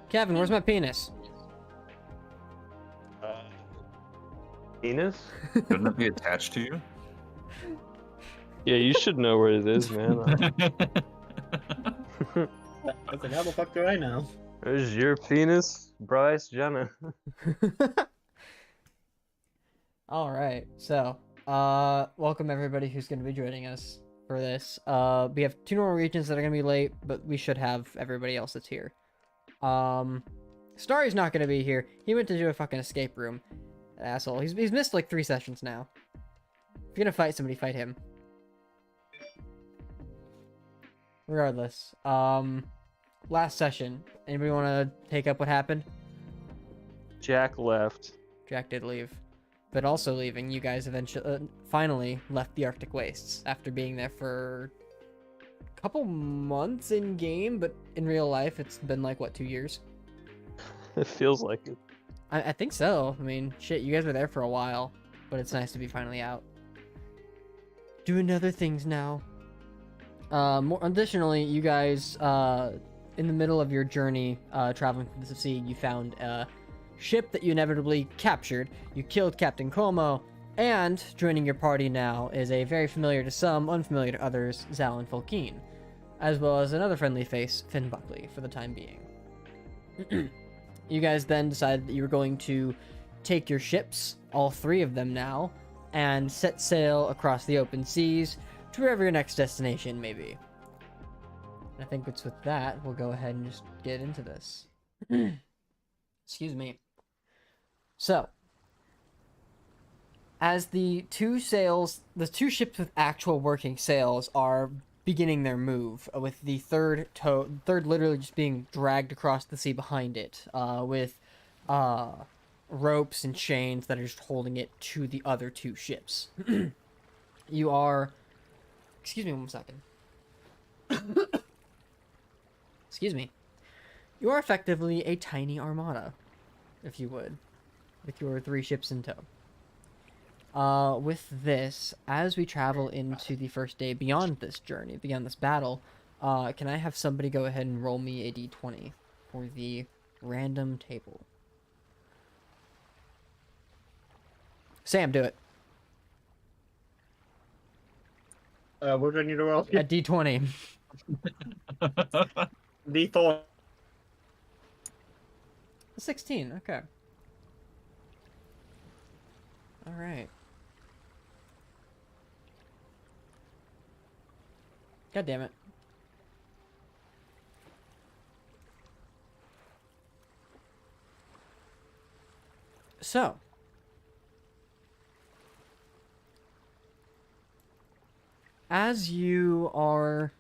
Kevin, where's my penis? Penis? Shouldn't it be attached to you? Yeah, you should know where it is, man. I was like, how the fuck do I know? There's your penis, Bryce Jenner. All right, so welcome everybody who's going to be joining us for this. We have 2 normal regions that are going to be late, but we should have everybody else that's here. Starry's not going to be here. He went to do a fucking escape room. Asshole. He's missed like 3 sessions now. If you're gonna fight somebody, fight him. Regardless, last session. Anybody want to take up what happened? Jack left. Jack did leave, but also leaving, you guys eventually, finally left the Arctic Wastes after being there for a couple months in game, but in real life, it's been like what, 2 years? It feels like it. I think so. I mean, shit, you guys were there for a while, but it's nice to be finally out. Doing other things now. More additionally, you guys, in the middle of your journey, traveling through the sea, you found a ship that you inevitably captured. You killed Captain Como, and joining your party now is a very familiar to some, unfamiliar to others, Zal and Fulkeen, as well as another friendly face, Finn Buckley, for the time being. You guys then decided that you were going to take your ships, all 3 of them now, and set sail across the open seas to wherever your next destination may be. I think it's with that, we'll go ahead and just get into this. Excuse me. So, as the 2 ships with actual working sails are beginning their move, with the third literally just being dragged across the sea behind it, with ropes and chains that are just holding it to the other 2 ships. You are... Excuse me 1 second. Excuse me. You are effectively a tiny armada, if you would, with your 3 ships in tow. With this, as we travel into the first day beyond this journey, beyond this battle, can I have somebody go ahead and roll me a d20 for the random table? Sam, do it. What do I need to roll? A d20. D4. 16, okay. Alright. God damn it. So. As you are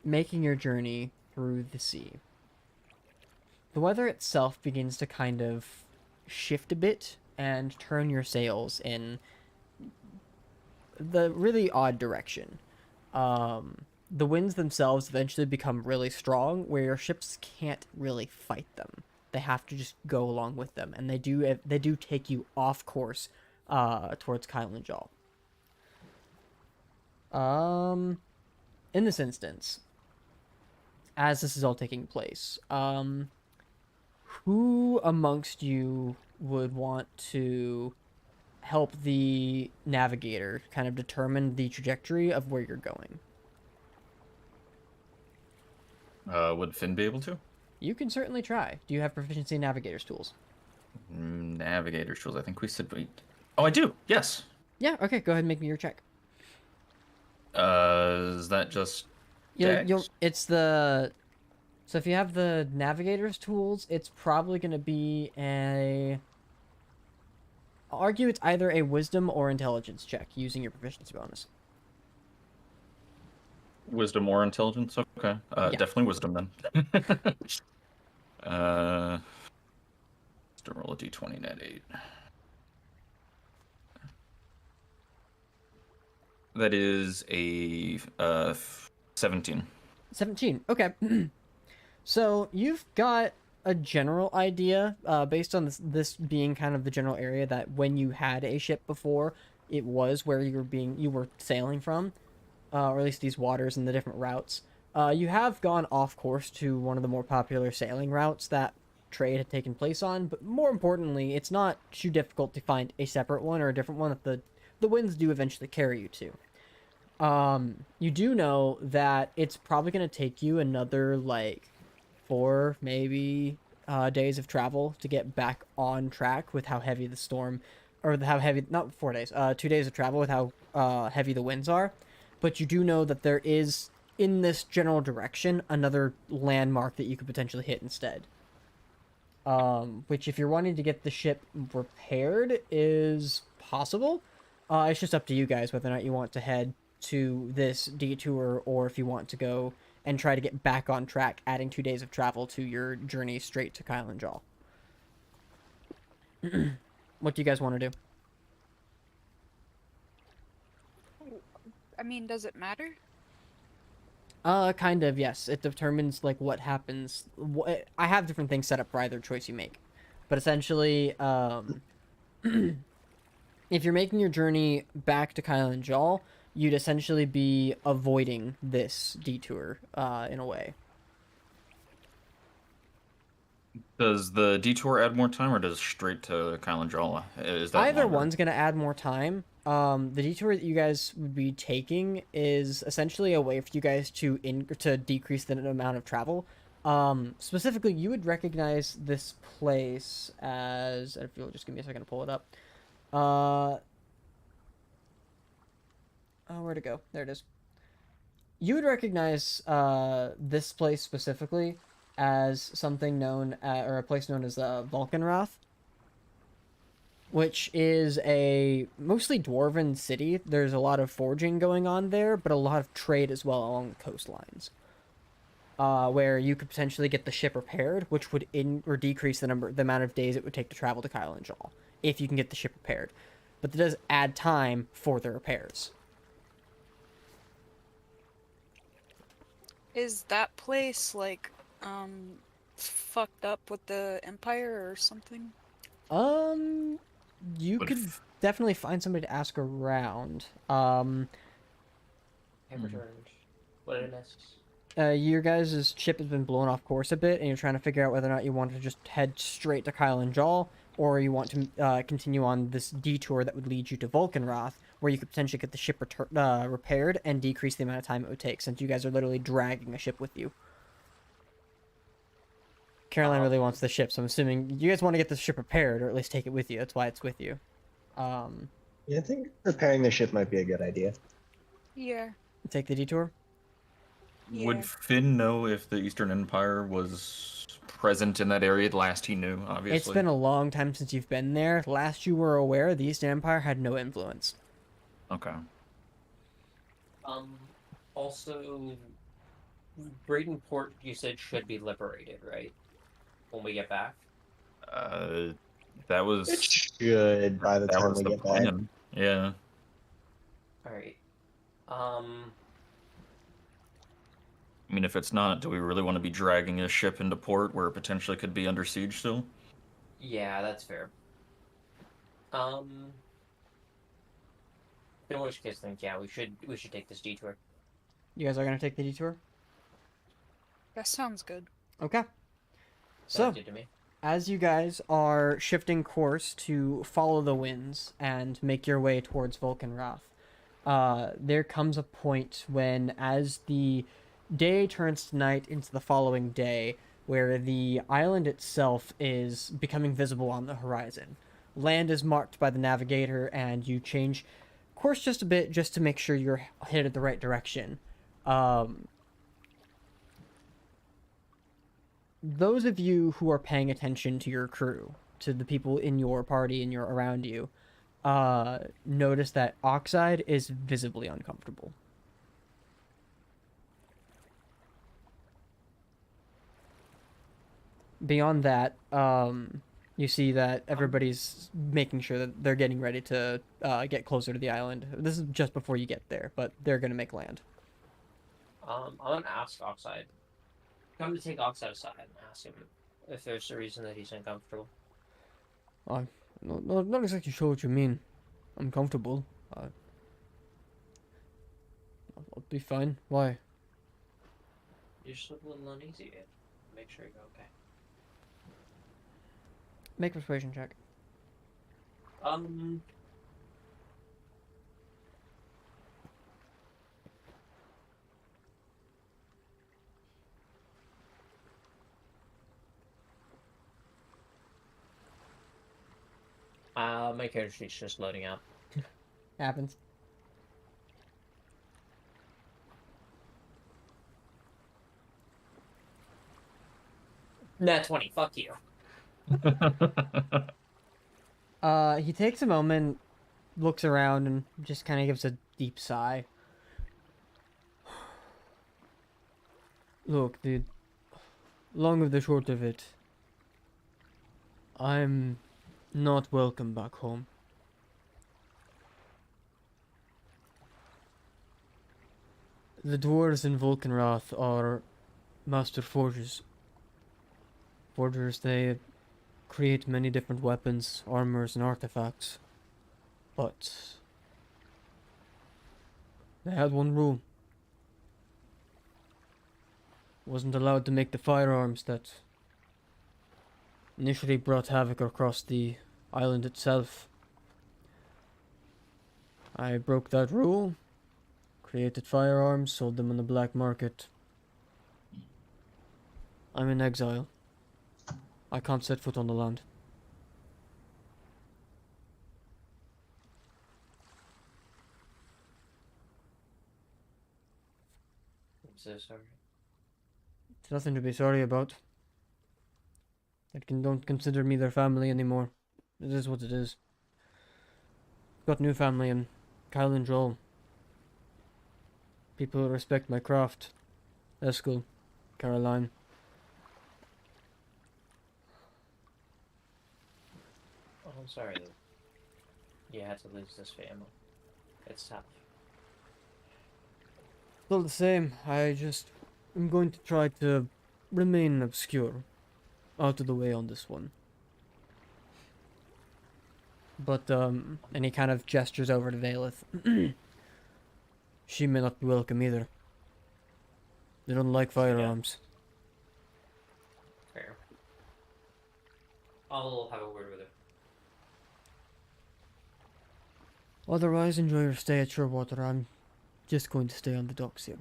making your journey through the sea, the weather itself begins to kind of shift a bit and turn your sails in the really odd direction. The winds themselves eventually become really strong, where your ships can't really fight them. They have to just go along with them, and they do take you off course towards Kylen-Jaal. In this instance, as this is all taking place, who amongst you would want to help the navigator kind of determine the trajectory of where you're going? Would Finn be able to? You can certainly try. Do you have proficiency in navigator's tools? Navigator's tools. I think we said wait. Oh, I do. Yes. Yeah. Okay. Go ahead and make me your check. Is that just? It's the. So if you have the navigator's tools, it's probably going to be a. I'll argue it's either a wisdom or intelligence check using your proficiency bonus. Wisdom or intelligence? Okay. Yeah. Definitely wisdom then. Just roll a d20 net 8. That is a 17. 17. Okay. So you've got a general idea, based on this being kind of the general area that when you had a ship before, it was where you were sailing from, or at least these waters and the different routes. You have gone off course to one of the more popular sailing routes that trade had taken place on, but more importantly, it's not too difficult to find a separate one or a different one that the winds do eventually carry you to. You do know that it's probably going to take you another like 4 maybe days of travel to get back on track with how heavy the storm, or how heavy, not 4 days, 2 days of travel with how heavy the winds are. But you do know that there is, in this general direction, another landmark that you could potentially hit instead. Which if you're wanting to get the ship repaired is possible. It's just up to you guys whether or not you want to head to this detour or if you want to go and try to get back on track, adding 2 days of travel to your journey straight to Kylen-Jaal. What do you guys want to do? I mean, does it matter? Kind of, yes. It determines, like, what happens. I have different things set up for either choice you make. But essentially, if you're making your journey back to Kylen-Jaal, you'd essentially be avoiding this detour, in a way. Does the detour add more time, or does straight to Kylen-Jaal? Is that Either longer? one's going to add more time. The detour that you guys would be taking is essentially a way for you guys to decrease the amount of travel. Specifically, you would recognize this place as, if you'll just give me a second to pull it up. Oh, where'd it go? There it is. You would recognize this place specifically as something known, or a place known as Vulcanrath, which is a mostly dwarven city. There's a lot of forging going on there, but a lot of trade as well along the coastlines. Where you could potentially get the ship repaired, which would decrease the amount of days it would take to travel to Kylen-Jaal, if you can get the ship repaired. But that does add time for the repairs. Is that place like fucked up with the Empire or something? You could definitely find somebody to ask around. Have returned. What did I miss? Your guys' ship has been blown off course a bit, and you're trying to figure out whether or not you want to just head straight to Kylen-Jaal, or you want to continue on this detour that would lead you to Vulcanrath, where you could potentially get the ship repaired and decrease the amount of time it would take, since you guys are literally dragging a ship with you. Caroline really wants the ship, so I'm assuming you guys want to get the ship repaired, or at least take it with you. That's why it's with you. Yeah, I think repairing the ship might be a good idea. Yeah. Take the detour? Yeah. Would Finn know if the Eastern Empire was present in that area last he knew, obviously? It's been a long time since you've been there. Last you were aware, the Eastern Empire had no influence. Okay. Also, Bradenport, you said, should be liberated, right? When we get back? That was... It should by the that time was we the get back. plan. Yeah. Alright. I mean, if it's not, do we really want to be dragging a ship into port where it potentially could be under siege still? Yeah, that's fair. In which case, then, yeah, we should take this detour. You guys are going to take the detour? That sounds good. Okay. So, Sounds good to me. as you guys are shifting course to follow the winds and make your way towards Vulcanrath, there comes a point when, as the day turns to night into the following day, where the island itself is becoming visible on the horizon. Land is marked by the navigator, and you change course just a bit just to make sure you're headed the right direction. Those of you who are paying attention to your crew, to the people in your party and around you, notice that Oxide is visibly uncomfortable. Beyond that, you see that everybody's making sure that they're getting ready to get closer to the island. This is just before you get there, but they're going to make land. I'm gonna ask Oxide. Come to take Oxide aside and ask him if there's a reason that he's uncomfortable. Not exactly sure what you mean. I'm comfortable. I'll be fine. Why? You're just a little uneasy. Make sure you're okay. Make a persuasion check. My character sheet's just loading up. Happens. Nat 20, fuck you. He takes a moment, looks around, and just kind of gives a deep sigh. Look, the long of the short of it, I'm not welcome back home. The dwarves in Vulcanrath are master forgers. Forgers, they create many different weapons, armors, and artifacts. But they had one rule. Wasn't allowed to make the firearms that initially brought havoc across the island itself. I broke that rule, created firearms, sold them on the black market. I'm in exile. I can't set foot on the land. I'm so sorry. It's nothing to be sorry about. Don't consider me their family anymore. It is what it is. Got new family in Kylen-Jaal. People who respect my craft. Eskel, Caroline. Oh, I'm sorry that you had to lose this family. It's tough. Still the same. I'm going to try to remain obscure. Out of the way on this one. But, and he kind of gestures over to Valeth. She may not be welcome either. They don't like firearms. Fair. I'll have a word with her. Otherwise, enjoy your stay at Surewater. I'm just going to stay on the docks here.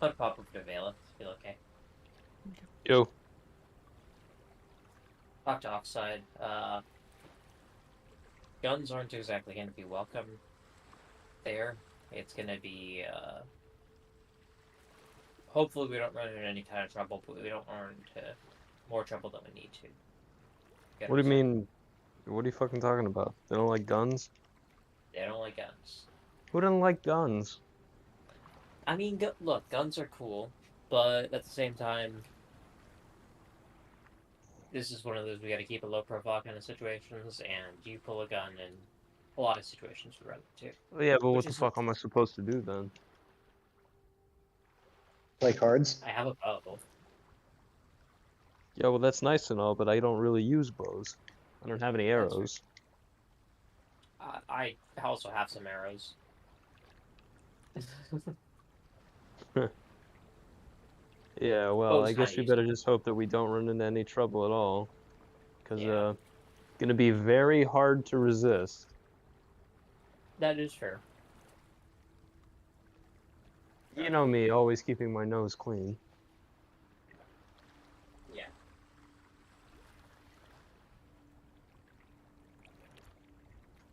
I'll pop over to Vela. Feel okay. Yo. Talk to Oxide. Guns aren't exactly going to be welcome there. It's going to be, hopefully we don't run into any kind of trouble, but we don't run into more trouble than we need to. Get What do you ourselves- mean? What are you fucking talking about? They don't like guns? They don't like guns. Who doesn't like guns? I mean, look, guns are cool, but at the same time, this is one of those we gotta keep a low profile kind of situations, and you pull a gun in a lot of situations would rather too. Yeah, but Which what the is- fuck am I supposed to do then? Play cards? I have a bow. Yeah, well that's nice and all, but I don't really use bows. I don't have any That's fair. arrows. I also have some arrows. Yeah, well, Bows I guess kinda we better just hope that we don't run into any trouble at all. Because, Yeah. gonna be very hard to resist. That is fair. You know me, always keeping my nose clean. Yeah.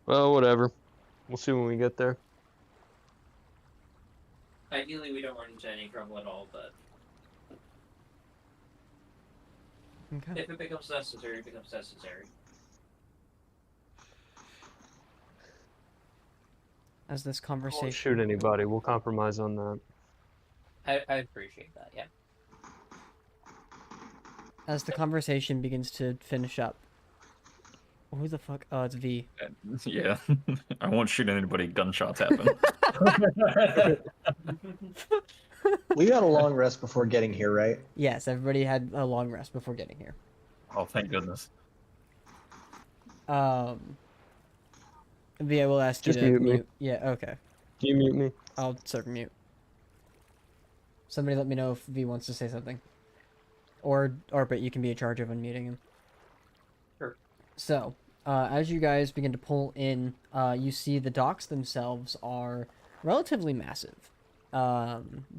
Well, whatever. We'll see when we get there. Ideally, we don't run into any trouble at all, but Okay. if it becomes necessary, it becomes necessary. As this We won't conversation shoot anybody, we'll compromise on that. I appreciate that, yeah. as the conversation begins to finish up. Who the fuck? Oh, it's V. Yeah. I won't shoot anybody. Gunshots happen. We got a long rest before getting here, right? Yes, everybody had a long rest before getting here. Oh, thank goodness. Via will ask you Just to mute me. mute. Yeah, okay. Can you mute me? I'll serve mute. Somebody let me know if V wants to say something. Or but you can be in charge of unmuting him. Sure. So, as you guys begin to pull in, you see the docks themselves are relatively massive.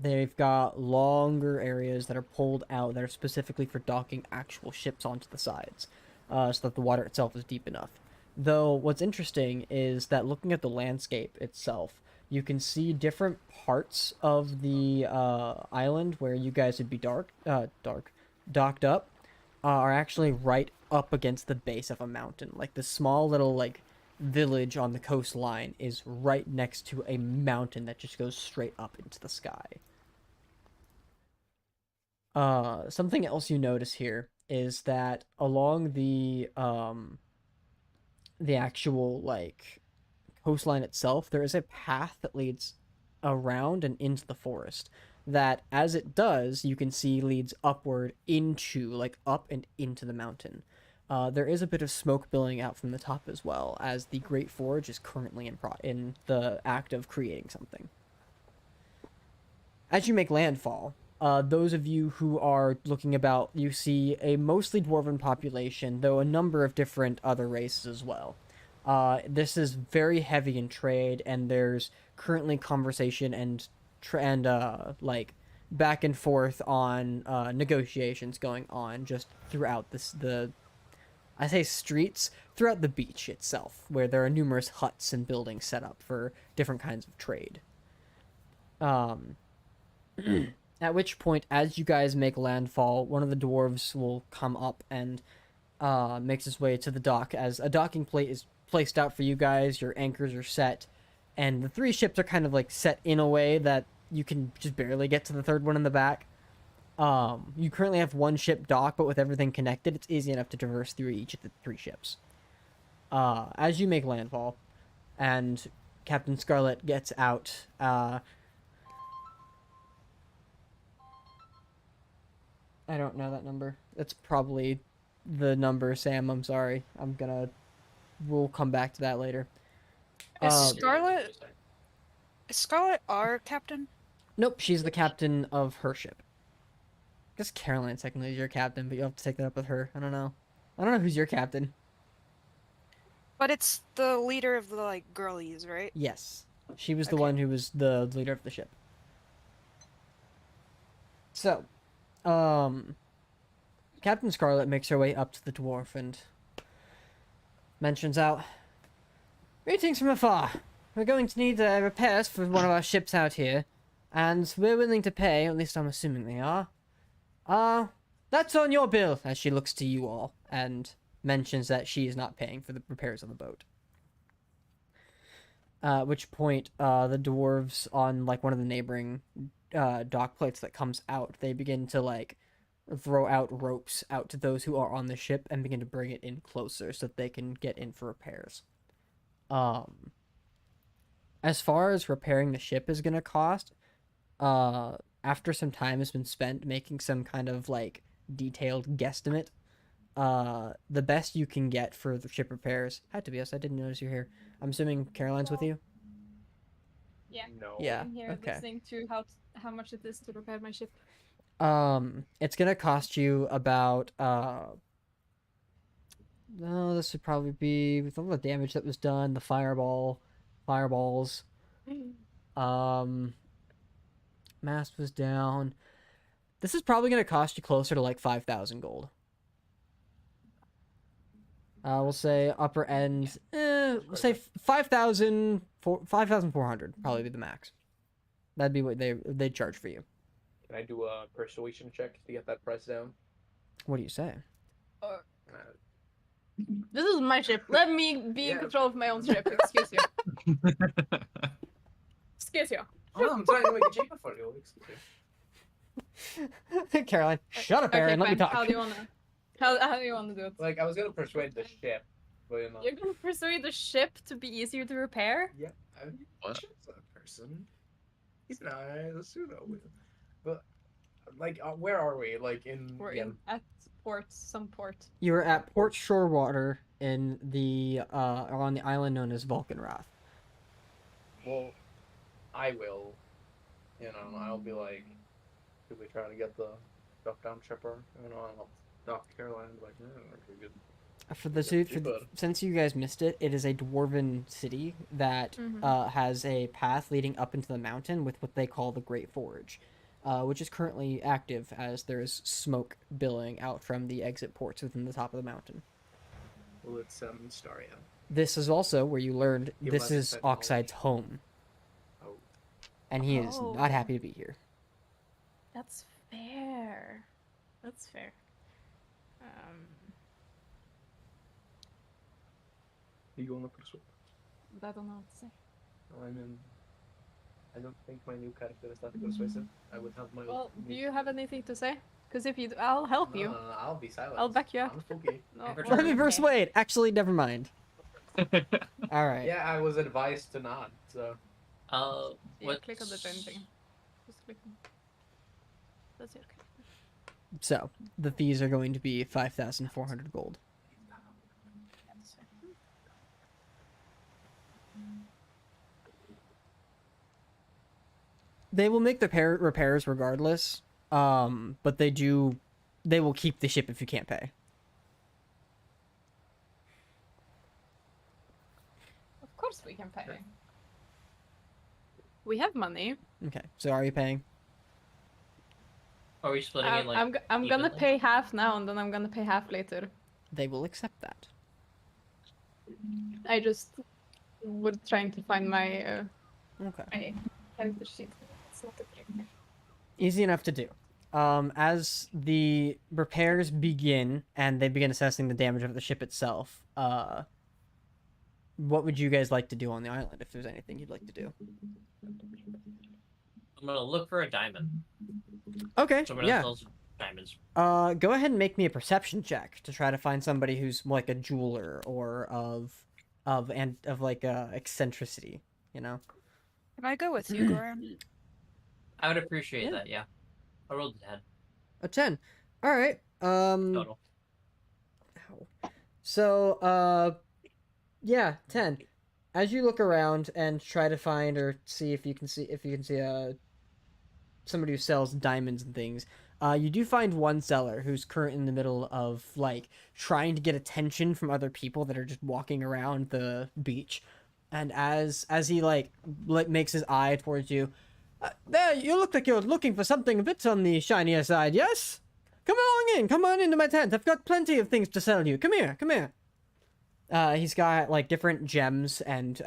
They've got longer areas that are pulled out that are specifically for docking actual ships onto the sides, so that the water itself is deep enough. Though, what's interesting is that looking at the landscape itself, you can see different parts of the island where you guys would be docked up, are actually right up against the base of a mountain. Like the small little like village on the coastline is right next to a mountain that just goes straight up into the sky. Something else you notice here is that along the actual like coastline itself, there is a path that leads around and into the forest that as it does, you can see leads upward into, like up and into the mountain. There is a bit of smoke billowing out from the top as well, as the Great Forge is currently in the act of creating something. As you make landfall, those of you who are looking about, you see a mostly dwarven population, though a number of different other races as well. This is very heavy in trade, and there's currently conversation and like back and forth on negotiations going on just throughout I say streets, throughout the beach itself, where there are numerous huts and buildings set up for different kinds of trade. At which point, as you guys make landfall, one of the dwarves will come up and makes his way to the dock as a docking plate is placed out for you guys. Your anchors are set, and the 3 ships are kind of like set in a way that you can just barely get to the 3rd one in the back. You currently have 1 ship dock, but with everything connected, it's easy enough to traverse through each of the 3 ships. As you make landfall, and Captain Scarlet gets out, I don't know that number. It's probably the number, Sam. I'm sorry. We'll come back to that later. Is Um, Scarlet our captain? Nope, she's the captain of her ship. I guess Caroline technically is your captain, but you'll have to take that up with her. I don't know who's your captain. But it's the leader of the like girlies, right? Yes. She was the Okay. one who was the leader of the ship. So, Captain Scarlet makes her way up to the dwarf and mentions out, "Greetings from afar. We're going to need repairs for one of our ships out here, and we're willing to pay, at least I'm assuming they are. That's on your bill," as she looks to you all, and mentions that she is not paying for the repairs on the boat. At which point, the dwarves on, like, one of the neighboring dock plates that comes out, they begin to, like, throw out ropes out to those who are on the ship and begin to bring it in closer so that they can get in for repairs. As far as repairing the ship is gonna cost, after some time has been spent making some kind of like detailed guesstimate, the best you can get for the ship repairs. Hi Tobias, I didn't notice you're here. I'm assuming Caroline's with you. Yeah. No. Yeah. I'm here Okay. listening to how much it is to repair my ship. It's gonna cost you about this would probably be with all the damage that was done, the fireballs. Mast was down. This is probably gonna cost you closer to like 5,000 gold. We'll say upper end. We'll say 5,400 probably be the max. That'd be what they'd charge for you. Can I do a persuasion check to get that price down? What do you say? This is my ship. Let me be in control of my own ship. Excuse you. Excuse you. Oh, I'm trying to make it cheaper for you. Caroline, shut up, Aaron. Let me fine. talk. How do you wanna? How do you wanna do it? Like, I was gonna persuade the ship, but you know. You're gonna persuade the ship to be easier to repair? Yeah, What? Ship's a person. He's nice, you know. But, like, where are we? Like, in. We're yeah. in at port, some port. You were at Port Shorewater in the on the island known as Vulcanrath. Well, I will. You know, I'll be like, should we try to get the duck down shipper? You know, I'll talk to Caroline and be like, we're good. For the since you guys missed it, it is a dwarven city that has a path leading up into the mountain with what they call the Great Forge, which is currently active as there is smoke billowing out from the exit ports within the top of the mountain. Well, it's Staria. This is also where you learned He this wasn't is said Oxide's home, Oh. and he is Oh. not happy to be here. That's fair. That's fair. You want to persuade? I don't know what to say. I mean, I don't think my new character is that persuasive. I would have my. Well, do you have anything to say? Because if you do, I'll help you. I'll be silent. I'll back you up. I'm spooky. No, Let Let me okay. persuade. Actually, never mind. All right. Yeah, I was advised to not. So. Yeah, What? click on the join thing. Just click on. That's it. Okay. So the fees are going to be 5,400 gold. They will make the repairs regardless, but they will keep the ship if you can't pay. Of course we can pay. We have money. Okay, so are you paying? Are we splitting it like? I'm gonna evenly? pay half now and then I'm gonna pay half later. They will accept that. I just was trying to find my Okay. my character sheet. It's not okay. Easy enough to do. As the repairs begin and they begin assessing the damage of the ship itself, what would you guys like to do on the island if there's anything you'd like to do? I'm gonna look for a diamond. Okay, Someone yeah. else sells diamonds. Go ahead and make me a perception check to try to find somebody who's like a jeweler or of like eccentricity, you know. Can I go with you, Goran? I would appreciate Yeah. that. Yeah. I rolled a 10 A 10. All right. total. Ow. So yeah, 10. As you look around and try to find or see if you can see somebody who sells diamonds and things, you do find one seller who's currently in the middle of like trying to get attention from other people that are just walking around the beach, and as he like makes his eye towards you, there, you look like you're looking for something a bit on the shinier side. Yes, come on into my tent. I've got plenty of things to sell you. Come here. He's got like different gems and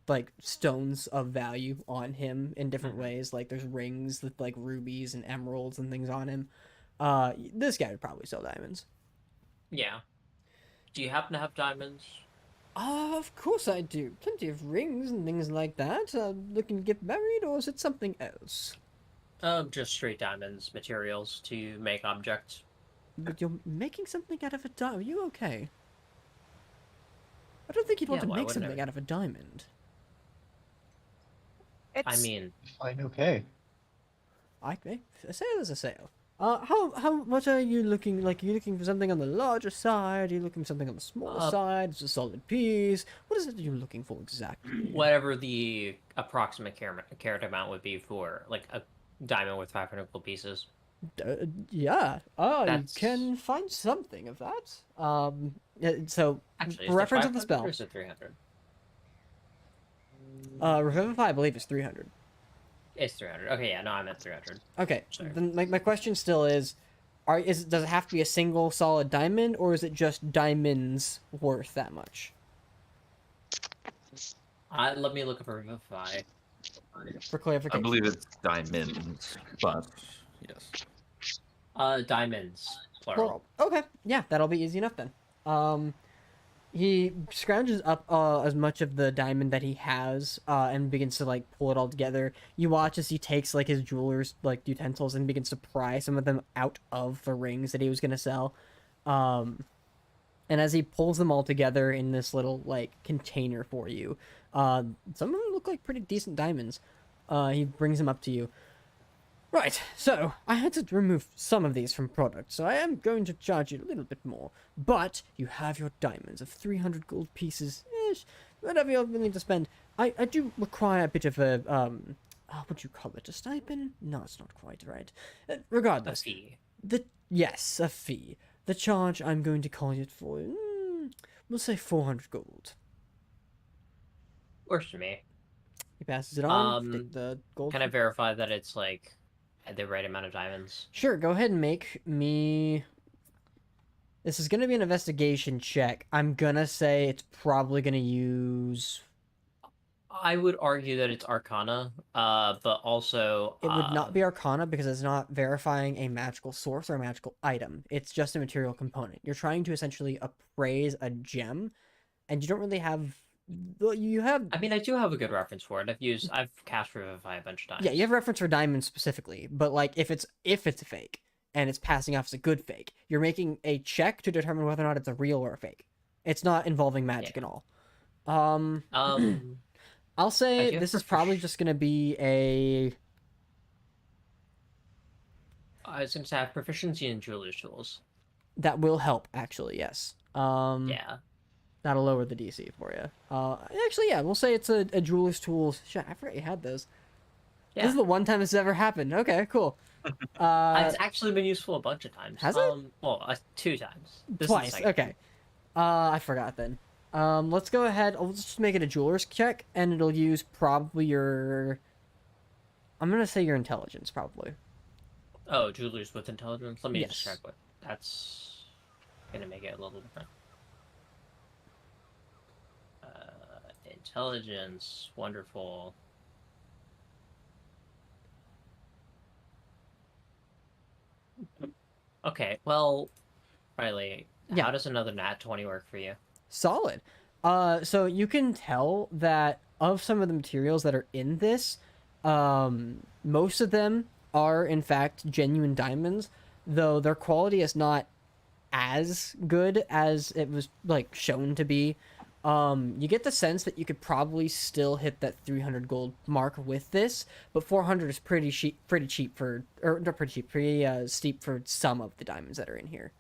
like stones of value on him in different ways. Like there's rings with like rubies and emeralds and things on him. This guy would probably sell diamonds. Yeah. Do you happen to have diamonds? Of course I do. Plenty of rings and things like that. Looking to get married, or is it something else? Just straight diamonds, materials to make objects. But you're making something out of a diamond. Are you okay? I don't think you'd want Yeah, to why make wouldn't something I? out of a diamond. It's, I mean, Fine, okay. A sale is a sale. How much are you looking like? Are you looking for something on the larger side? Are you looking for something on the smaller side? It's a solid piece. What is it that you're looking for exactly? whatever the approximate carat amount would be for like a diamond with 500 gold pieces. Yeah. You That's- can find something of that. So Actually, for is reference it of the 500 spell, or is it 300? Revivify, I believe, is 300. It's 300. Okay, yeah, no, I meant 300. Okay. Sorry. Then my question still is, does it have to be a single solid diamond, or is it just diamonds worth that much? Let me look up a Revivify. For I clarification. believe it's diamonds, but yes. Diamonds, plural. Plural. Okay, yeah, that'll be easy enough then. He scrounges up as much of the diamond that he has, and begins to like pull it all together. You watch as he takes like his jeweler's like utensils and begins to pry some of them out of the rings that he was gonna sell. And as he pulls them all together in this little like container for you, some of them look like pretty decent diamonds. He brings them up to you. Right, so I had to remove some of these from product, so I am going to charge you a little bit more. But you have your diamonds of 300 gold pieces, ish, whatever you're willing to spend. I do require a bit of a, what would you call it, a stipend? No, it's not quite right. A Regardless, fee. yes, a fee. The charge I'm going to call it for, we'll say 400 gold. Works for me. He passes it on, take the gold. Can I verify that it's like the right amount of diamonds? Sure, go ahead and make me... This is going to be an investigation check. I'm going to say it's probably going to use... I would argue that it's Arcana, but also... It would not be Arcana because it's not verifying a magical source or a magical item. It's just a material component. You're trying to essentially appraise a gem, and you don't really have... You have... I mean, I do have a good reference for it. I've cast Revivify a bunch of times. Yeah, you have reference for diamonds specifically, but like if it's a fake and it's passing off as a good fake, you're making a check to determine whether or not it's a real or a fake. It's not involving magic at all. I'll say this is probably just gonna be a... I was going to have proficiency in jeweler's tools. That will help, actually, yes. Yeah. That'll lower the DC for you. Actually, yeah, we'll say it's a jeweler's tools. Shit, I forgot you had those. Yeah. This is the one time this has ever happened. Okay, cool. It's actually been useful a bunch of times. Has it? Well, 2 times. This is the Twice, second. okay. I forgot then. Let's go ahead. I'll just make it a jeweler's check, and it'll use probably your... I'm gonna say your intelligence, probably. Oh, jewelers with intelligence? Let me Yes. just check what... That's gonna make it a little different. Intelligence, wonderful. Okay, well, Riley, Yeah. how does another nat 20 work for you? Solid. So you can tell that of some of the materials that are in this, most of them are in fact genuine diamonds, though their quality is not as good as it was like shown to be. You get the sense that you could probably still hit that 300 gold mark with this, but 400 is pretty cheap for, or not pretty cheap, pretty steep for some of the diamonds that are in here.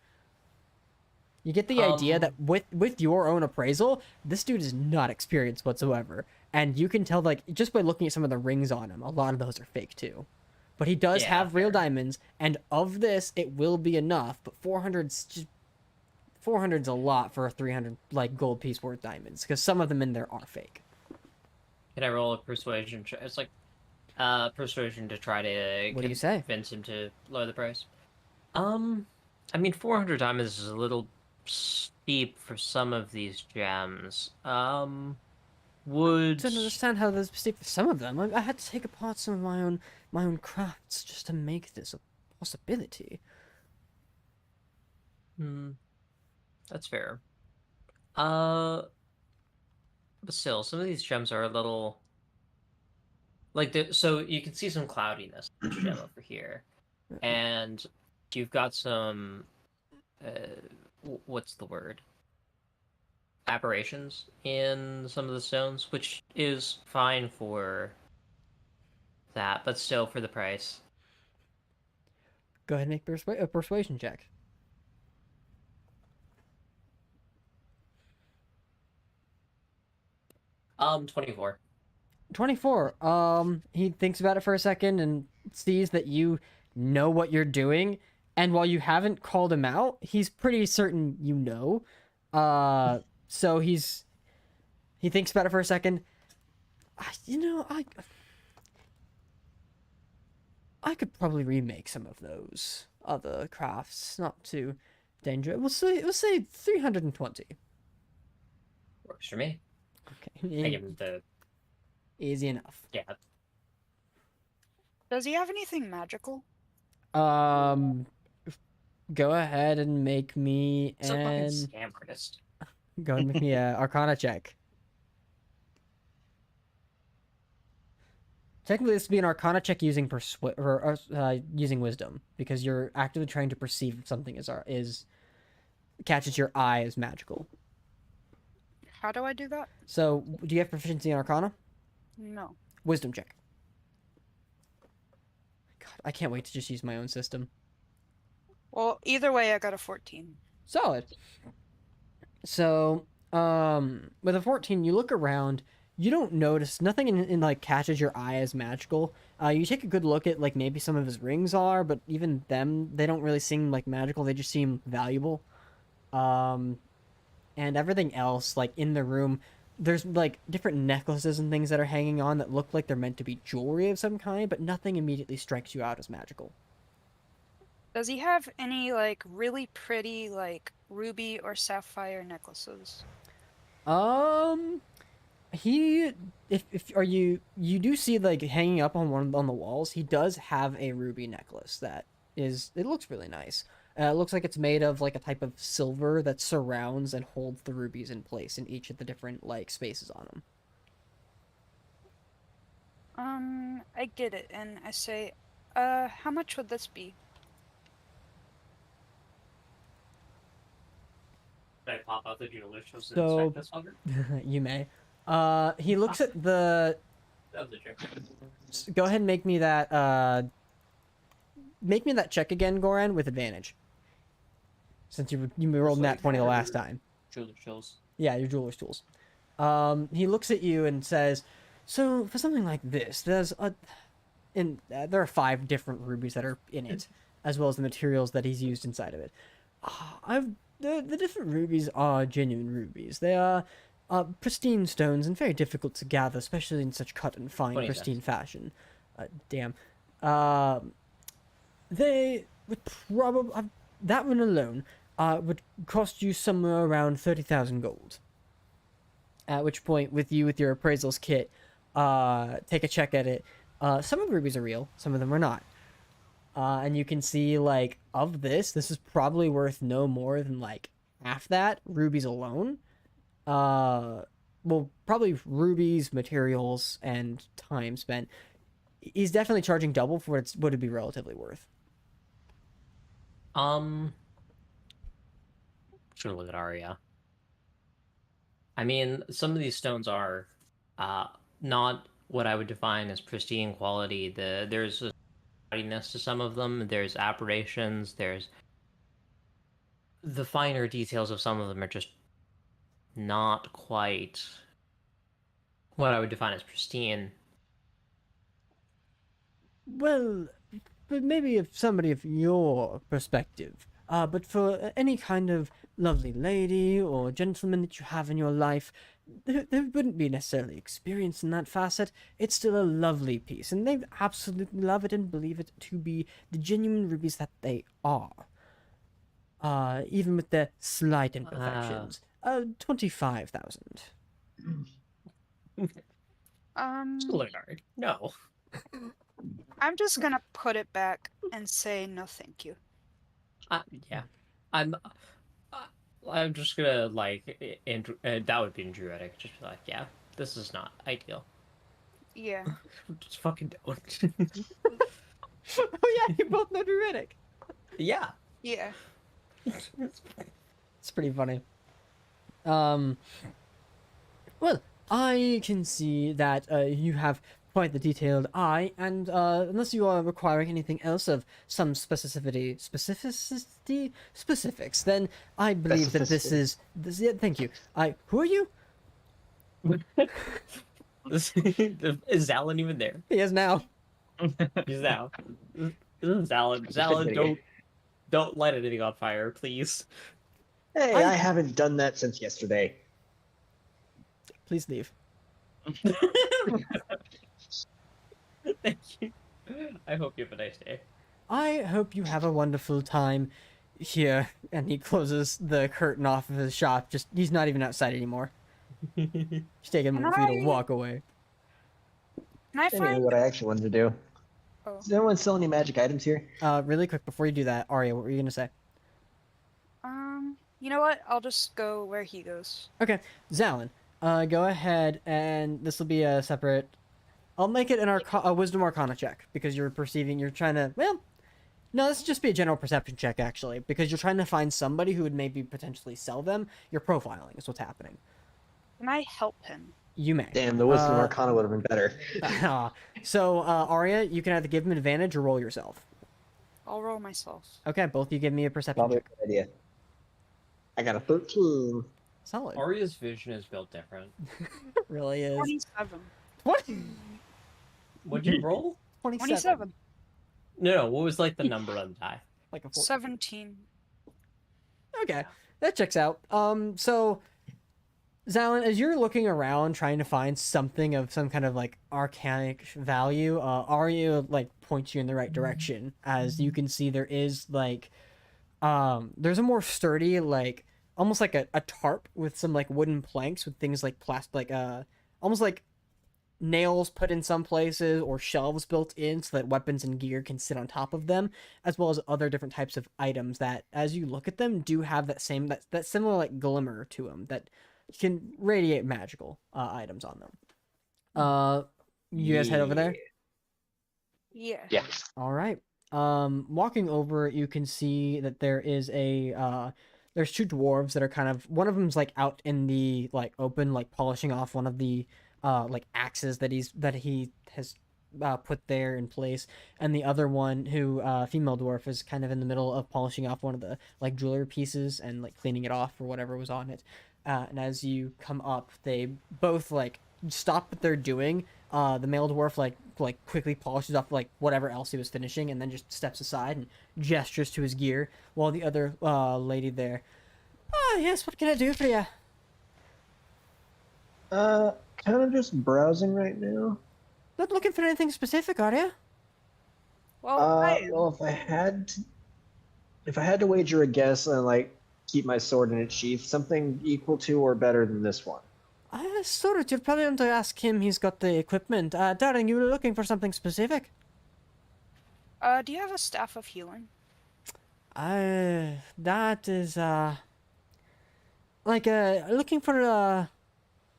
You get the idea that with your own appraisal, this dude is not experienced whatsoever, and you can tell like just by looking at some of the rings on him, a lot of those are fake too. But he does have real diamonds, and of this, it will be enough. But 400's just 400's a lot for a 300 like gold piece worth diamonds, because some of them in there are fake. Can I roll a persuasion? It's like persuasion to try to What do you say? convince him to lower the price. I mean, 400 diamonds is a little steep for some of these gems. I don't understand how that's steep for some of them. I had to take apart some of my own crafts just to make this a possibility. That's fair. But still, some of these gems are a little like so you can see some cloudiness in this gem over here, and you've got some what's the word? Aberrations in some of the stones, which is fine for that, but still for the price. Go ahead and make a persuasion check. 24. 24. He thinks about it for a second and sees that you know what you're doing, and while you haven't called him out, he's pretty certain you know. So he thinks about it for a second. I could probably remake some of those other crafts, not too dangerous. We'll say 320. Works for me. Okay. I give him the Easy enough. yeah. Does he have anything magical? Go ahead and make me It's a fucking scam artist. go and make me a Arcana check. Technically, this would be an Arcana check using using Wisdom, because you're actively trying to perceive if something is catches your eye as magical. How do I do that? So, do you have proficiency in Arcana? No. Wisdom check. God, I can't wait to just use my own system. Well, either way, I got a 14. Solid. So, with a 14, you look around. You don't notice nothing in like catches your eye as magical. You take a good look at like maybe some of his rings are, but even them, they don't really seem like magical. They just seem valuable. And everything else, like in the room, there's like different necklaces and things that are hanging on that look like they're meant to be jewelry of some kind, but nothing immediately strikes you out as magical. Does he have any like really pretty like ruby or sapphire necklaces? He, if are you do see like hanging up on on the walls, he does have a ruby necklace that it looks really nice. It looks like it's made of like a type of silver that surrounds and holds the rubies in place in each of the different like spaces on them. I get it, and I say, how much would this be? Did I pop out the jeweler's shows to So- inspect this hunger? You may. He looks at the. That was a joke. Go ahead and make me that. Make me that check again, Goran, with advantage. Since you rolled nat 20 the last time. Jeweler's shows. Yeah, your jeweler's tools. He looks at you and says, "So for something like this, there are 5 different rubies that are in it, as well as the materials that he's used inside of it. The different rubies are genuine rubies. They are pristine stones and very difficult to gather, especially in such cut and fine, 20 pristine cents. fashion. Damn. They would probably that one alone would cost you somewhere around 30,000 gold. At which point, with your appraisals kit, take a check at it. Some of the rubies are real, some of them are not. And you can see, like, of this is probably worth no more than, like, half that, rubies alone. Well, probably rubies, materials, and time spent. He's definitely charging double for what it'd be relatively worth. Should look at Arya. I mean, some of these stones are not what I would define as pristine quality. There's a cloudiness to some of them. There's aberrations. There's the finer details of some of them are just not quite what I would define as pristine. Well, but maybe if somebody of your perspective, but for any kind of lovely lady or gentleman that you have in your life, they wouldn't be necessarily experienced in that facet. It's still a lovely piece, and they absolutely love it and believe it to be the genuine rubies that they are. Even with their slight imperfections. 25,000. Leonard, no. I'm just gonna put it back and say no, thank you. Yeah, I'm just gonna like, that would be in druidic. Just be like, yeah, this is not ideal. Yeah. Just fucking don't. Oh yeah, you both know Druidic. Yeah. Yeah. It's pretty funny. Well, I can see that you have quite the detailed eye, and unless you are requiring anything else of some specifics, then I believe that this. Yeah, thank you. Who are you? Is Zalin even there? He is now. He's now. This is Zalin. Zalin, don't light anything on fire, please. Hey, I haven't done that since yesterday. Please leave. Thank you. I hope you have a nice day. I hope you have a wonderful time here. And he closes the curtain off of his shop. He's not even outside anymore. He's taking a moment for you to walk away. Can I Anyway, find? what I actually wanted to do. Oh. Does anyone sell any magic items here? Really quick, before you do that, Arya, what were you gonna say? You know what? I'll just go where he goes. Okay, Zalin, go ahead, and this will be a separate. I'll make it a Wisdom Arcana check because you're trying to. Well, no, this will just be a general perception check actually because you're trying to find somebody who would maybe potentially sell them. You're profiling is what's happening. Can I help him? You may. Damn, the Wisdom Arcana would have been better. So, Arya, you can either give him advantage or roll yourself. I'll roll myself. Okay, both of you give me a perception Probably a check. good idea. I got a 13. Solid. Arya's vision is built different. It really is. 27. What? What'd you roll? 27. No, what was like the number on the die? Like a 4. 17. Okay, that checks out. So, Zalin, as you're looking around trying to find something of some kind of like arcanic value, Arya like points you in the right direction. As you can see, there is like, there's a more sturdy like, almost like a tarp with some like wooden planks with things like plastic, like almost like nails put in some places or shelves built in so that weapons and gear can sit on top of them, as well as other different types of items that, as you look at them, do have that same that similar like glimmer to them that can radiate magical items on them. You guys head over there. Yeah. Yeah. All right. Walking over, you can see that there is there's two dwarves that are kind of, one of them's like out in the like open, like polishing off one of the like axes that he has put there in place, and the other one, who female dwarf, is kind of in the middle of polishing off one of the like jewelry pieces and like cleaning it off for whatever was on it. And as you come up, they both like stop what they're doing. The male dwarf like quickly polishes off like whatever else he was finishing, and then just steps aside and gestures to his gear, while the other lady there, yes, what can I do for you? Kind of just browsing right now. Not looking for anything specific, are you? Well, Well, if I had to wager a guess and like keep my sword in its sheath, something equal to or better than this one. Sort you'd probably want to ask him. He's got the equipment. Darling, you were looking for something specific? do you have a staff of healing? That is, looking for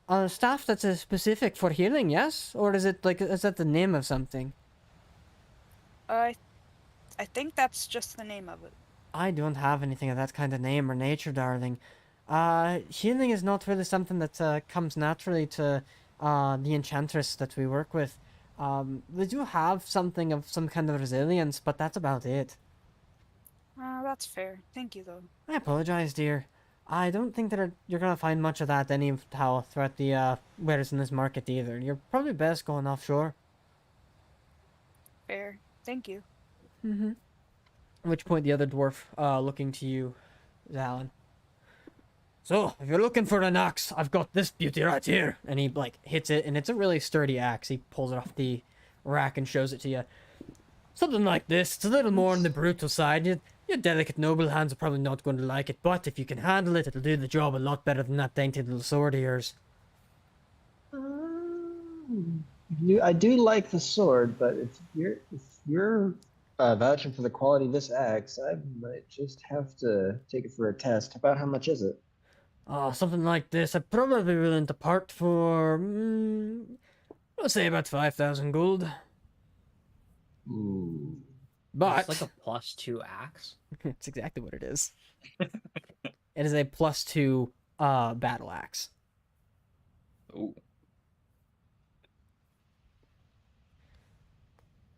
a staff that's specific for healing, yes? Or is it, like, is that the name of something? I think that's just the name of it. I don't have anything of that kind of name or nature, darling. Healing is not really something that comes naturally to the enchantress that we work with. They do have something of some kind of resilience, but that's about it. That's fair. Thank you, though. I apologize, dear. I don't think that you're gonna find much of that anyhow throughout the wares in this market either. You're probably best going offshore. Fair. Thank you. Mm-hmm. At which point the other dwarf, looking to you, Alan. So, if you're looking for an axe, I've got this beauty right here. And he, like, hits it, and it's a really sturdy axe. He pulls it off the rack and shows it to you. Something like this. It's a little more on the brutal side. Your delicate noble hands are probably not going to like it, but if you can handle it, it'll do the job a lot better than that dainty little sword of yours. I do like the sword, but if you're vouching for the quality of this axe, I might just have to take it for a test. About how much is it? Something like this, I'd probably be willing to part for, let's say about 5,000 gold. Ooh. But It's like a +2 axe. it's exactly what it is. It is a +2 battle axe. Ooh.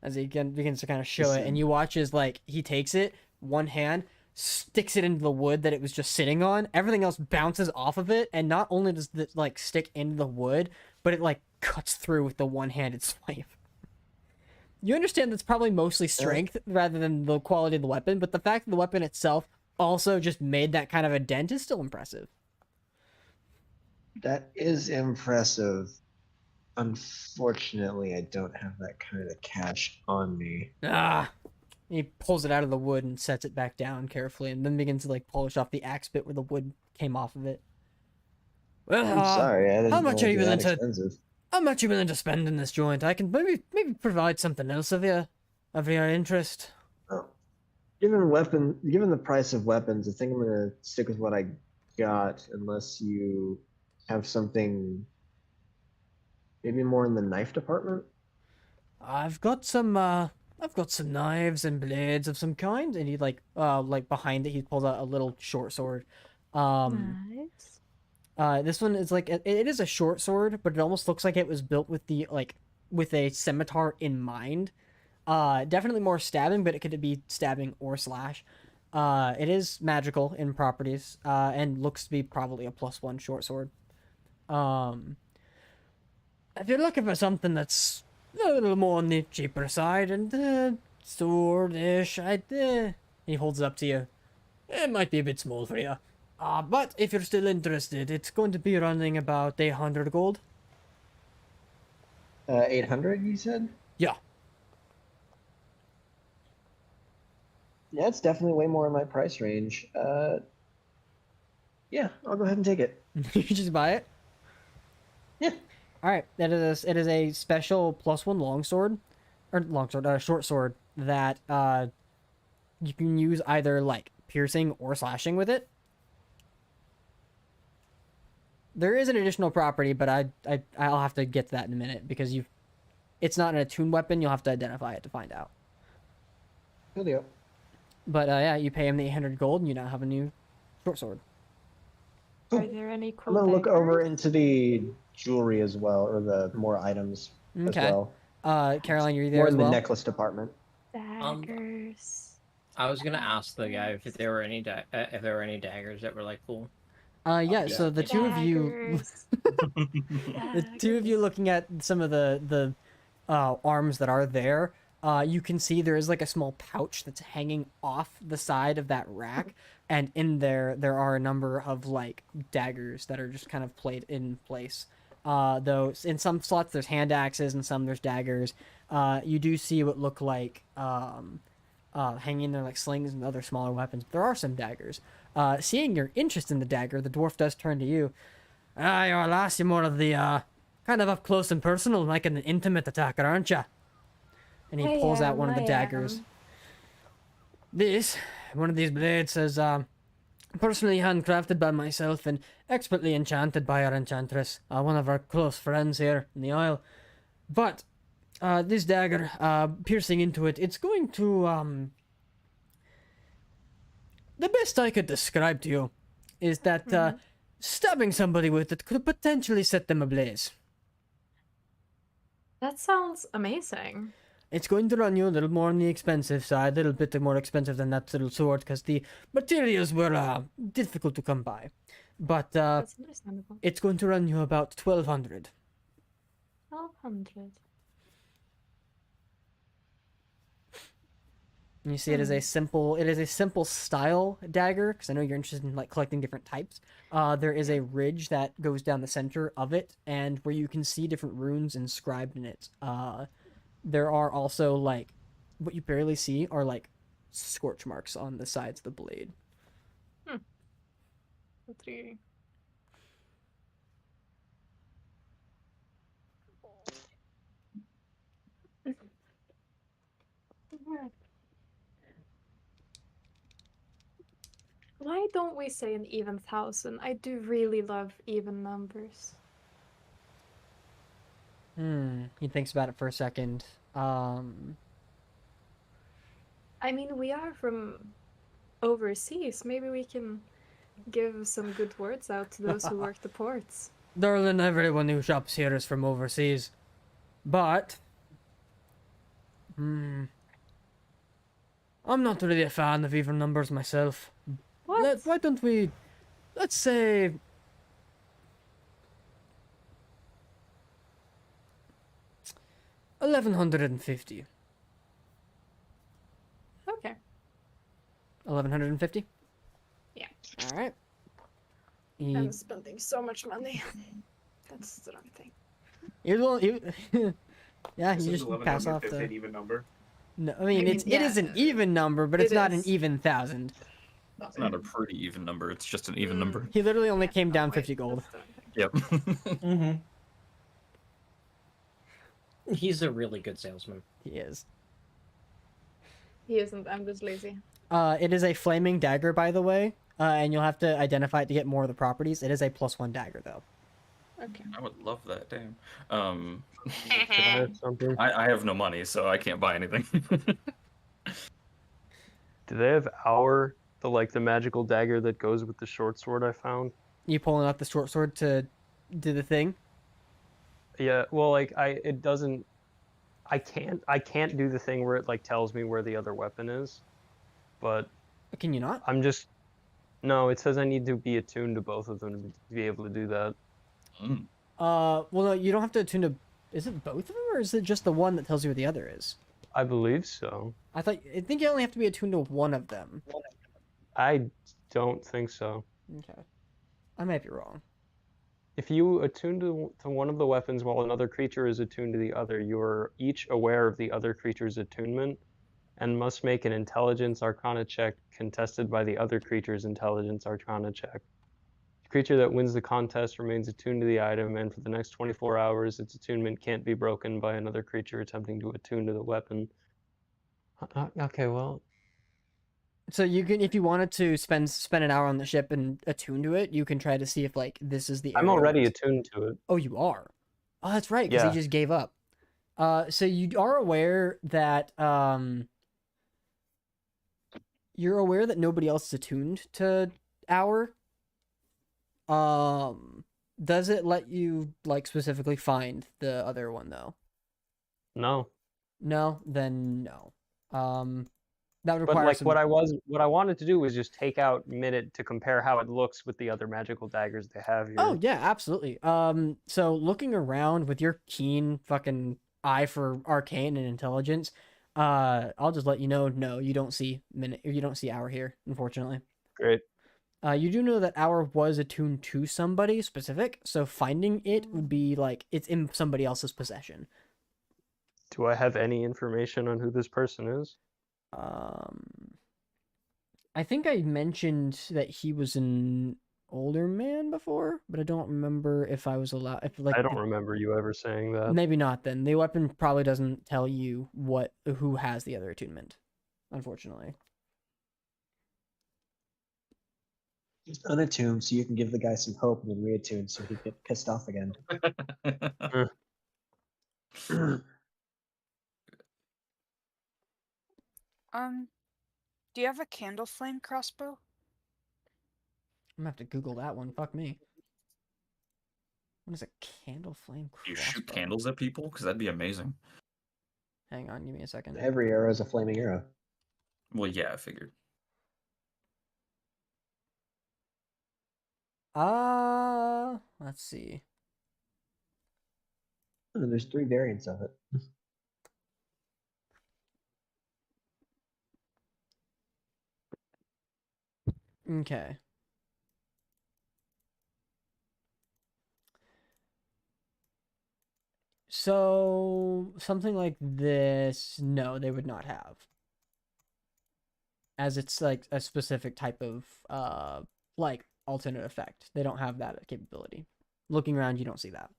As he begins to kind of show it, and you watch as like he takes it, one hand, sticks it into the wood that it was just sitting on. Everything else bounces off of it, and not only does it like stick into the wood, but it like cuts through with the one-handed swipe. You understand that's probably mostly strength rather than the quality of the weapon, but the fact that the weapon itself also just made that kind of a dent is still impressive. That is impressive. Unfortunately, I don't have that kind of cash on me. He pulls it out of the wood and sets it back down carefully, and then begins to like polish off the axe bit where the wood came off of it. Well, I'm sorry, I didn't how know much it'd are you be willing that to? expensive. How much are you willing to spend in this joint? I can maybe provide something else of your interest. Oh. Given the price of weapons, I think I'm gonna stick with what I got, unless you have something maybe more in the knife department. I've got some knives and blades of some kind, and he like behind it he pulls out a little short sword. Nice. This one is like it is a short sword, but it almost looks like it was built with the with a scimitar in mind. Definitely more stabbing, but it could be stabbing or slash. It is magical in properties, and looks to be probably a +1 short sword. If you're looking for something that's a little more on the cheaper side and sword-ish, he holds it up to you. It might be a bit small for you. But if you're still interested, it's going to be running about 800 gold. 800, you said? Yeah. Yeah, it's definitely way more in my price range. Yeah, I'll go ahead and take it. You just buy it? Yeah. Alright, it is a special +1 longsword, or short sword that you can use either like piercing or slashing with it. There is an additional property, but I'll have to get to that in a minute because it's not an attuned weapon. You'll have to identify it to find out. Cool deal. But yeah, you pay him the 800 gold, and you now have a new short sword. Are there any I'm cool gonna look over daggers? into the jewelry as well, or the more items as Okay. well. Caroline, you're there More as in the well. necklace department. Daggers. I was gonna ask the guy if there were any daggers that were like cool. Yeah. So the two of you, Daggers. the two of you looking at some of the arms that are there, you can see there is like a small pouch that's hanging off the side of that rack, and in there are a number of like daggers that are just kind of played in place. Though in some slots there's hand axes and some there's daggers. You do see what look like hanging there like slings and other smaller weapons. There are some daggers. Seeing your interest in the dagger, the dwarf does turn to you. You're a lass, you're more of the kind of up close and personal, like an intimate attacker, aren't you? And he pulls out one of the daggers. One of these blades is personally handcrafted by myself and expertly enchanted by our enchantress, one of our close friends here in the Isle. But this dagger, piercing into it, it's going to the best I could describe to you is that stabbing somebody with it could potentially set them ablaze. That sounds amazing. It's going to run you a little more on the expensive side, a little bit more expensive than that little sword, because the materials were difficult to come by. But That's understandable. it's going to run you about 1,200. 1,200. And you see, it is a simple style dagger, because I know you're interested in like collecting different types. There is a ridge that goes down the center of it, and where you can see different runes inscribed in it. There are also like what you barely see are like scorch marks on the sides of the blade. Intriguing. Why don't we say an even 1,000? I do really love even numbers. He thinks about it for a second. I mean, we are from overseas. Maybe we can give some good words out to those who work the ports. Darling, everyone who shops here is from overseas. But I'm not really a fan of even numbers myself. What? Why don't we, let's say, $1,150. Okay. 1,150. Yeah. All right. I'm spending so much money. That's the wrong thing. Yeah, This you is just pass off 1,150 an the. even number. No, I mean it is an even number, but it's It not is. an even 1,000. It's not a pretty even number. It's just an even number. He literally only came down wait, 50 gold. that's the wrong thing. Yep. Mm-hmm. He's a really good salesman. He is. He isn't. I'm just lazy. It is a flaming dagger, by the way, and you'll have to identify it to get more of the properties. It is a +1 dagger, though. Okay. I would love that. Damn. Can I have something? I have no money, so I can't buy anything. Do they have the magical dagger that goes with the short sword I found? You pulling out the short sword to do the thing? Yeah, well, like it doesn't. I can't do the thing where it like tells me where the other weapon is, but Can you not? I'm just no. It says I need to be attuned to both of them to be able to do that. Mm. Well, no, you don't have to attune to. Is it both of them, or is it just the one that tells you where the other is? I believe so. I think you only have to be attuned to one of them. I don't think so. Okay, I might be wrong. If you attune to one of the weapons while another creature is attuned to the other, you are each aware of the other creature's attunement and must make an intelligence arcana check contested by the other creature's intelligence arcana check. The creature that wins the contest remains attuned to the item, and for the next 24 hours, its attunement can't be broken by another creature attempting to attune to the weapon. Okay, well, So you can, if you wanted to spend an hour on the ship and attune to it, you can try to see if like this is the I'm area where already it's- attuned to it. Oh, you are. Oh, that's right, because Yeah. he just gave up. So you are aware that you're aware that nobody else is attuned to Hour. Does it let you like specifically find the other one though? No. No, then no. That would But require like some. what I wanted to do was just take out Minute to compare how it looks with the other magical daggers they have here. Oh yeah, absolutely. So looking around with your keen fucking eye for arcane and intelligence, I'll just let you know. No, you don't see Minute. You don't see Hour here, unfortunately. Great. You do know that Hour was attuned to somebody specific, so finding it would be like it's in somebody else's possession. Do I have any information on who this person is? I think I mentioned that he was an older man before, but I don't remember if I was allowed. If like I don't remember you ever saying that. maybe not. Then the weapon probably doesn't tell you who has the other attunement, unfortunately. Just unattune so you can give the guy some hope and then reattune so he get pissed off again. Do you have a candle flame crossbow? I'm gonna have to Google that one. Fuck me. What is a candle flame crossbow? You shoot candles at people? Because that'd be amazing. Hang on, give me a second. Every arrow is a flaming arrow. Well, yeah, I figured. Let's see. Oh, there's 3 variants of it. Okay. So something like this, no, they would not have. As it's like a specific type of like alternate effect. They don't have that capability. Looking around, you don't see that.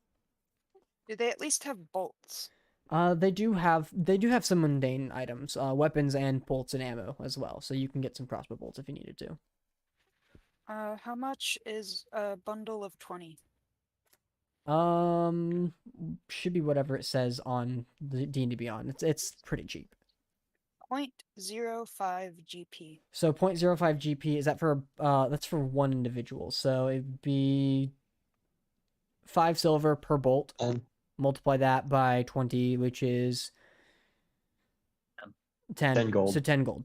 Do they at least have bolts? They do have some mundane items, weapons and bolts and ammo as well. So you can get some crossbow bolts if you needed to. How much is a bundle of 20? Should be whatever it says on the D&D Beyond. It's pretty cheap. 0.05 GP. So 0.05 GP is that for that's for one individual. So it'd be 5 silver per bolt. And Multiply that by 20, which is 10. 10 gold. So 10 gold.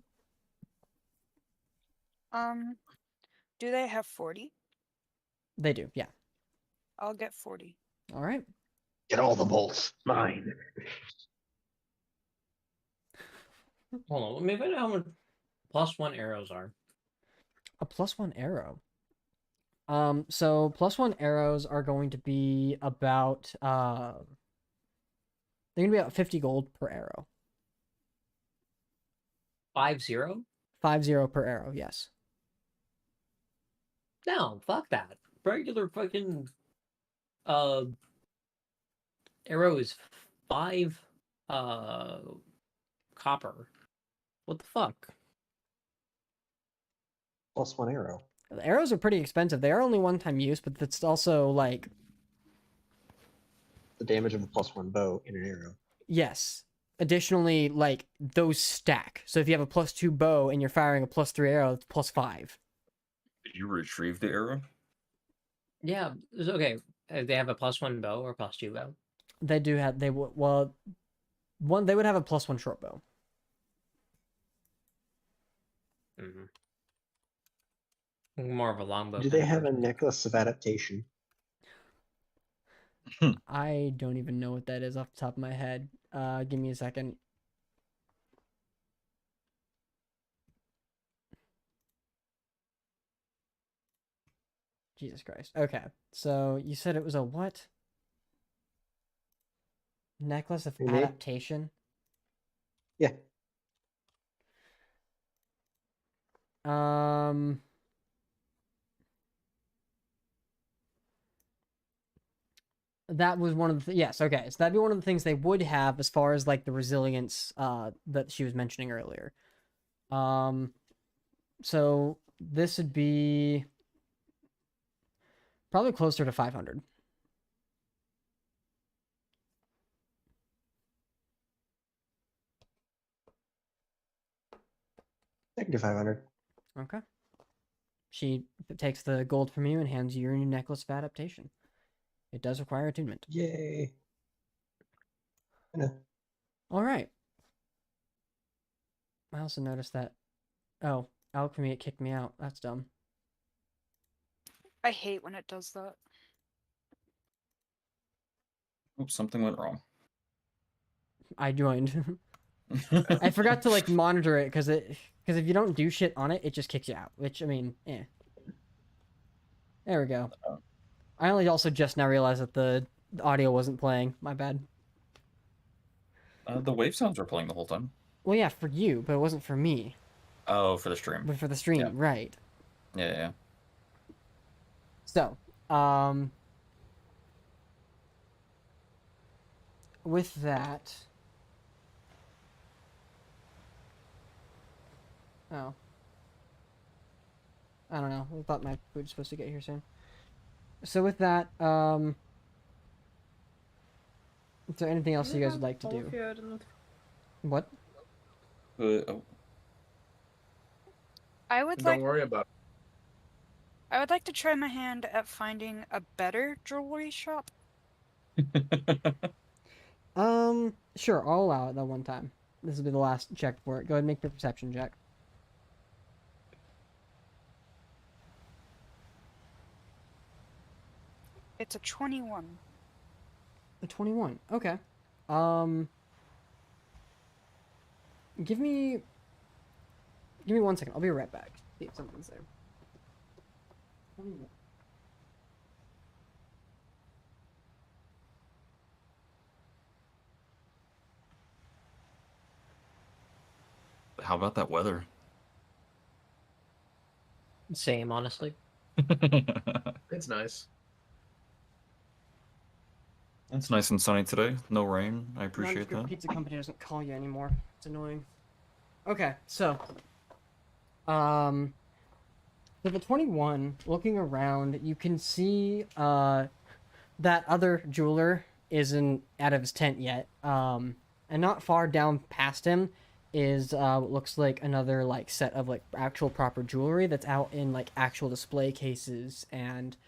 Do they have 40? They do, yeah. I'll get 40. All right. get all the bolts. Mine. Hold on, let me find out how much +1 arrows are. A +1 arrow. So +1 arrows are going to be about they're gonna be about 50 gold per arrow. 50? 50 per arrow, yes. No, fuck that. Regular fucking arrow is 5 copper. What the fuck? +1 arrow. The arrows are pretty expensive. They are only one-time use, but that's also like The damage of a +1 bow in an arrow. yes. Additionally, like those stack. So if you have a +2 bow and you're firing a +3 arrow, it's +5. Did you retrieve the arrow? Yeah, it's okay. They have a +1 bow or +2 bow. They do have they would well one they would have a +1 short bow. More of a longbow. Do kind they of have a person. necklace of adaptation? I don't even know what that is off the top of my head. Give me a second. Jesus Christ. Okay, so you said it was a what? Necklace of Remake? adaptation? Yeah. That was one of the yes, okay. So that'd be one of the things they would have as far as like the resilience that she was mentioning earlier. So this would be probably closer to 500. I can do 500. Okay. She takes the gold from you and hands you your new necklace of adaptation. It does require attunement. Yay. I know. All right. I also noticed that. Oh, alchemy, it kicked me out. That's dumb. I hate when it does that. Oops, something went wrong. I joined. I forgot to like monitor it because if you don't do shit on it, it just kicks you out. Which I mean, eh. There we go. I only also just now realized that the audio wasn't playing. My bad. The wave sounds were playing the whole time. Well, yeah, for you, but it wasn't for me. Oh, for the stream. But for the stream, Yeah. right? Yeah. So, with that, oh, I don't know. I thought my food was supposed to get here soon. So with that, is there anything else you guys would like to do? What? Oh. I would Don't like worry about it. I would like to try my hand at finding a better jewelry shop. Sure, I'll allow it that one time. This will be the last check for it. Go ahead and make your perception check. It's a 21. A 21. Okay. Give me 1 second. I'll be right back. See if something's there. 21. How about that weather? Same, honestly. It's nice. It's nice and sunny today. No rain. I appreciate Nondescript that. Pizza Company doesn't call you anymore. It's annoying. Okay, so with the 21, looking around, you can see that other jeweler isn't out of his tent yet. And not far down past him is what looks like another like set of like actual proper jewelry that's out in like actual display cases, and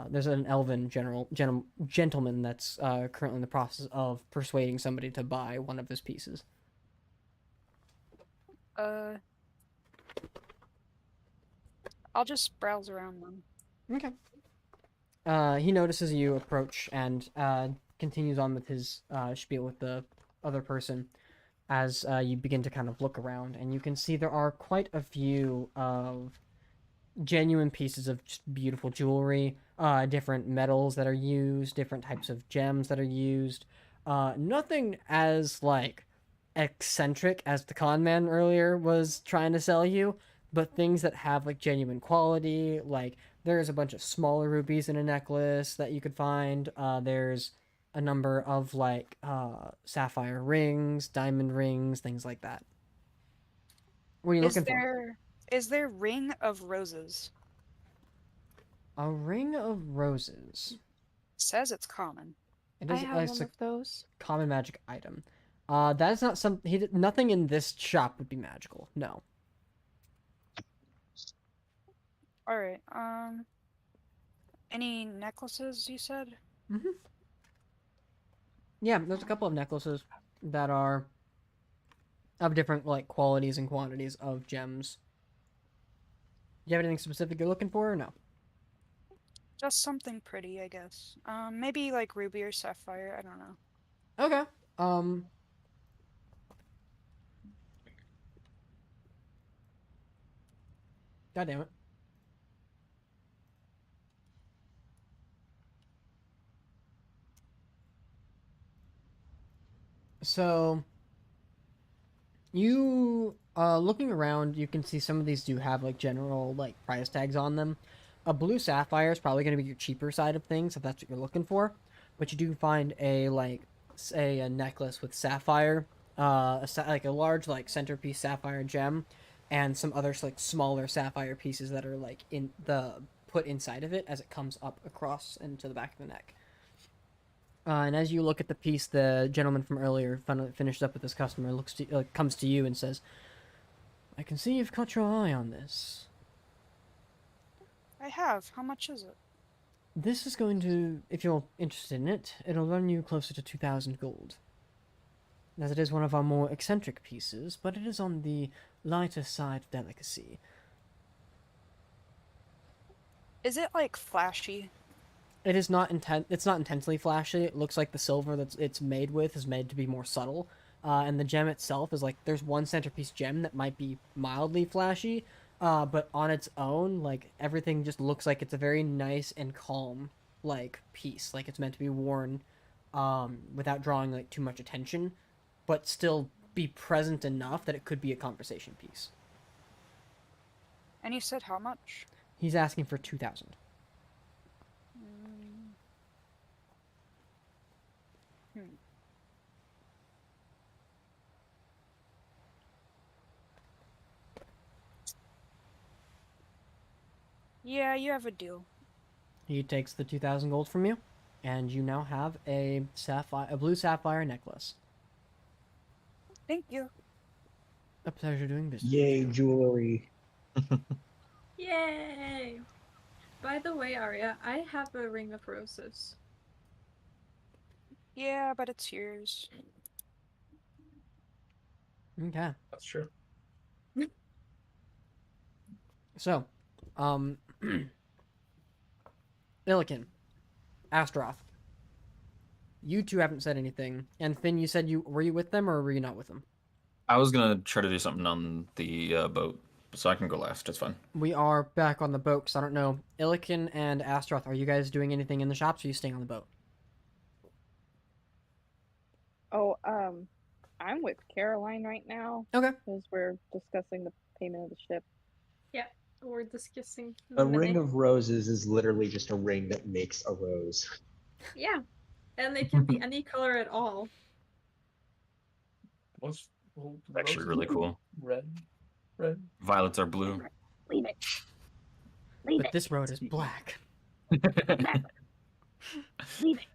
there's an elven gentleman that's currently in the process of persuading somebody to buy one of his pieces. I'll just browse around them. Okay. He notices you approach and continues on with his spiel with the other person as you begin to kind of look around, and you can see there are quite a few of genuine pieces of just beautiful jewelry, different metals that are used, different types of gems that are used. Nothing as like eccentric as the con man earlier was trying to sell you, but things that have like genuine quality. Like there's a bunch of smaller rubies in a necklace that you could find. There's a number of like sapphire rings, diamond rings, things like that. What are you looking for? Is there ring of roses? A ring of roses. Says it's common. It I is have it's one a of those. common magic item. That is not some. Nothing in this shop would be magical. No. All right. Any necklaces, you said? Yeah, there's a couple of necklaces that are of different like qualities and quantities of gems. Do you have anything specific you're looking for or no? Just something pretty, I guess. Maybe like ruby or sapphire, I don't know. Okay. Um. God damn it. So you looking around, you can see some of these do have like general like price tags on them. A blue sapphire is probably going to be your cheaper side of things if that's what you're looking for, but you do find a like say a necklace with sapphire, like a large like centerpiece sapphire gem, and some other like smaller sapphire pieces that are like in the put inside of it as it comes up across into the back of the neck. And as you look at the piece, the gentleman from earlier finishes up with his customer, comes to you and says, "I can see you've caught your eye on this. I have. How much is it? This is going to, if you're interested in it, it'll run you closer to 2,000 gold. As it is one of our more eccentric pieces, but it is on the lighter side of delicacy." Is it like flashy? It is not It's not intensely flashy. It looks like the silver that it's made with is made to be more subtle, and the gem itself is like there's one centerpiece gem that might be mildly flashy, but on its own, like everything just looks like it's a very nice and calm like piece. Like it's meant to be worn, without drawing like too much attention, but still be present enough that it could be a conversation piece. And you said how much? He's asking for 2,000. Yeah, you have a deal. He takes the 2,000 gold from you, and you now have a blue sapphire necklace. Thank you. A pleasure doing business. Yay, jewelry. Yay! By the way, Arya, I have a ring of roses. Yeah, but it's yours. Okay. That's true. So, Illikin, Astroth, you two haven't said anything. And Finn, you said were you with them or were you not with them? I was gonna try to do something on the boat, so I can go last. It's fine. We are back on the boat, because I don't know. Illikin and Astroth, are you guys doing anything in the shops or are you staying on the boat? Oh, I'm with Caroline right now. Okay. Because we're discussing the payment of the ship. Yeah, we're discussing A ring of roses is literally just a ring that makes a rose. Yeah, and it can be any color at all. What's Actually, really cool. Red. Violets are blue. Leave it. Leave But it. this road is black. Leave it.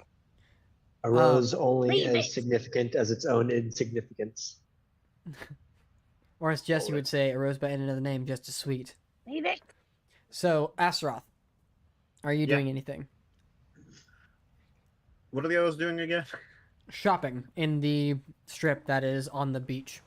A rose Um, only leave as it. significant as its own insignificance. Or as Jesse would say, a rose by any other name, just as sweet. Leave it. So, Astroth, are you doing anything? What are the others doing again? Shopping in the strip that is on the beach.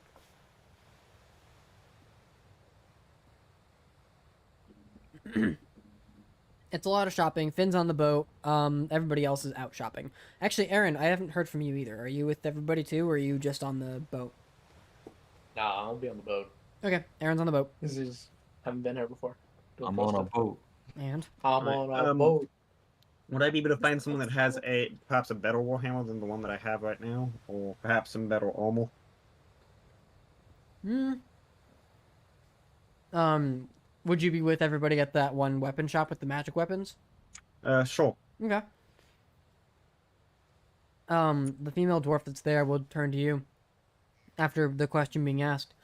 It's a lot of shopping. Finn's on the boat. Everybody else is out shopping. Actually, Aaron, I haven't heard from you either. Are you with everybody too, or are you just on the boat? Nah, I'll be on the boat. Okay, Aaron's on the boat. Haven't been here before. I'm on a boat. And? I'm on a boat. Would I be able to find someone that has perhaps a better warhammer than the one that I have right now, or perhaps some better armor? Would you be with everybody at that one weapon shop with the magic weapons? Sure. Okay. The female dwarf that's there will turn to you after the question being asked.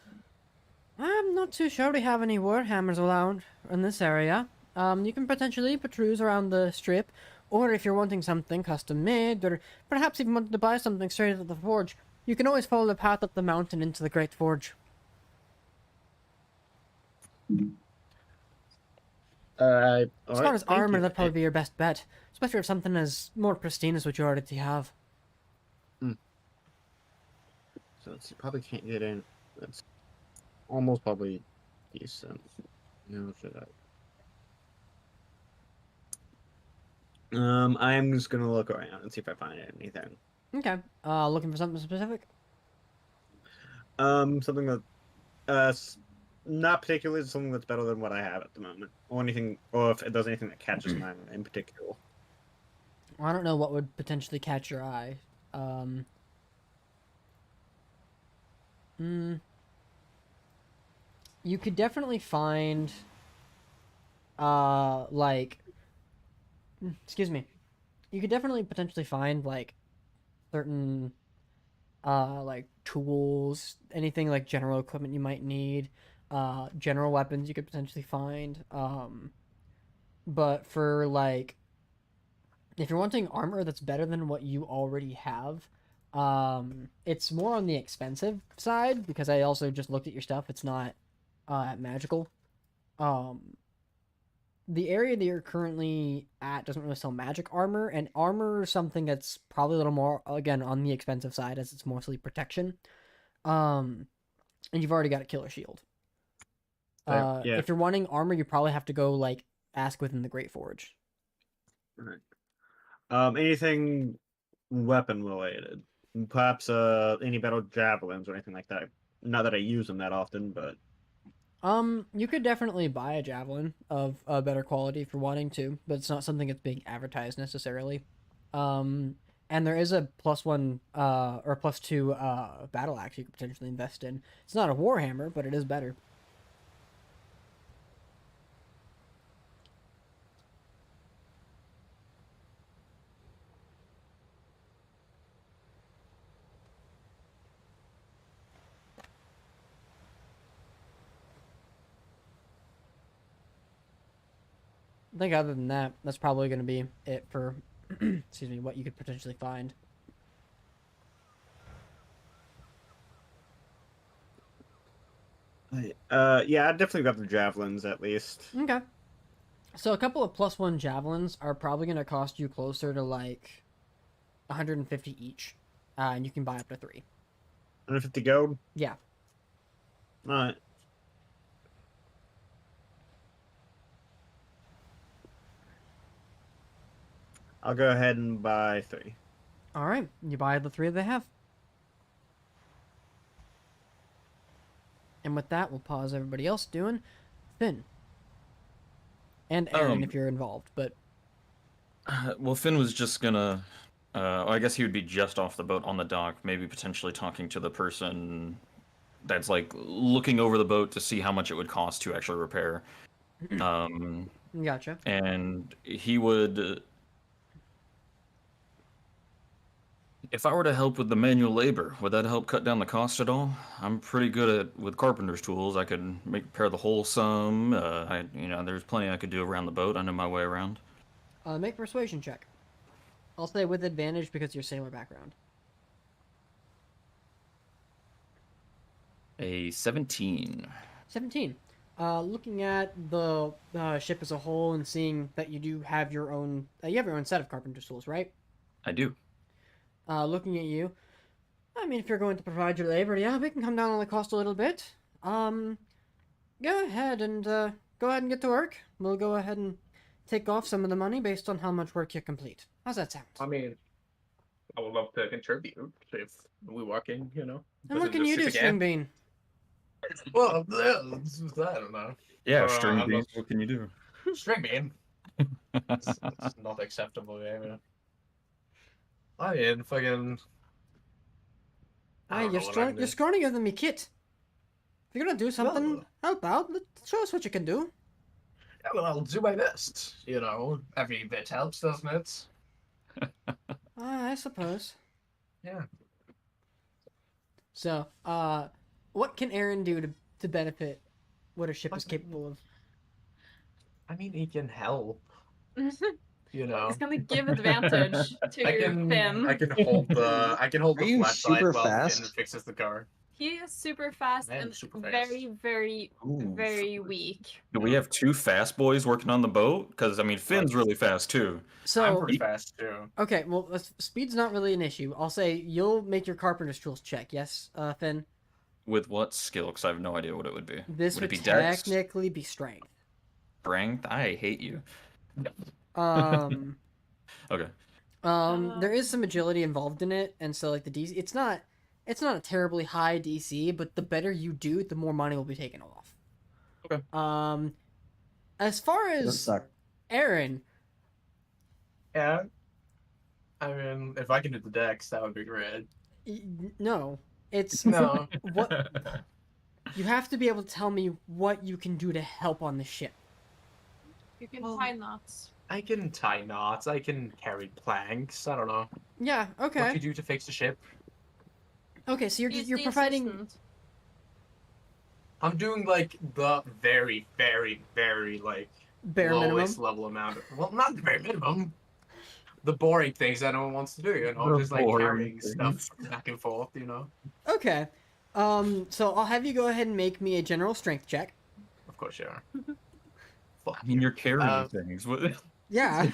I'm not too sure we have any warhammers allowed in this area. You can potentially peruse around the strip, or if you're wanting something custom made, or perhaps even wanting to buy something straight at the forge, you can always follow the path up the mountain into the Great Forge. As All far right, as thank armor, you. that'd probably be your best bet. Especially if something as more pristine as what you already have. So let's see, probably can't get in. That's almost probably decent. No, should I? I'm just gonna look around and see if I find anything. Okay. Looking for something specific? Something that not particularly something that's better than what I have at the moment, or anything, or if it does anything that catches my eye in particular. I don't know what would potentially catch your eye. You could definitely find, like, excuse me. You could definitely potentially find, like, certain, like, tools, anything like general equipment you might need, general weapons you could potentially find. But for, like, if you're wanting armor that's better than what you already have, it's more on the expensive side because I also just looked at your stuff. It's not magical. The area that you're currently at doesn't really sell magic armor, and armor is something that's probably a little more, again, on the expensive side as it's mostly protection. And you've already got a killer shield. Yeah. If you're wanting armor, you probably have to go, like, ask within the Great Forge. Right. Anything weapon related? Perhaps any better javelins or anything like that. Not that I use them that often, but You could definitely buy a javelin of a better quality if you're wanting to, but it's not something that's being advertised necessarily. And there is a +1 or +2 battle axe you could potentially invest in. It's not a warhammer, but it is better. I think other than that, that's probably going to be it for, excuse me, what you could potentially find. yeah, I definitely got the javelins at least. Okay. So a couple of +1 javelins are probably going to cost you closer to like 150 each, and you can buy up to 3. 150 gold. Yeah. All right. I'll go ahead and buy 3. All right, you buy the 3 they have. And with that, we'll pause everybody else doing. Finn. And Aaron, if you're involved, but... Well, Finn was just gonna... I guess he would be just off the boat on the dock, maybe potentially talking to the person that's, like, looking over the boat to see how much it would cost to actually repair. Gotcha. And he would... If I were to help with the manual labor, would that help cut down the cost at all? I'm pretty good with carpenter's tools. I could repair the whole some. There's plenty I could do around the boat. I know my way around. Make a persuasion check. I'll say with advantage because your sailor background. A 17. 17. Looking at the ship as a whole and seeing that you do have your own, you have your own set of carpenter's tools, right? I do. Looking at you, I mean, if you're going to provide your labor, yeah, we can come down on the cost a little bit. Go ahead and get to work. We'll go ahead and take off some of the money based on how much work you complete. How's that sound? I mean, I would love to contribute if we walk in, you know. And what can you do, String Bean? Well, I don't know. Yeah, string bean. What can you do? String bean. It's not acceptable, yeah. I mean, fucking. You're scrawnier than me, Kit. If you're gonna do something, help out. Show us what you can do. Yeah, well, I'll do my best. You know, every bit helps, doesn't it? I suppose. Yeah. So, what can Aaron do to benefit what a ship is capable of? I mean, he can help. You know, He's gonna give advantage to Finn. I can hold the Are you flashlight super while fast? Finn fixes the car. He is super fast Man, and super fast. very, very, Ooh. very weak. Do we have 2 fast boys working on the boat? Because I mean, Finn's really fast too. I'm So pretty fast too. okay, well, speed's not really an issue. I'll say you'll make your carpenter's tools check. Yes, Finn. With what skill? Because I have no idea what it would be. This would would it be dex? technically be strength. Strength? I hate you. Um, Okay. there is some agility involved in it, and so like the DC, it's not a terribly high DC, but the better you do, the more money will be taken off. Okay. As far Doesn't as suck. Aaron, Yeah. I mean, if I can do the dex, that would be great. no, it's No. what you have to be able to tell me what you can do to help on the ship. You can Well, tie knots. I can tie knots. I can carry planks. I don't know. Yeah. What Okay. you do to fix the ship? Okay. So He's you're the providing. assistant. I'm doing like the very, very, very like Bare lowest minimum. level amount. Well, not the bare minimum. The boring things that no one wants to do. You know, The just like boring carrying stuff things. back and forth. You know. Okay. So I'll have you go ahead and make me a general strength check. Of course you are. I mean, you're carrying Uh, things. What? Yeah.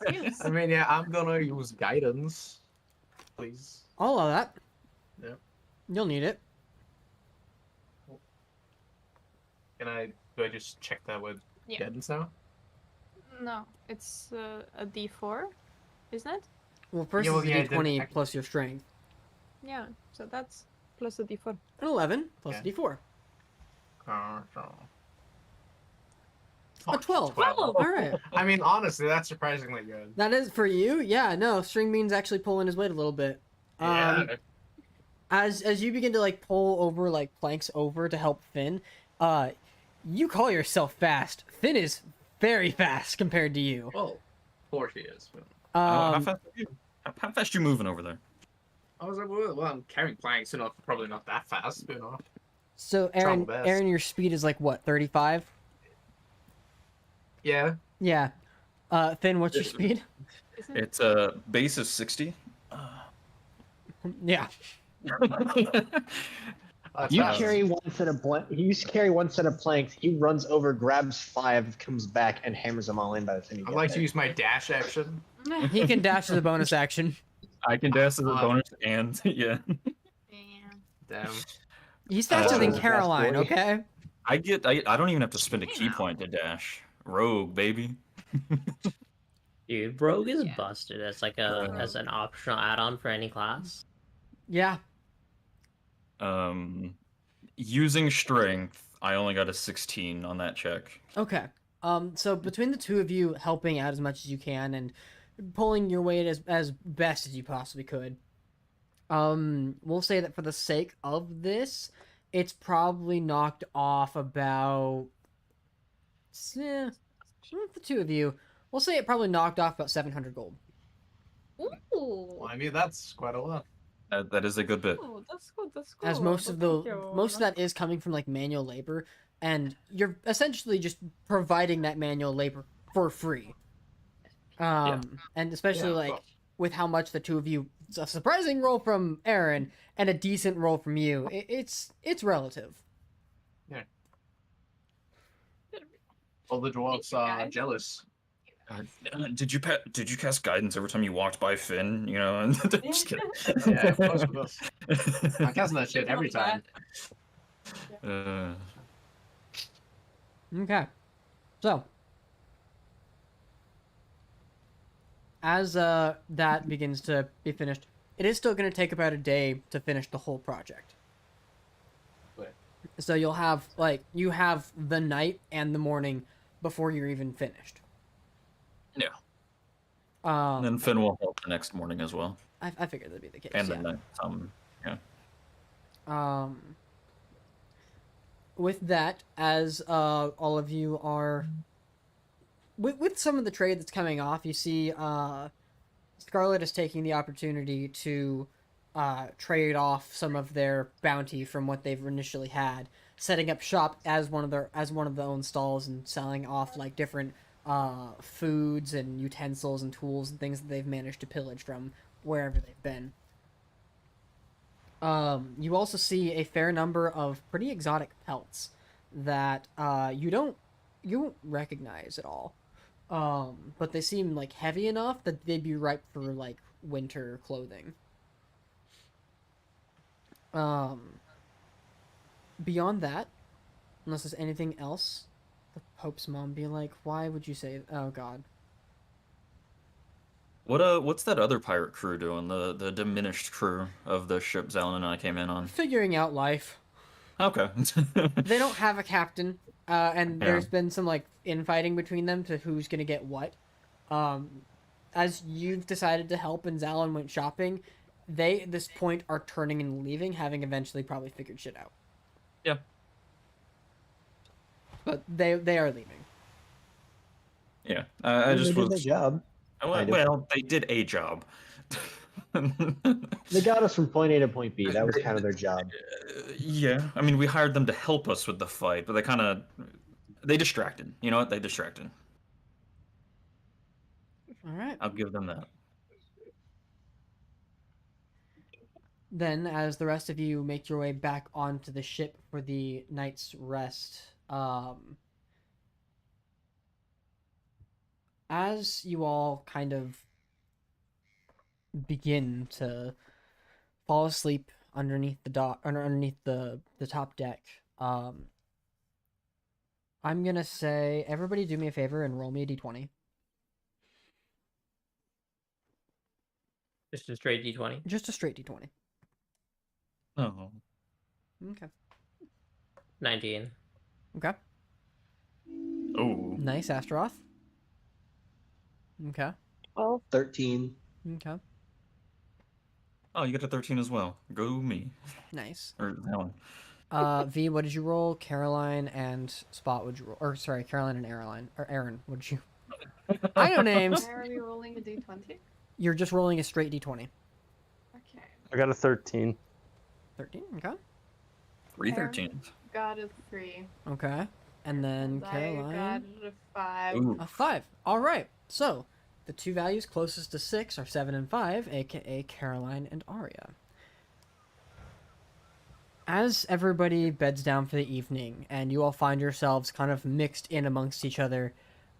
Yes. I mean, yeah, I'm gonna use guidance, please. I'll allow that. Yep. You'll need it. Do I just check that with Yeah. guidance now? No, it's a D4, isn't it? Well, first Yeah, well, is a yeah, D20 then- plus your strength. Yeah, so that's plus a D4. An 11 plus Yeah. a D4. So... A 12. 12. All right. I mean, honestly, that's surprisingly good. That is for you. Yeah. No, string bean's actually pulling his weight a little bit. Yeah. As you begin to like pull over like planks over to help Finn, you call yourself fast. Finn is very fast compared to you. Well, of course he is. But... how Um, fast are you? How fast you moving over there? I was like, well, I'm carrying planks, so probably not that fast, you know. so Aaron, Travel best. Aaron, your speed is like what, 35? Yeah. Yeah. Finn, what's your speed? Isn't it? It's base is 60. Yeah. That's You fast. carry one set of carry one set of planks. He runs over, grabs 5, comes back, and hammers them all in by the time you I'd get like to there. use my dash action. He can dash as a bonus action. I can dash as a Uh, bonus and yeah. Damn. He's faster than Fast Caroline, boy. okay? I don't even have to spend a key point to dash. Rogue, baby. Dude, Rogue is Yeah. busted as like as an optional add-on for any class. Yeah. Using strength, I only got a 16 on that check. Okay. So between the two of you helping out as much as you can and pulling your weight as best as you possibly could, we'll say that for the sake of this, it's probably knocked off about the two of you. We'll say it probably knocked off about 700 gold. Ooh, Well, I mean, that's quite a lot. That is a good bit. ooh, that's good. That's good. As most of Thank the you. most of that is coming from like manual labor, and you're essentially just providing that manual labor for free. And especially Yeah, like well. with how much the two of you, it's a surprising roll from Aaron and a decent roll from you. It's relative. All the dwarves Thank you, are guys. jealous. Did you cast guidance every time you walked by Finn? You know, and just kidding. Yeah, of course, of course. I'm casting that shit every time. Okay. So, as that begins to be finished, it is still going to take about a day to finish the whole project. Right. So you have the night and the morning before you're even finished. Yeah. Um, And then Finn will help the next morning as well, I figured that'd be the case. and yeah. then With that, as all of you are with some of the trade that's coming off, you see Scarlet is taking the opportunity to trade off some of their bounty from what they've initially had, setting up shop as one of the own stalls and selling off like different foods and utensils and tools and things that they've managed to pillage from wherever they've been. You also see a fair number of pretty exotic pelts that you won't recognize at all. But they seem like heavy enough that they'd be ripe for like winter clothing. Beyond that, unless there's anything else, the Pope's mom be like, "Why would you say? Oh God." What's that other pirate crew doing? The diminished crew of the ship Zelen and I came in on. Figuring out life. Okay. They don't have a captain, and Yeah. there's been some like infighting between them to who's gonna get what. As you've decided to help and Zalen went shopping, they at this point are turning and leaving, having eventually probably figured shit out. Yeah. But they are leaving. Yeah. I They just did their was. job. kind of. Well, they did a job. They got us from point A to point B. That was kind of their job. Yeah, I mean, we hired them to help us with the fight, but they distracted. You know what? They distracted. All right. I'll give them that. Then, as the rest of you make your way back onto the ship for the night's rest, as you all kind of begin to fall asleep underneath the top deck, I'm gonna say everybody do me a favor and roll me a d20. Just a straight d20. Just a straight d20. Oh. Okay. 19. Okay. Oh. Nice, Astaroth. Okay. Well, 13. Okay. Oh, you got a 13 as well. Go me. Nice. Or Helen. V, what did you roll? Caroline and Spot, would you roll? Or sorry, Caroline and Aaron, what did you? I know names. Why are we rolling a d20? You're just rolling a straight d20. Okay. I got a 13. 13. Okay. 3 13s. Got a 3. Okay. And then I Caroline. got a 5. Ooh. A 5. All right. So the two values closest to 6 are 7 and 5, aka Caroline and Arya. As everybody beds down for the evening and you all find yourselves kind of mixed in amongst each other,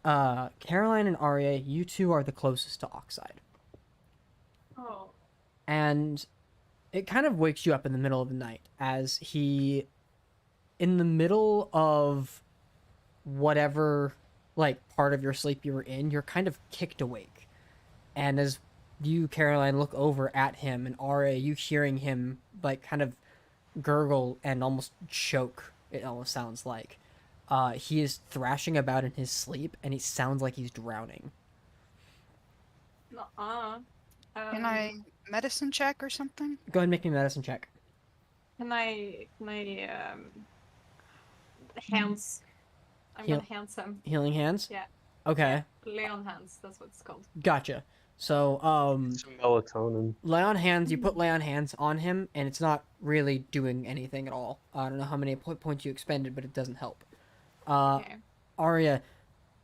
Caroline and Arya, you two are the closest to Oxide. Oh. And it kind of wakes you up in the middle of the night as he, in the middle of whatever like part of your sleep you were in, you're kind of kicked awake. And as you, Caroline, look over at him, and Arya, you hearing him like kind of gurgle and almost choke, it almost sounds like. He is thrashing about in his sleep, and he sounds like he's drowning. Nuh-uh. Can I medicine check or something? Go ahead and make me a medicine check. Can I hands? I'm Heal- gonna hands him. Healing hands? Yeah. Okay, Leon hands, that's what it's called. gotcha. So, Some melatonin. lay on hands, you put lay on hands on him, and it's not really doing anything at all. I don't know how many points you expended, but it doesn't help. Okay. Arya,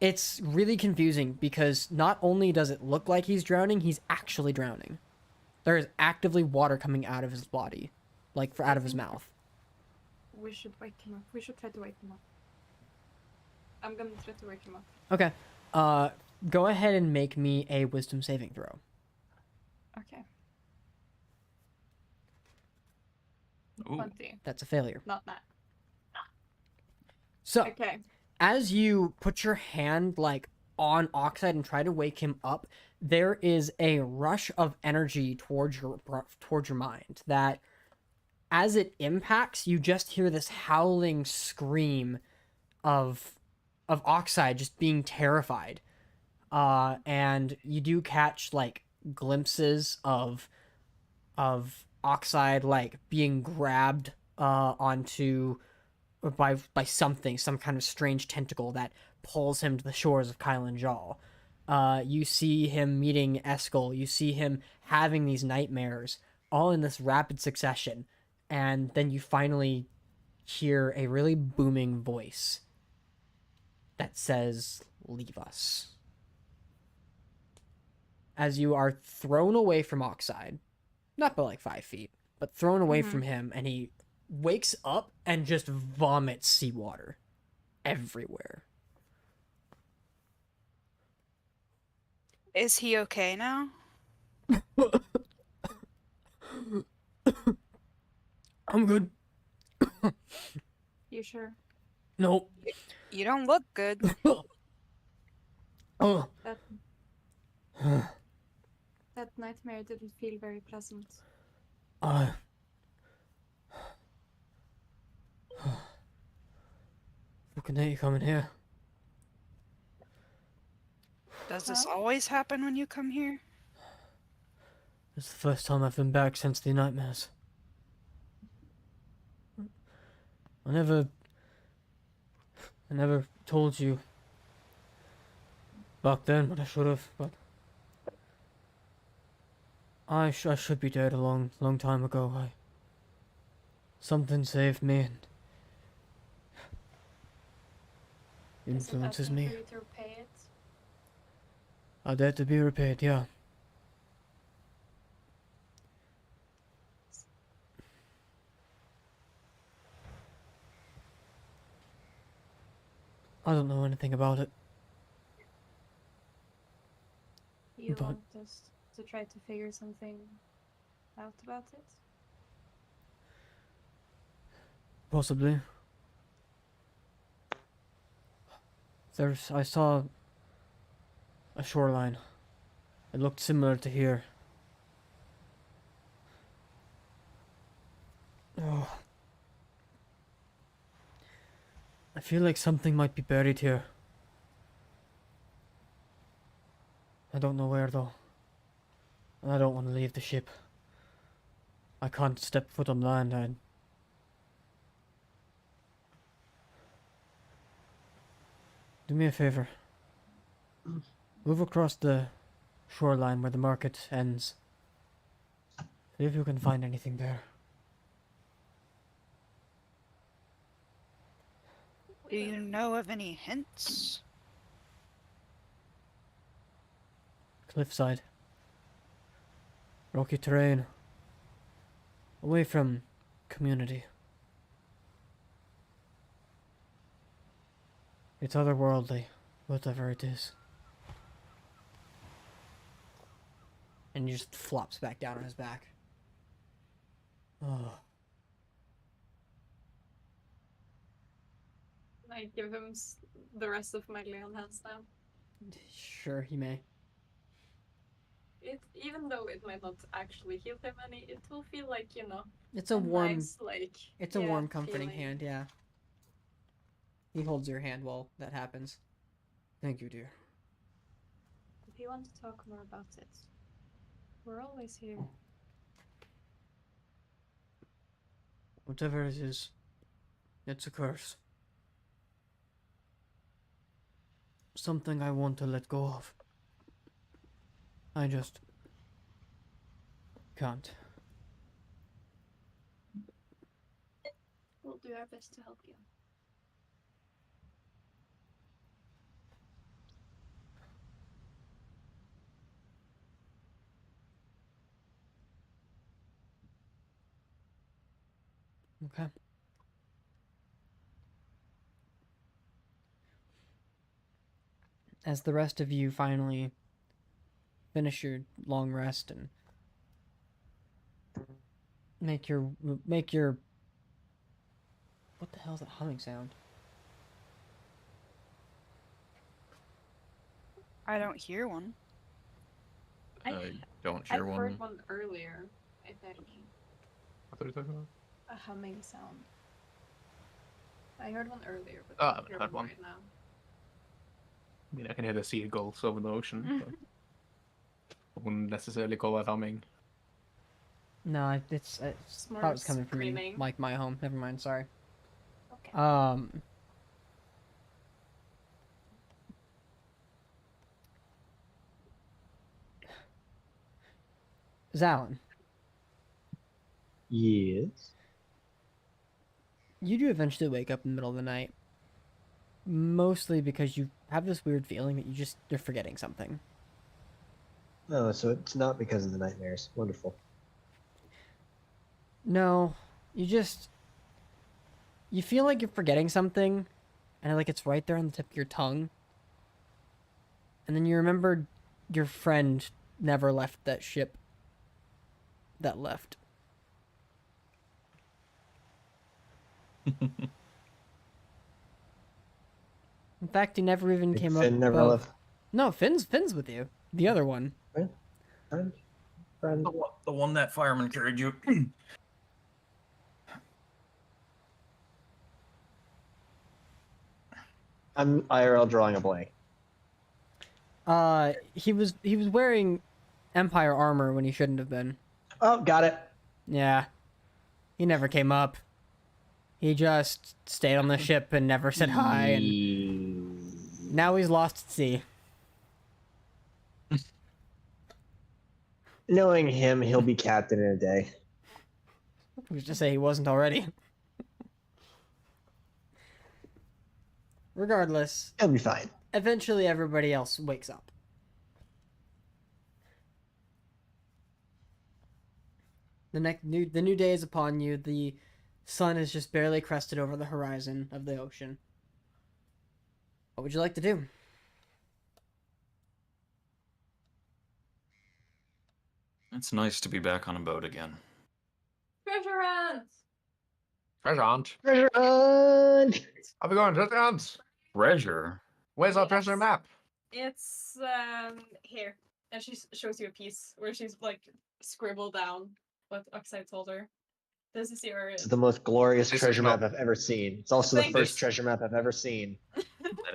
it's really confusing because not only does it look like he's drowning, he's actually drowning. There is actively water coming out of his body, like out of his mouth. We should wake him up. We should try to wake him up. I'm gonna try to wake him up. Okay. Go ahead and make me a wisdom saving throw. Okay. Ooh. 20. That's a failure. Not that. So, Okay. as you put your hand like on Oxide and try to wake him up, there is a rush of energy towards your mind that as it impacts, you just hear this howling scream of Oxide just being terrified. And you do catch like glimpses of Oxide like being grabbed onto by something, some kind of strange tentacle that pulls him to the shores of Kylen-Jaal. You see him meeting Eskel. You see him having these nightmares, all in this rapid succession. And then you finally hear a really booming voice that says, "Leave us." As you are thrown away from Oxide, not by like 5 feet, but thrown away from him, and he wakes up and just vomits seawater everywhere. Is he okay now? I'm good. You sure? Nope. You don't look good. Oh. That nightmare didn't feel very pleasant. Fucking hate you coming here. Does this always happen when you come here? It's the first time I've been back since the nightmares. I never told you back then, but I should have. But I should be dead a long time ago. Something saved me and influences me. For you to repay it? A debt to be repaid, yeah. I don't know anything about it. You But- want us to try to figure something out about it? Possibly. I saw a shoreline. It looked similar to here. Oh. I feel like something might be buried here. I don't know where though. And I don't want to leave the ship. I can't step foot on land. Do me a favor. Move across the shoreline where the market ends. See if you can find anything there. Do you know of any hints? Cliffside. Rocky terrain. Away from community. It's otherworldly, whatever it is. And he just flops back down on his back. Oh. I give him the rest of my Leon hands now. Sure, he may. Even though it might not actually heal him any, it will feel like, you know, It's a warm, nice, like, it's a yeah, warm, comforting feeling. hand, yeah. He holds your hand while that happens. Thank you, dear. If you want to talk more about it, we're always here. Whatever it is, it's a curse. Something I want to let go of. I just can't. We'll do our best to help you. Okay. As the rest of you finally finish your long rest and make your what the hell is that humming sound? I don't hear one. I don't I hear one. heard one earlier, I think. What are you talking about? A humming sound. I heard one earlier, but Oh, I I don't haven't hear heard one one. right now. I mean, I can hear the seagulls over the ocean. But I wouldn't necessarily call that humming. No, it's more thought it was coming from you, screaming. like my home. Never mind, sorry. Okay. Zalin, Yes. you do eventually wake up in the middle of the night. Mostly because you have this weird feeling that you're forgetting something. Oh, so it's not because of the nightmares. Wonderful. No, you feel like you're forgetting something, and like it's right there on the tip of your tongue. And then you remember your friend never left that ship that left. In fact, he never even came up Finn never above. left. No, Finn's with you. The other one. Friend? The one that fireman carried you. I'm IRL drawing a blank. He was wearing Empire armor when he shouldn't have been. Oh, got it. Yeah. He never came up. He just stayed on the ship and never said hi, and now he's lost at sea. Knowing him, he'll be captain in a day. Who's to say he wasn't already? Regardless, He'll be fine. eventually everybody else wakes up. The new day is upon you. The sun is just barely crested over the horizon of the ocean. What would you like to do? It's nice to be back on a boat again. Treasure hunt! Treasure hunt. Treasure hunt! Are we going treasure hunt? Treasure? Where's our treasure Yes. map? It's here. And she shows you a piece where she's like scribbled down what Oxide told her. This is your It's the most glorious This is treasure map not- I've ever seen. It's also the Thank first you. treasure map I've ever seen.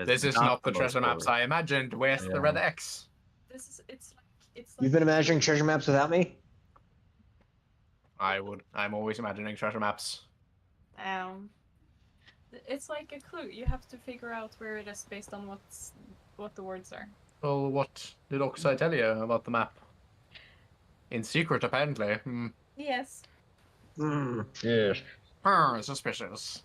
This is not the most treasure maps glorious. I imagined. Where's the Yeah. red X? it's like You've been imagining treasure maps without me? I'm always imagining treasure maps. It's like a clue. You have to figure out where it is based on what the words are. Well, what did Oxide tell you about the map? In secret, apparently. Yes. Yes. Suspicious.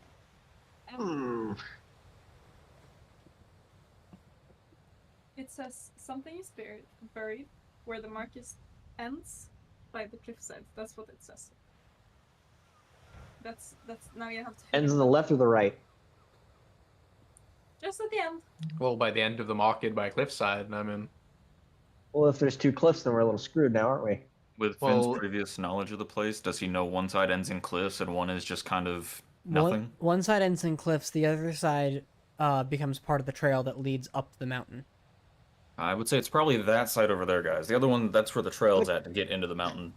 It says something is buried where the market ends by the cliffside. That's what it says. That's now you have to Ends on figure the out. left or the right? Just at the end. Well, by the end of the market by cliffside, I mean. Well, if there's two cliffs, then we're a little screwed now, aren't we? With Well- Finn's previous knowledge of the place, does he know one side ends in cliffs and one is just kind of nothing? One side ends in cliffs, the other side becomes part of the trail that leads up the mountain. I would say it's probably that side over there, guys. The other one, that's where the trail's at to get into the mountain.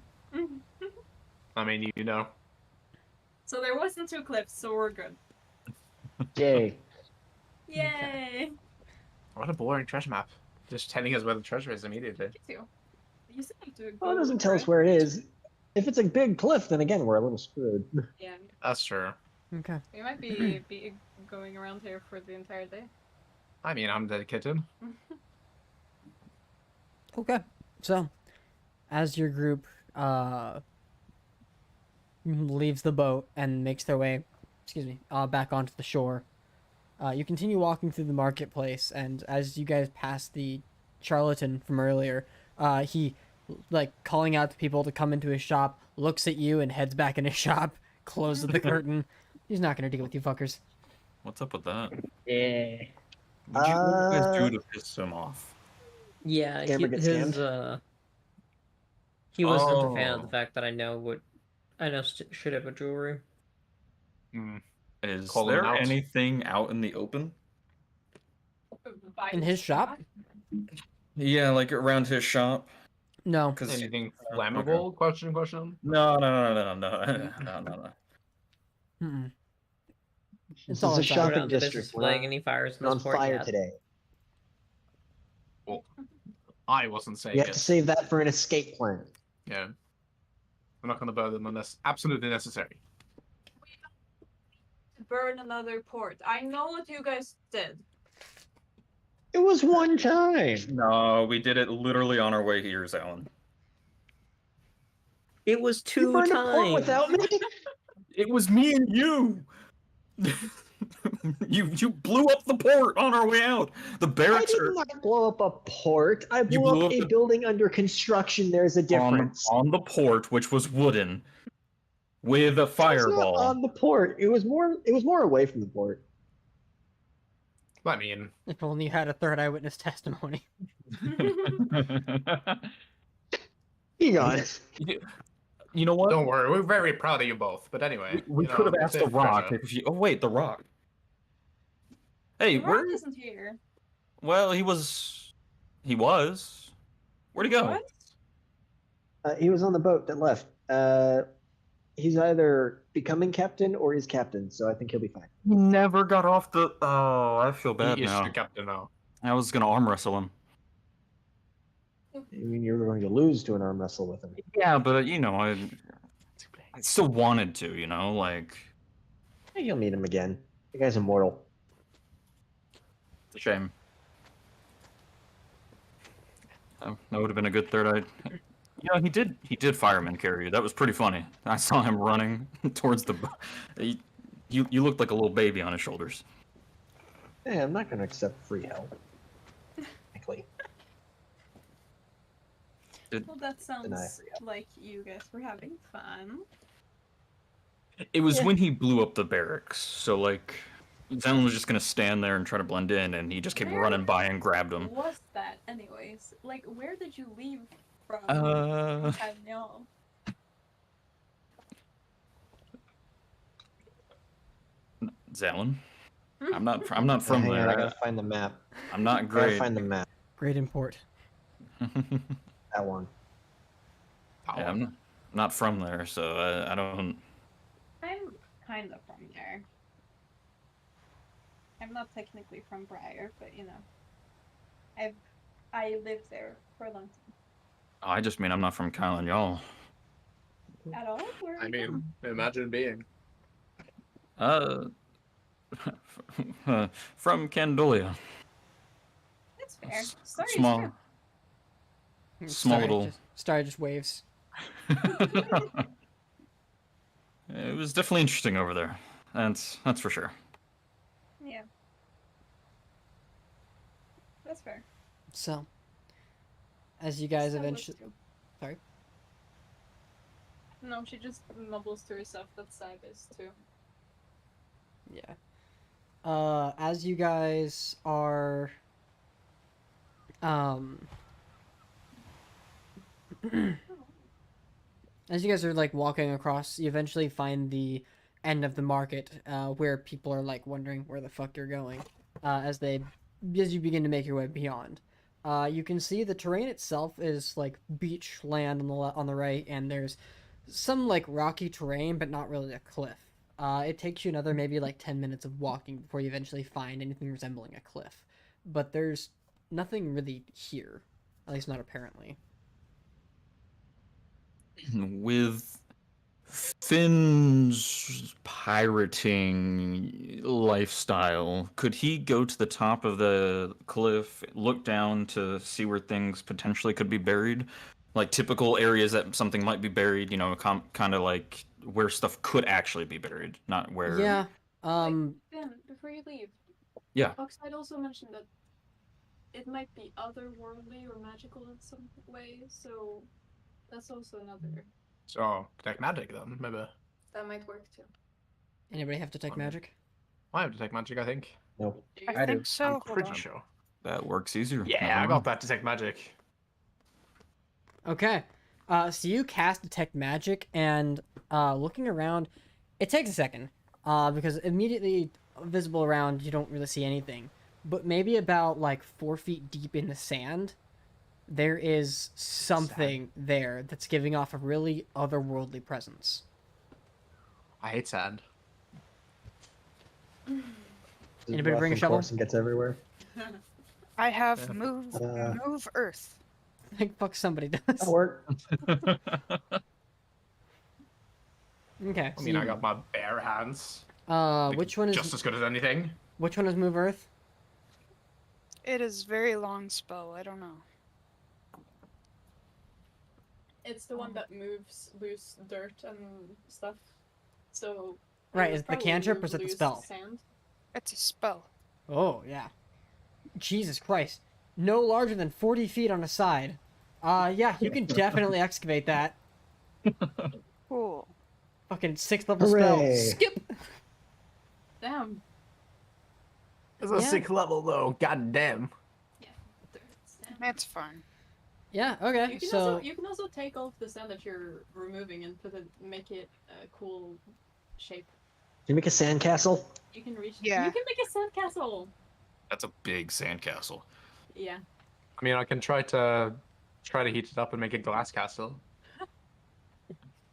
I mean, you know. So there wasn't two cliffs, so we're good. Yay. Yay! What a boring treasure map. Just telling us where the treasure is immediately. You said to go. Well, it doesn't tell us where it is. If it's a big cliff, then again, we're a little screwed. Yeah. That's true. Okay. We might be going around here for the entire day. I mean, I'm dedicated. Okay. So, as your group leaves the boat and makes their way, back onto the shore, you continue walking through the marketplace, and as you guys pass the charlatan from earlier, he, like, calling out to people to come into his shop, looks at you and heads back in his shop, closes the curtain. He's not gonna deal with you fuckers. What's up with that? Yeah. What you guys do to piss him off? Yeah, Scammer gets he wasn't a fan of Oh. the fact that I know should have a jewelry. Is Call him there out. anything out in the open? In his shop? Yeah, like around his shop? No. Because Anything flammable? Question. No. Mm-mm. This It's is all a inside. We're shopping not in the district. business of We're lighting not- any fires in we're on this port fire yet. today. I wasn't saying We have it. to save that for an escape plan. Yeah. We're not going to burn them unless absolutely necessary. To burn another port. I know what you guys did. It was one time. No, we did it literally on our way here, Alan. It was You two burned a port times. without me. It was me and you. you blew up the port on our way out. The I barracks did are not blow up a port. I You blew blew up up a the- building under construction. There's a difference. on the port, which was wooden. with a It's not fireball. on the port. It was more away from the port. I mean, If only you had a third eyewitness testimony. Egon. You know what? don't worry, we're very proud of you both. But anyway, We you could have know, asked it's the a Rock treasure. if you. Oh wait, the Rock. Hey, The where? Rock isn't here. Well, he was. He was. Where'd he go? What? He was on the boat that left. He's either becoming captain or he's captain, so I think he'll be fine. He never got off the. Oh, I feel bad He is now. the captain now. I was gonna arm wrestle him. I mean, you're going to lose to an arm wrestle with him. Yeah, but you know, I still wanted to. You know, like You'll meet him again. The guy's immortal. it's a shame. Oh, that would have been a good third eye. You know, he did fireman carry you. That was pretty funny. I saw him running towards the. You looked like a little baby on his shoulders. Hey, I'm not going to accept free help. Frankly. Well, that sounds free help. like you guys were having fun. It was Yeah. when he blew up the barracks. So like, Zen was just gonna stand there and try to blend in, and he just kept Where running by and grabbed him. Was that, anyways? Like, where did you leave from? Kylen-Jaal? Zalen. I'm not from Hang on, there. I gotta find the map. I'm not I gotta great. find the map. Great import. That one. Yeah, I'm not from there, so I don't. I'm kind of from there. I'm not technically from Briar, but you know, I lived there for a long time. I just mean I'm not from Kylen-Jaal. At all? Where are I you mean, imagine being. From Candolia. That's fair. Sorry, Small, true. small little. Star just waves. It was definitely interesting over there. That's for sure. Yeah. That's fair. So, as you guys So eventually, let's go. sorry. No, she just mumbles to herself that Sib is too. Yeah. As you guys are, as you guys are like walking across, you eventually find the end of the market, where people are like wondering where the fuck you're going, as you begin to make your way beyond. You can see the terrain itself is like beach land on the right, and there's some like rocky terrain, but not really a cliff. It takes you another maybe like 10 minutes of walking before you eventually find anything resembling a cliff. But there's nothing really here, at least not apparently. With Finn's pirating lifestyle, could he go to the top of the cliff, look down to see where things potentially could be buried? Like typical areas that something might be buried, you know, kind of like where stuff could actually be buried, not where. Yeah. Ben, before you leave. Yeah. Oxide also mentioned that it might be otherworldly or magical in some way, so that's also another. So, detect magic then, maybe. That might work too. Anybody have detect magic? I have detect magic, I think. Nope. I think so. I'm Hold pretty on. sure. That works easier. Yeah, I got that detect magic. Okay. So you cast detect magic, and looking around, it takes a second, because immediately visible around you don't really see anything. But maybe about like 4 feet deep in the sand, there is something there that's giving off a really otherworldly presence. I hate sand. Anybody bring a shovel? And gets everywhere. I have Yeah. move earth. Like fuck somebody does. That'll work. Okay. I mean, I got my bare hands. Like, Which one is just as good as anything? which one is move earth? It is very long spell. I don't know. It's the one that moves loose dirt and stuff. So. Right, it would is it the probably cantrip or move is it the loose spell? Sand. It's a spell. Oh yeah. Jesus Christ. No larger than 40 feet on a side. Yeah, you can definitely excavate that. Cool. Fucking 6th level spell. Hooray. Skip. Damn. It's a Yeah. 6th level though. God damn. Yeah. That's fine. Yeah. Okay. You can So also take off the sand that you're removing and make it a cool shape. Can you make a sandcastle? You can reach. Yeah. You can make a sandcastle. That's a big sandcastle. Yeah. I mean, I can try to heat it up and make a glass castle.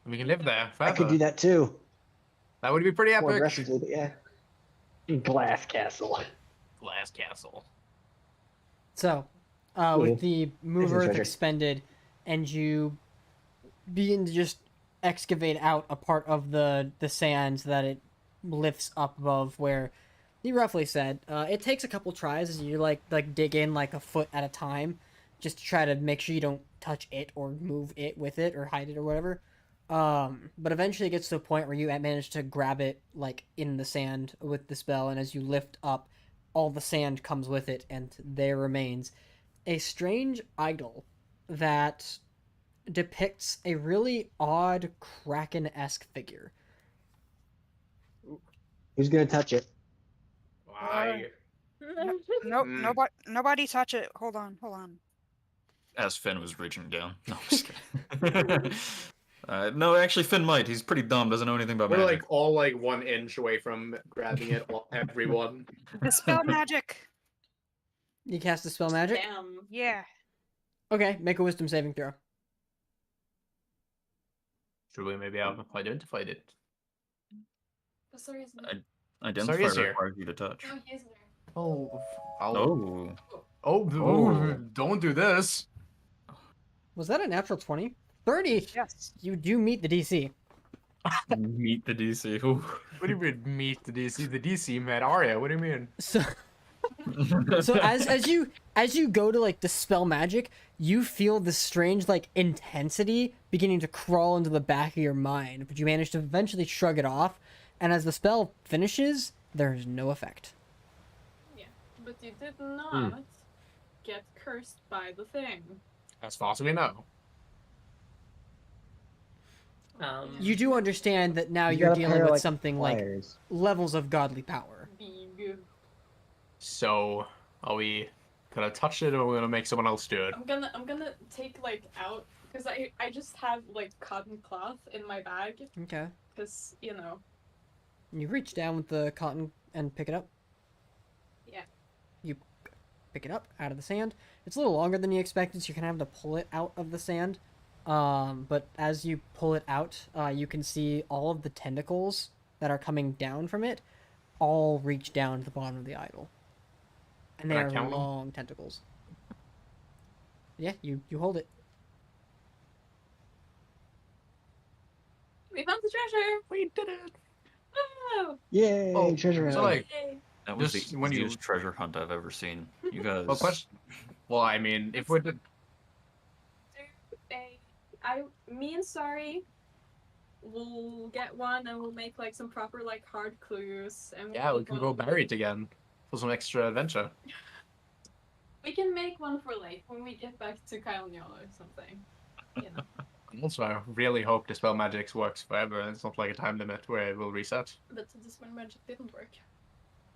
We can live there forever. I could do that too. That would be pretty More epic. aggressively, but yeah. Glass castle. Glass castle. So, Cool. with the move This is earth treasure. expended, and you begin to just excavate out a part of the sand that it lifts up above where he roughly said it takes a couple tries as you like dig in like a foot at a time, just to try to make sure you don't touch it or move it with it or hide it or whatever. But eventually it gets to a point where you manage to grab it like in the sand with the spell, and as you lift up, all the sand comes with it, and there remains a strange idol that depicts a really odd Kraken-esque figure. Who's gonna touch it? Why? Nope. Mm. Nobody touch it. Hold on. As Finn was reaching down. No, I'm just kidding. No, actually, Finn might. He's pretty dumb. Doesn't know anything about We're magic. like all like 1 inch away from grabbing it. Everyone. Dispel magic. You cast a spell magic? Damn. Yeah. Okay, make a wisdom saving throw. Should we maybe have identified it? Oh, sorry, isn't it? Identify Sorry, is here. requires you to touch. Oh, he is there. Oh. Oh. Don't do this. Was that a natural 20? 30! Yes. You do meet the DC. Meet the DC. Ooh. What do you mean meet the DC? The DC met Arya. What do you mean? So as you go to like dispel magic, you feel this strange like intensity beginning to crawl into the back of your mind, but you manage to eventually shrug it off, and as the spell finishes, there's no effect. Yeah, but you did not get cursed by the thing. As far as we know. You do understand that now You you're got a dealing pair, with like, something like pliers. levels of godly power. Big. So, are we gonna touch it or are we gonna make someone else do it? I'm gonna take like out because I just have like cotton cloth in my bag Okay. because you know. You reach down with the cotton and pick it up. Yeah. You pick it up out of the sand. It's a little longer than you expected, so you're gonna have to pull it out of the sand. But as you pull it out, you can see all of the tentacles that are coming down from it all reach down to the bottom of the idol. And they Can I are count them? long tentacles. Yeah, you hold it. We found the treasure. We did it. Oh, Yay! Oh, treasure so hunt. like, yay. That was Just the when you- easiest treasure hunt I've ever seen. You guys. well, question. Well, I mean, if we did, Me and Sorry will get one and we'll make like some proper like hard clues and yeah, we make can one- go bury it again for some extra adventure. We can make one for like when we get back to Kylen-Jaal or something. You know. Also, I really hope Dispel Magic works forever and it's not like a time limit where it will reset. But this one magic didn't work.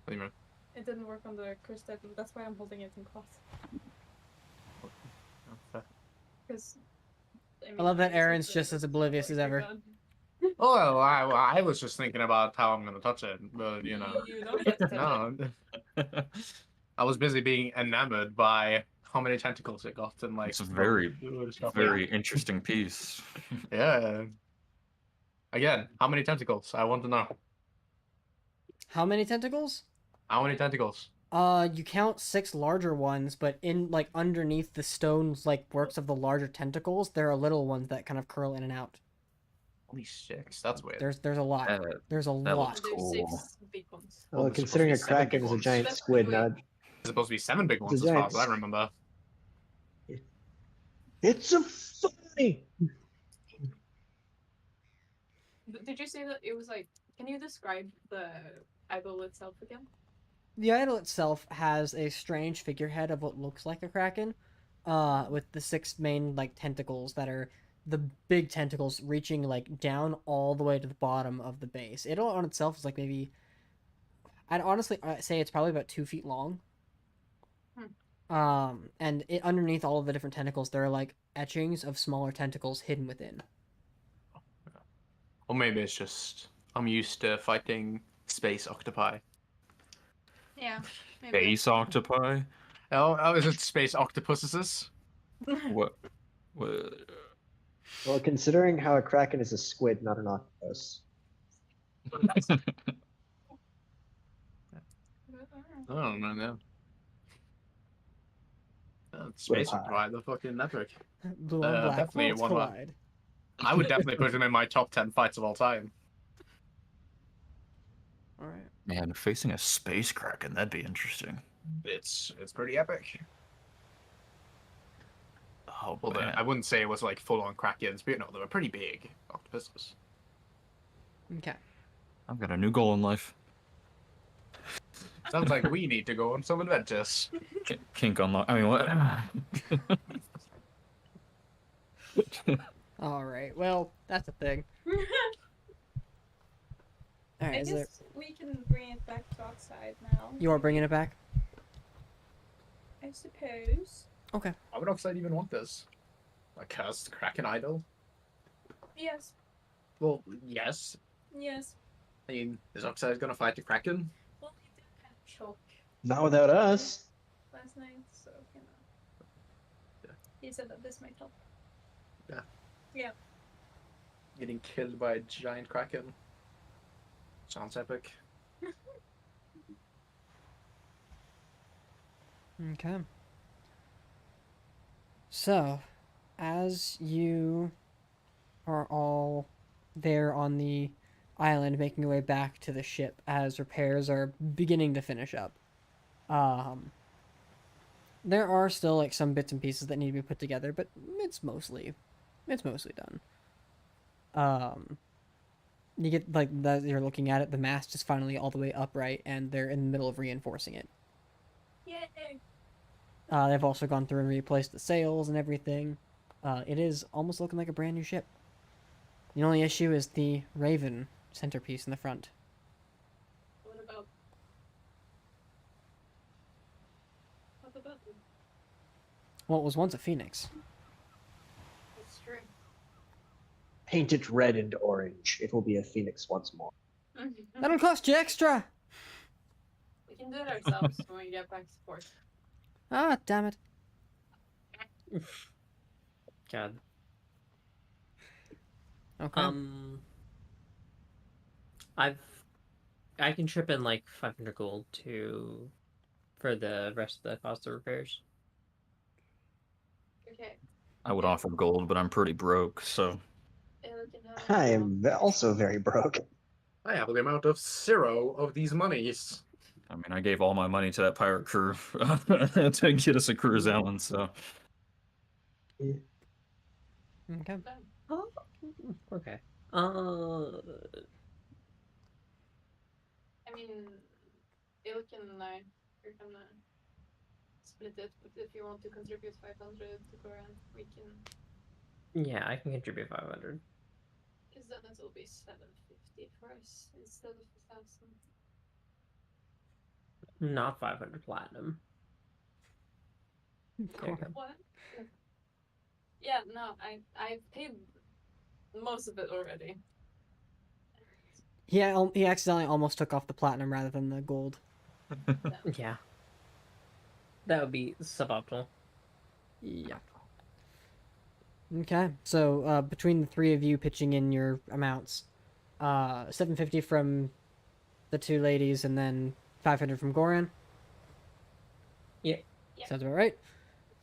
What do you mean? It didn't work on the curse item. That's why I'm holding it in cloth. Okay. Because I love that Aaron's just as oblivious as ever. Oh, well, I was just thinking about how I'm gonna touch it, but you know, You don't get to touch no. I was busy being enamored by how many tentacles it got and like. It's a very, stuff. very interesting piece. Yeah. Again, how many tentacles? I want to know. How many tentacles? How many tentacles? You count 6 larger ones, but in like underneath the stones like works of the larger tentacles, there are little ones that kind of curl in and out. Only 6. That's weird. There's a lot. There's a that lot. looks There's cool. 6 big ones. Well, there's considering a supposed to be 7 big kraken is a ones. giant That's squid, wait. not There's supposed to be 7 big ones The as far as I giants. remember. it's a funny. Did you say that it was like? Can you describe the idol itself again? The idol itself has a strange figurehead of what looks like a kraken, with the 6 main like tentacles that are the big tentacles reaching like down all the way to the bottom of the base. It on itself is like maybe, I'd honestly say it's probably about 2 feet long. And underneath all of the different tentacles, there are like etchings of smaller tentacles hidden within. Or maybe it's just I'm used to fighting space octopi. Yeah. Maybe. Space octopi? Oh, is it space octopuses? What? What? Well, considering how a kraken is a squid, not an octopus. Oh no. Squid Space pie. octopi, the fucking epic. Blue and black Definitely worlds one of my- collide. I would definitely put him in my top 10 fights of all time. All right. Man, facing a space kraken, that'd be interesting. It's pretty epic. Oh, Well, man. I wouldn't say it was like full on krakens, but you know, they were pretty big octopuses. Okay. I've got a new goal in life. Sounds like we need to go on some adventures. Kink unlock. I mean, what? All right. Well, that's a thing. All right. I Is guess there... we can bring it back to outside now. You are bringing it back? I suppose. Okay. Why would Oxide even want this? A cursed kraken idol? Yes. Well, yes. Yes. I mean, is Oxide gonna fight the kraken? Well, he did kind of choke Not without us. last night, so you know. Yeah. He said that this might help. Yeah. Yeah. Getting killed by a giant kraken. Sounds epic. Okay. So, as you are all there on the island making your way back to the ship as repairs are beginning to finish up, there are still like some bits and pieces that need to be put together, but it's mostly done. You get like that you're looking at it, the mast is finally all the way upright and they're in the middle of reinforcing it. Yay! They've also gone through and replaced the sails and everything. It is almost looking like a brand new ship. The only issue is the Raven centerpiece in the front. What about them? Well, it was once a phoenix. It's true. Paint it red and orange. It will be a phoenix once more. That'll cost you extra! We can do it ourselves when we get back to port. Ah, damn it. God. Okay. I can chip in like 500 gold for the rest of the cost of repairs. Okay. I would offer gold, but I'm pretty broke, so. I am also very broke. I have the amount of 0 of these monies. I mean, I gave all my money to that pirate crew to get us a cruise island, so. Okay. Oh, okay. I mean, Ilk and I are gonna split it, but if you want to contribute 500 to Goran, we can. Yeah, I can contribute 500. Because then it will be 750 for us instead of 1,000. Not 500 platinum. There you go. What? Yeah, no, I paid most of it already. He accidentally almost took off the platinum rather than the gold. Yeah. That would be suboptimal. Yeah. Okay, so between the three of you pitching in your amounts, 750 from the two ladies and then 500 from Goran. Yeah. Sounds about right.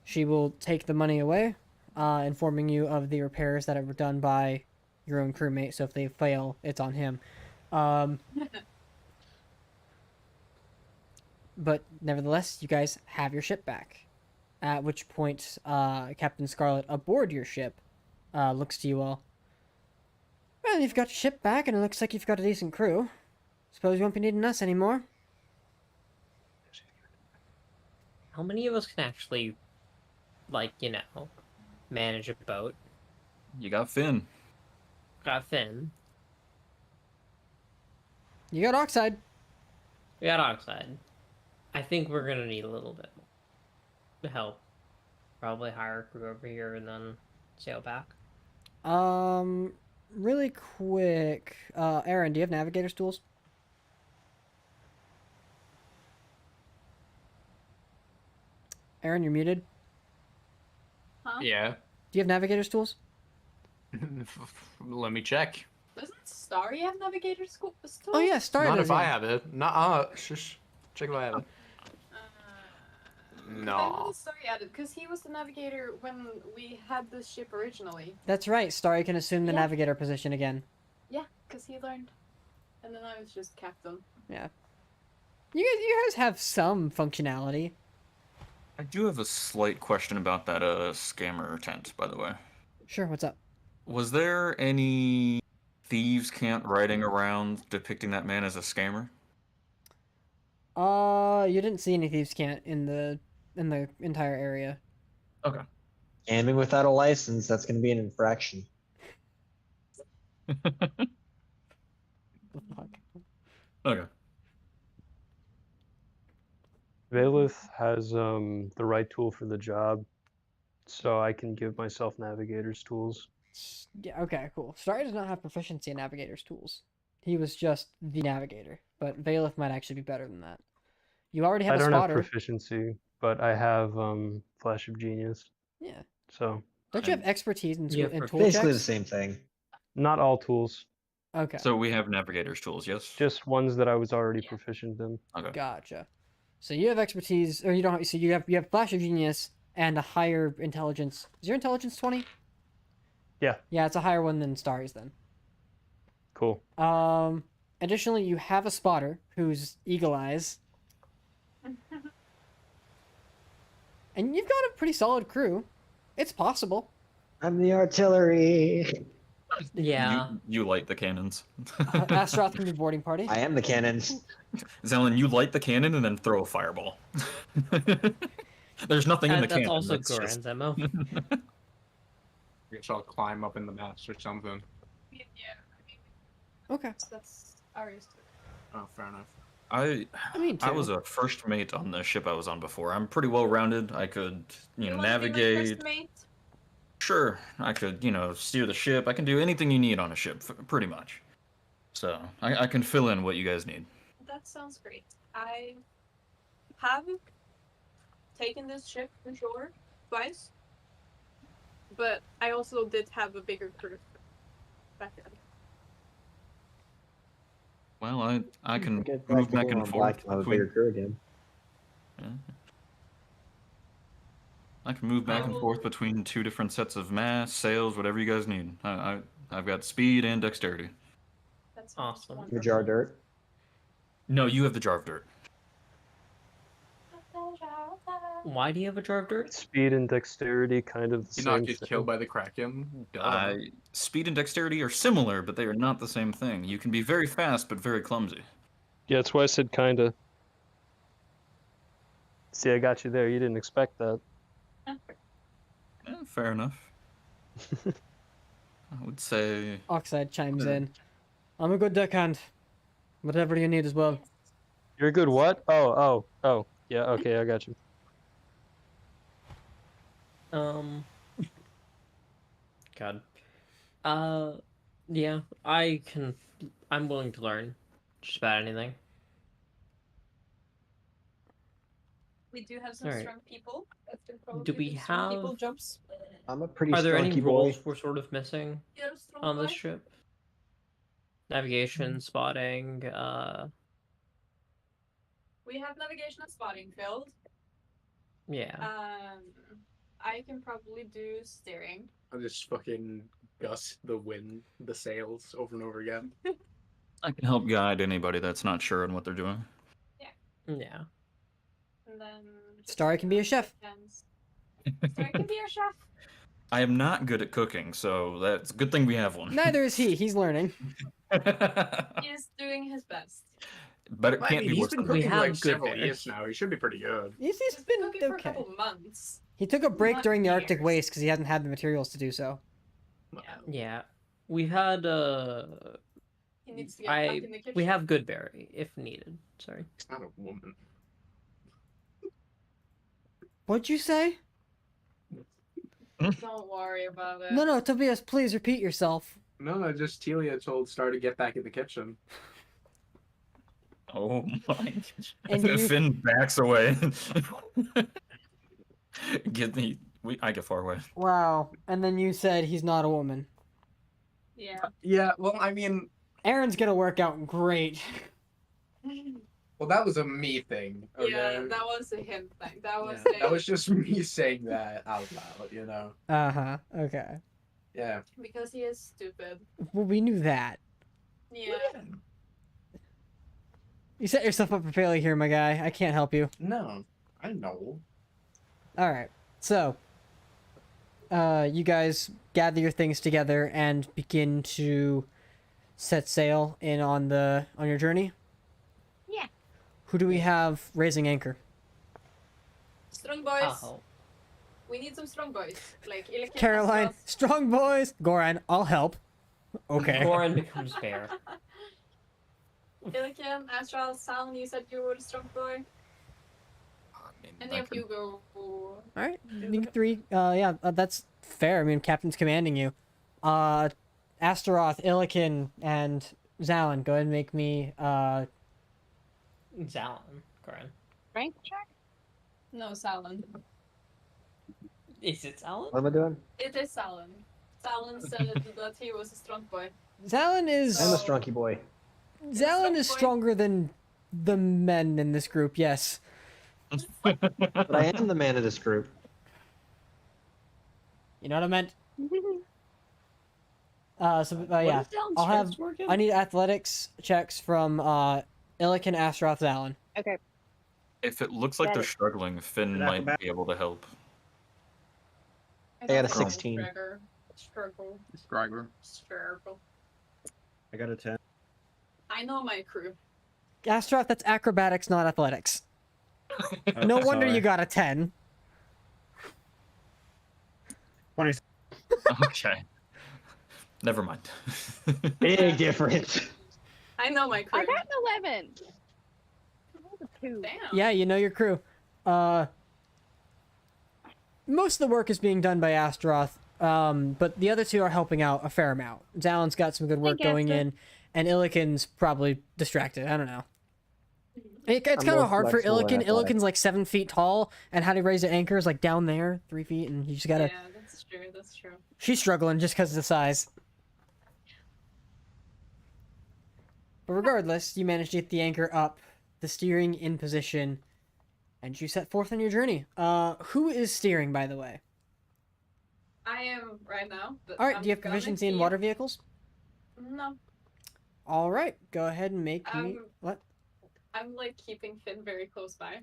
She will take the money away, informing you of the repairs that are done by your own crewmate, so if they fail, it's on him. But nevertheless, you guys have your ship back. At which point, Captain Scarlet aboard your ship looks to you all. Well, you've got your ship back, and it looks like you've got a decent crew. Suppose you won't be needing us anymore. How many of us can actually, like, manage a boat? You got Finn. Got Finn. You got Oxide. We got Oxide. I think we're gonna need a little bit more to help. Probably hire a crew over here and then sail back. Really quick. Aaron, do you have navigator's tools? Aaron, you're muted. Huh? Yeah. Do you have navigator's tools? Let me check. Doesn't Starry have navigator school? Oh yeah, Star Not does. if I Yeah. have it. Nuh-uh. Shush. Check if I have it. When No. did Starry added? Because he was the navigator when we had this ship originally. That's right. Starry can assume the Yeah. navigator position again. Yeah, because he learned. And then I was just captain. Yeah. You guys have some functionality. I do have a slight question about that scammer tent, by the way. Sure. What's up? Was there any thieves' cant writing around depicting that man as a scammer? You didn't see any thieves' cant in the entire area. Okay. Scamming without a license, that's going to be an infraction. The fuck? Okay. Valeth has the right tool for the job, so I can give myself navigator's tools. Yeah. Okay. Cool. Starry does not have proficiency in navigator's tools. He was just the navigator, but Valeth might actually be better than that. You already have I a don't have spotter. proficiency, but I have Flash of Genius. Yeah. So Don't you have expertise in, You have in tool Basically the checks? same thing. not all tools, Okay. So we have navigator's tools, yes? just ones that I was already proficient in. Okay. Gotcha. So you have expertise, or you don't. So you have Flash of Genius and a higher intelligence. Is your intelligence 20? Yeah. Yeah, it's a higher one than Starry's then. Cool. Additionally, you have a spotter who's Eagle Eyes, and you've got a pretty solid crew. It's possible. I'm the artillery. Yeah. You light the cannons. Astaroth can be boarding party. I am the cannons. Zelen, you light the cannon and then throw a fireball. There's nothing in the That's cannon. also that's just- Goran's MO. I guess I'll climb up in the mast or something. Yeah, Okay. that's ours. Oh, fair enough. I Me I too. was a first mate on the ship I was on before. I'm pretty well rounded. I could, you know, wanna be my navigate. first mate? Sure, I could, you know, steer the ship. I can do anything you need on a ship, pretty much. So I can fill in what you guys need. That sounds great. I have taken this ship for sure twice, but I also did have a bigger crew back then. Well, I can Get move to back blue and on forth black to have a between. bigger crew again. Yeah. I can move back and forth between two different sets of masts, sails, whatever you guys need. I've got speed and dexterity. That's Awesome. Your jar of dirt. No, you have the jar of dirt. Why do you have a jar of dirt? Speed and dexterity, kind of the You same not get thing. killed by the Kraken? Duh. Speed and dexterity are similar, but they are not the same thing. You can be very fast, but very clumsy. Yeah, that's why I said kinda. See, I got you there. You didn't expect that. Fair enough. I would say Oxide chimes in. I'm a good deckhand. Whatever you need as well. You're a good what? Oh. Yeah, okay, I got you. God. Yeah, I'm willing to learn just about anything. We do have some Alright. strong people. That can probably Do we strong people have- jobs. I'm a pretty Are there any spunky boy. roles we're sort of missing Yeah, strong on this boy. ship? Navigation, spotting, We have navigation and spotting filled. yeah. I can probably do steering. I'll just fucking gust the wind, the sails over and over again. I can help guide anybody that's not sure on what they're doing. Yeah. And then Starry can be a chef. Starry can be our chef. I am not good at cooking, so that's a good thing we have one. Neither is he. He's learning. He is doing his best. But it I can't mean, be he's worse been than We cooking have like good several bears. years now. He should be pretty good. He's He's been been cooking for a okay. couple months. He took a break Not during the Arctic years. waste because he hasn't had the materials to do so. Yeah. We've had He needs to get back in the kitchen. we have Goodberry if needed. Sorry. It's not a woman. What'd you say? Don't worry about it. No, Tobias, please repeat yourself. No, just Telia told Star to get back in the kitchen. Oh my! And you- Finn backs away. I get far away. Wow. And then you said he's not a woman. Yeah. Yeah, well, I mean, Aaron's gonna work out great. well, that was a me thing. Okay? Yeah, that was a him thing. That was That was just me saying that out loud, you know? Uh-huh. Okay. Yeah. because he is stupid. Well, we knew that. Yeah. You set yourself up for failure here, my guy. I can't help you. No, I know. Alright. So, you guys gather your things together and begin to set sail in on your journey? Yeah. Who do we have raising anchor? Strong boys. Oh. We need some strong boys. Like Illiken, Caroline, Astaroth. strong boys. Goran, I'll help. Okay. Goran becomes fair. Illiken, Astral, Salon, you said you were a strong boy. Any of you go. Alright, you get 3. Yeah, that's fair. I mean, Captain's commanding you. Astaroth, Illiken, and Zalin, go ahead and make me, Zalin. Goran. Strength check? No, Salon. Is it Zalin? What am I doing? It is Salon. Salon said that he was a strong boy. Zalin is... I'm a strunky boy. Zalin is boy. stronger than the men in this group, yes. But I am the man of this group. You know what I meant? Yeah. What is Zalin's I'll have... strength working? I need athletics checks from, Illiken, Astaroth, Zalin. Okay. If it looks like Got they're it. struggling, Finn might be able to help. I got a don't 16. Struggle. Struggle. I got a 10. I know my crew. Astaroth, that's acrobatics, not athletics. No wonder you got a 10. 20. Okay. Never mind. Big difference. I know my crew. I got an 11. I rolled a 2. Damn. Yeah, you know your crew. Most of the work is being done by Astaroth, but the other two are helping out a fair amount. Zalin's got some good work going in, and Illiken's probably distracted. I don't know. It's I'm kind of more hard for flexible and Illiken. athletic. Illiken's like 7 feet tall, and how to raise an anchor is like down there, 3 feet, and you just gotta... Yeah, that's true. That's true. She's struggling just because of the size. But regardless, you managed to get the anchor up, the steering in position, and you set forth on your journey. Who is steering, by the way? I am right now. But All right, I'm do you have gonna proficiency in keep- water vehicles? No, All right, go ahead and make me... What? I'm like keeping Finn very close by.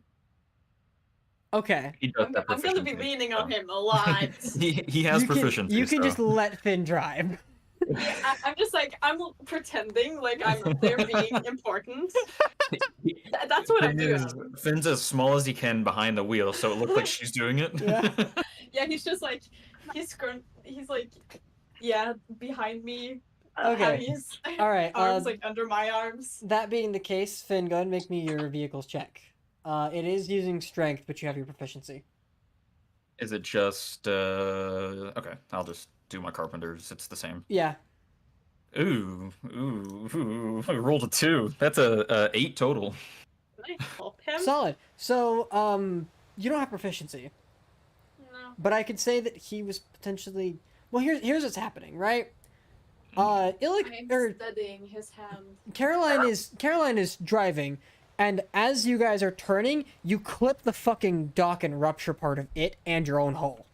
Okay. He does I'm, that I'm gonna be proficiency. leaning on him a lot. He has you can, proficiency. you can so. just let Finn drive. I'm just like, I'm pretending like I'm up there being important. That's what I'm doing. Finn's as small as he can behind the wheel, so it looks like she's doing it. Yeah. Yeah, he's just like, he's like, yeah, behind me. Okay. having his All right. arms like under my arms. That being the case, Finn, go ahead and make me your vehicles check. It is using strength, but you have your proficiency. Is it just okay? I'll just do my carpenters. It's the same. Yeah. Ooh. I rolled a 2. That's a 8 total. Can I help him? Solid. So, you don't have proficiency, No. but I could say that he was potentially. Well, here's what's happening, right? I'm or studying his hand. Caroline is driving, and as you guys are turning, you clip the fucking dock and rupture part of it and your own hull.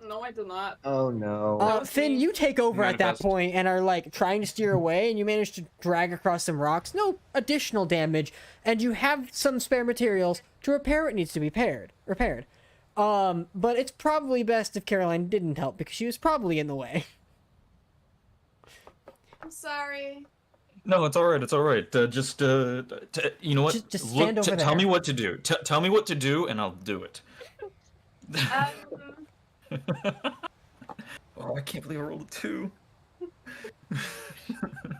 No, I do not. Oh no. was Finn, me. you take over at that Manifest. point and are like trying to steer away, and you manage to drag across some rocks. No additional damage, and you have some spare materials to repair what needs to be repaired. But it's probably best if Caroline didn't help because she was probably in the way. I'm sorry. No, it's all right. It's all right. You know what? Just stand over Tell there. me what to do. Tell me what to do, and I'll do it. Oh, I can't believe I rolled a 2.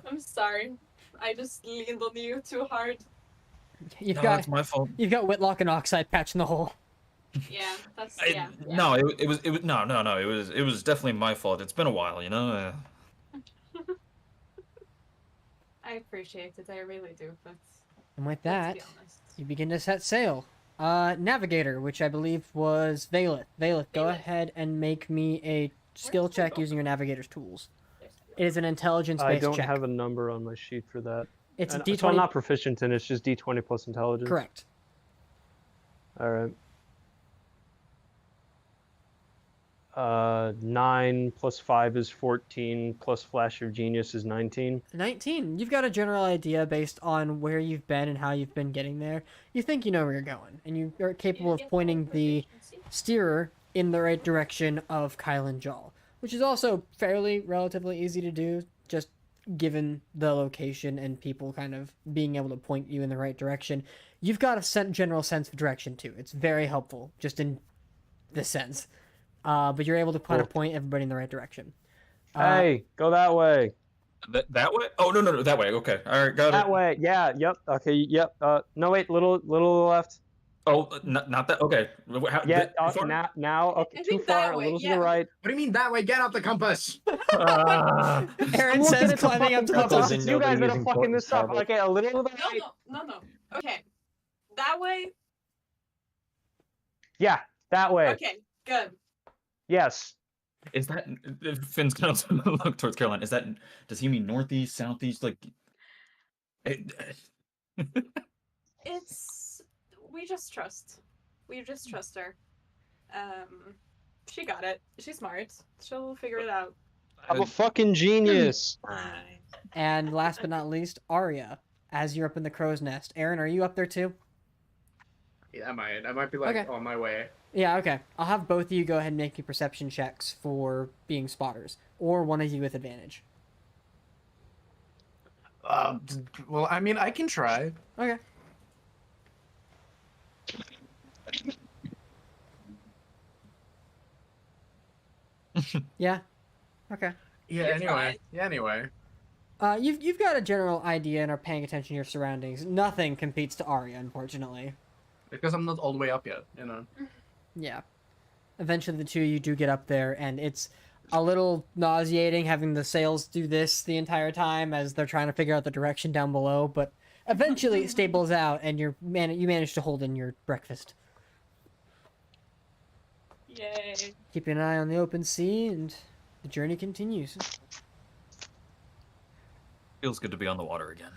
I'm sorry. I just leaned on you too hard. You've No, got that's my fault. You've got Whitlock and Oxide patching the hole. Yeah, that's I, No, it was no. It was definitely my fault. It's been a while, you know. I appreciate it. I really do. But And with let's that, be honest. you begin to set sail. Navigator, which I believe was Valeth. Valeth, go ahead and make me a skill check using your navigator's tools. It is an intelligence-based I don't check. have a number on my sheet for that. It's a And- D20. So I'm not proficient in it. It's just D20 plus intelligence. Correct. All right. 9 plus 5 is 14, plus Flash of Genius is 19. 19. You've got a general idea based on where you've been and how you've been getting there. You think you know where you're going, and you are capable of pointing the steerer in the right direction of Kylen-Jaal, which is also fairly relatively easy to do, just given the location and people kind of being able to point you in the right direction. You've got a general sense of direction too. It's very helpful, just in this sense. But you're able to kind of point everybody in the right direction. Hey, go that way. That way? Oh no, that way. Okay, all right, got it. That way. Yeah. Yep. Okay. Yep. No, wait. Little left. Oh, not that. Okay. Yeah. Far? Now. Okay. I Too think far. that A way, little to yeah. the right. What do you mean that way? Get out the compass. Aaron I'm says, looking at the climbing up to the fucking top. compass. It's you guys that are fucking this up. Okay. A little to the right. No. Okay. That way. Yeah. That way. Okay. Good. Yes. Is that Finn's gonna look towards Caroline? Is that does he mean northeast, southeast? Like, It's we just trust. We just trust her. She got it. She's smart. She'll figure it out. I'm a fucking genius. And last but not least, Arya, as you're up in the crow's nest. Aaron, are you up there too? Yeah, I might be like Okay. on my way. Yeah, okay. I'll have both of you go ahead and make your perception checks for being spotters, or one of you with advantage. Well, I mean, I can try. Okay. Yeah. Okay. Yeah. You're Anyway. Yeah. Anyway. You've got a general idea and are paying attention to your surroundings. Nothing competes to Arya, unfortunately. Because I'm not all the way up yet, you know. Yeah. Eventually, the two of you do get up there, and it's a little nauseating having the sails do this the entire time as they're trying to figure out the direction down below. But eventually, it stables out, and you manage to hold in your breakfast. Yay. Keeping an eye on the open sea, and the journey continues. feels good to be on the water again.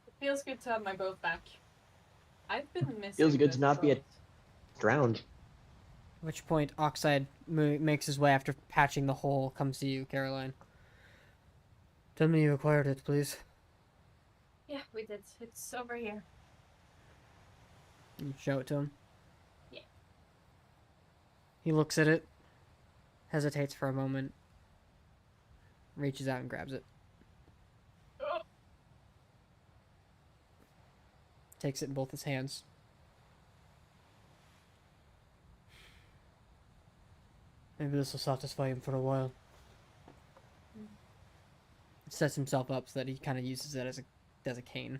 It feels good to have my boat back. I've been missing. Feels good this to not be boat. drowned. At which point, Oxide makes his way after patching the hole, comes to you, Caroline. Tell me you acquired it, please. Yeah, we did. It's over here. You show it to him. Yeah. He looks at it, hesitates for a moment, reaches out and grabs it. Oh. Takes it in both his hands. Maybe this will satisfy him for a while. Sets himself up so that he kind of uses it as a cane.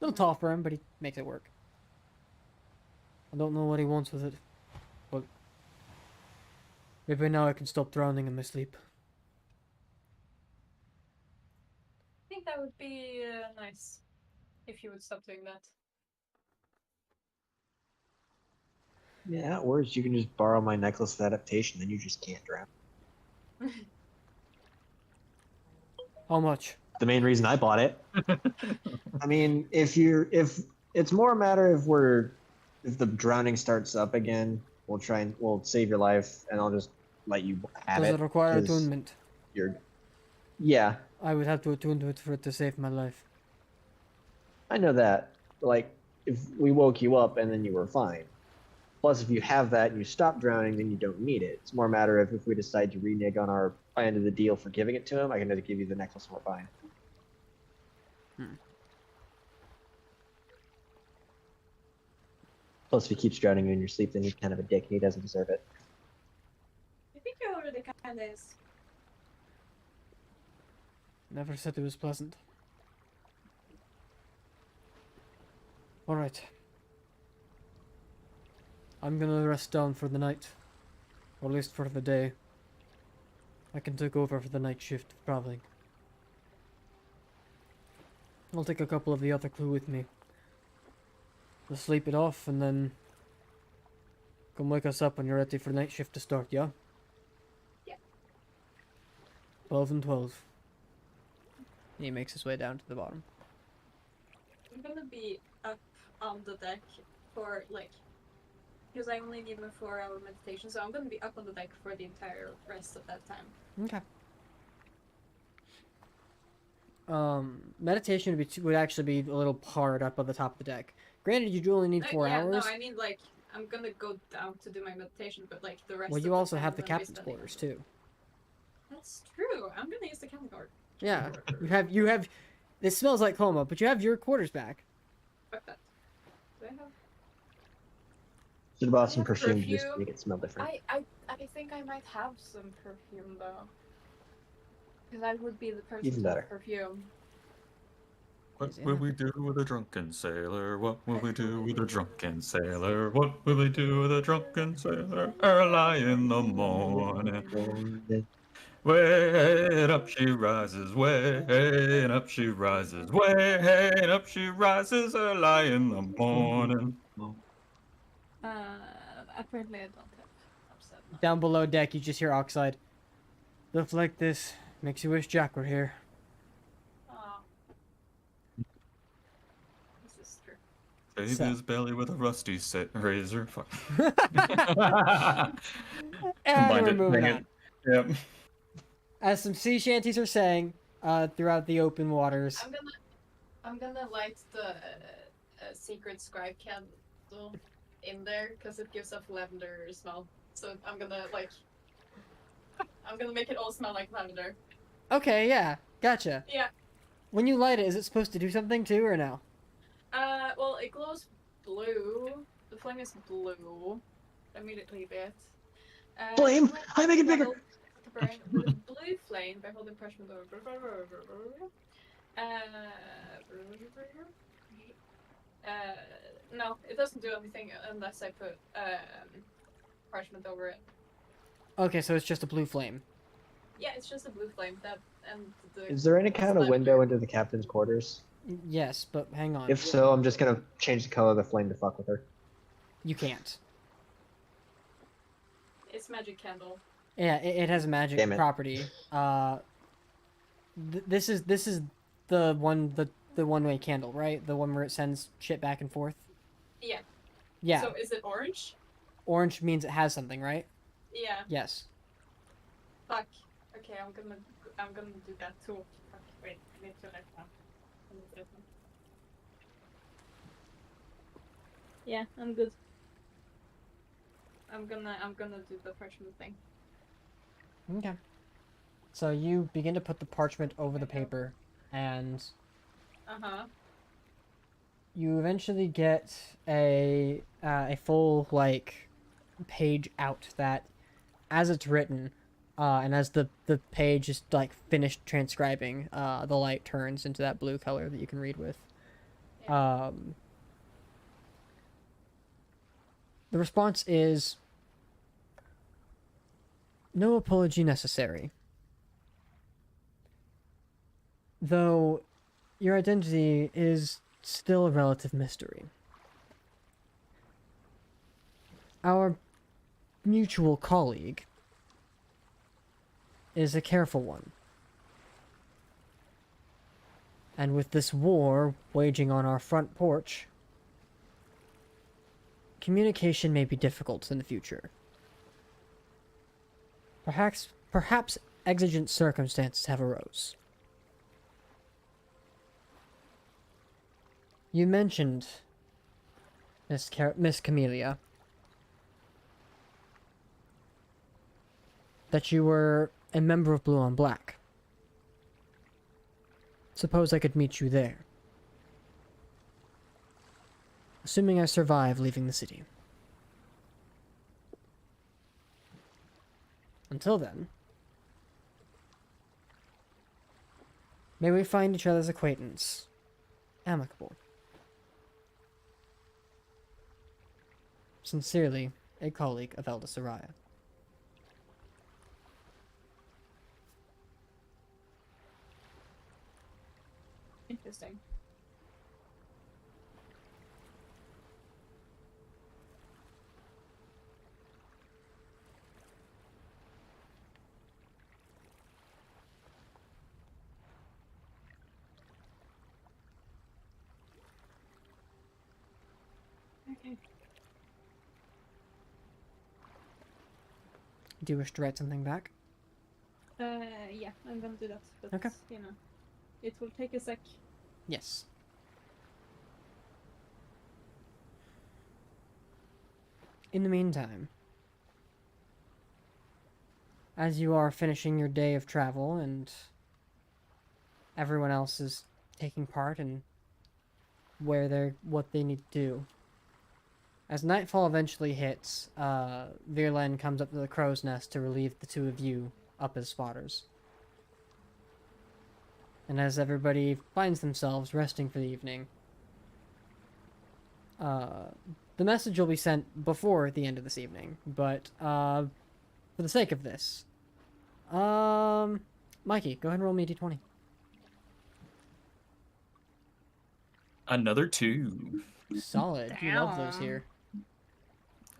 A little tall for him, but he makes it work. I don't know what he wants with it, but maybe now I can stop drowning in my sleep. I think that would be nice if you would stop doing that. Yeah, or you can just borrow my necklace of adaptation, then you just can't drown. How much? The main reason I bought it. I mean, if it's more a matter of if the drowning starts up again, we'll save your life, and I'll just let you have Does it. it require 'cause attunement? Yeah, I would have to attune to it for it to save my life. I know that. Like, if we woke you up and then you were fine. Plus, if you have that and you stop drowning, then you don't need it. It's more a matter of if we decide to renege on our end of the deal for giving it to him, I can just give you the necklace and we're fine. Plus, if he keeps drowning you in your sleep, then he's kind of a dick and he doesn't deserve it. Kinda is. Never said it was pleasant. Alright. I'm gonna rest down for the night. Or at least for the day. I can take over for the night shift of traveling. I'll take a couple of the other crew with me. We'll sleep it off and then come wake us up when you're ready for night shift to start, yeah? Yeah. 12 and 12. He makes his way down to the bottom. I'm gonna be up on the deck for like, because I only need my 4-hour meditation, so I'm gonna be up on the deck for the entire rest of that time. Okay. Meditation would actually be a little hard up on the top of the deck. Granted, you do only need 4 yeah, hours. No, I mean like I'm gonna go down to do my meditation, but like the rest. Well, of you the also time have the I'm gonna be captain's studying. quarters too. That's true. I'm gonna use the captain's quarters. Yeah, you have. It smells like coma, but you have your quarters back. Fuck that. Do I have? Should have bought some have perfume just to perfume. make it smell different. I think I might have some perfume though. Because I would be the person Even to have better. perfume. What will we do with a drunken sailor? What will we do with a drunken sailor? What will we do with a drunken sailor? Early in the morning. Way up she rises, way up she rises, way up she rises early in the morning. Apparently I don't have upset. Down below deck, you just hear Oxide. Stuff like this makes you wish Jack were here. Aw. This is true. Save So- his belly with a rusty razor. Fuck. And we're Combined it, moving dang on. it. Yep. As some sea shanties are saying, throughout the open waters. I'm gonna light the secret scribe candle in there because it gives off lavender smell. So I'm gonna make it all smell like lavender. Okay, yeah, gotcha. Yeah. When you light it, is it supposed to do something too, or no? Well, it glows blue. The flame is blue. Immediately bit. Flame! I make it bigger! To burn with a blue flame by holding parchment over. No, it doesn't do anything unless I put parchment over it. Okay, so it's just a blue flame. Yeah, it's just a blue flame. Is there any kind of window into the captain's quarters? Yes, but hang on. If so, I'm just gonna change the color of the flame to fuck with her. You can't. It's magic candle. Yeah, it has a magic Damn it. property. This is the one-way candle, right? The one where it sends shit back and forth. Yeah. Yeah. So is it orange? Orange means it has something, right? Yeah. Yes. Fuck. Okay, I'm gonna do that too. Fuck. Wait, I need to light one. Yeah, I'm good. I'm gonna do the parchment thing. Okay. So you begin to put the parchment over the paper, and you eventually get a full like page out that, as it's written, and as the page is like finished transcribing, the light turns into that blue color that you can read with. The response is, no apology necessary. Though your identity is still a relative mystery. Our mutual colleague is a careful one. And with this war waging on our front porch, communication may be difficult in the future. Perhaps exigent circumstances have arose. You mentioned, Miss Camellia, that you were a member of Blue on Black. Suppose I could meet you there. Assuming I survive leaving the city. Until then, May we find each other's acquaintance amicable. Sincerely, a colleague of Elder Soraya. Interesting. Okay. Do you wish to write something back? Yeah, I'm gonna do that. But, Okay. you know, it will take a sec. Yes. In the meantime, as you are finishing your day of travel and everyone else is taking part in what they need to do, as nightfall eventually hits, Virlen comes up to the crow's nest to relieve the two of you up as spotters. And as everybody finds themselves resting for the evening, the message will be sent before the end of this evening, but for the sake of this, Mikey, go ahead and roll me a d20. Another 2. Solid. You love those here.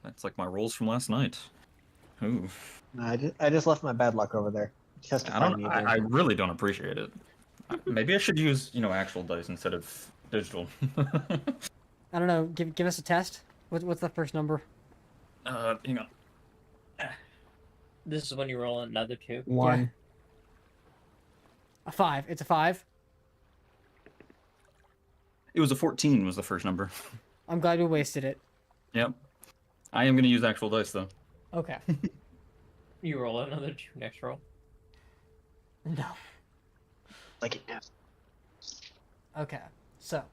That's like my rolls from last night. Ooh. I just left my bad luck over there. Testify me again. I really don't appreciate it. Maybe I should use, actual dice instead of digital. I don't know. Give us a test. What's the first number? Hang on. This is when you roll another 2. 1. Yeah. A 5. It's a 5. It was a 14 was the first number. I'm glad we wasted it. Yep. I am going to use actual dice, though. Okay. You roll another 2 next roll. No. Like it now. Okay. So,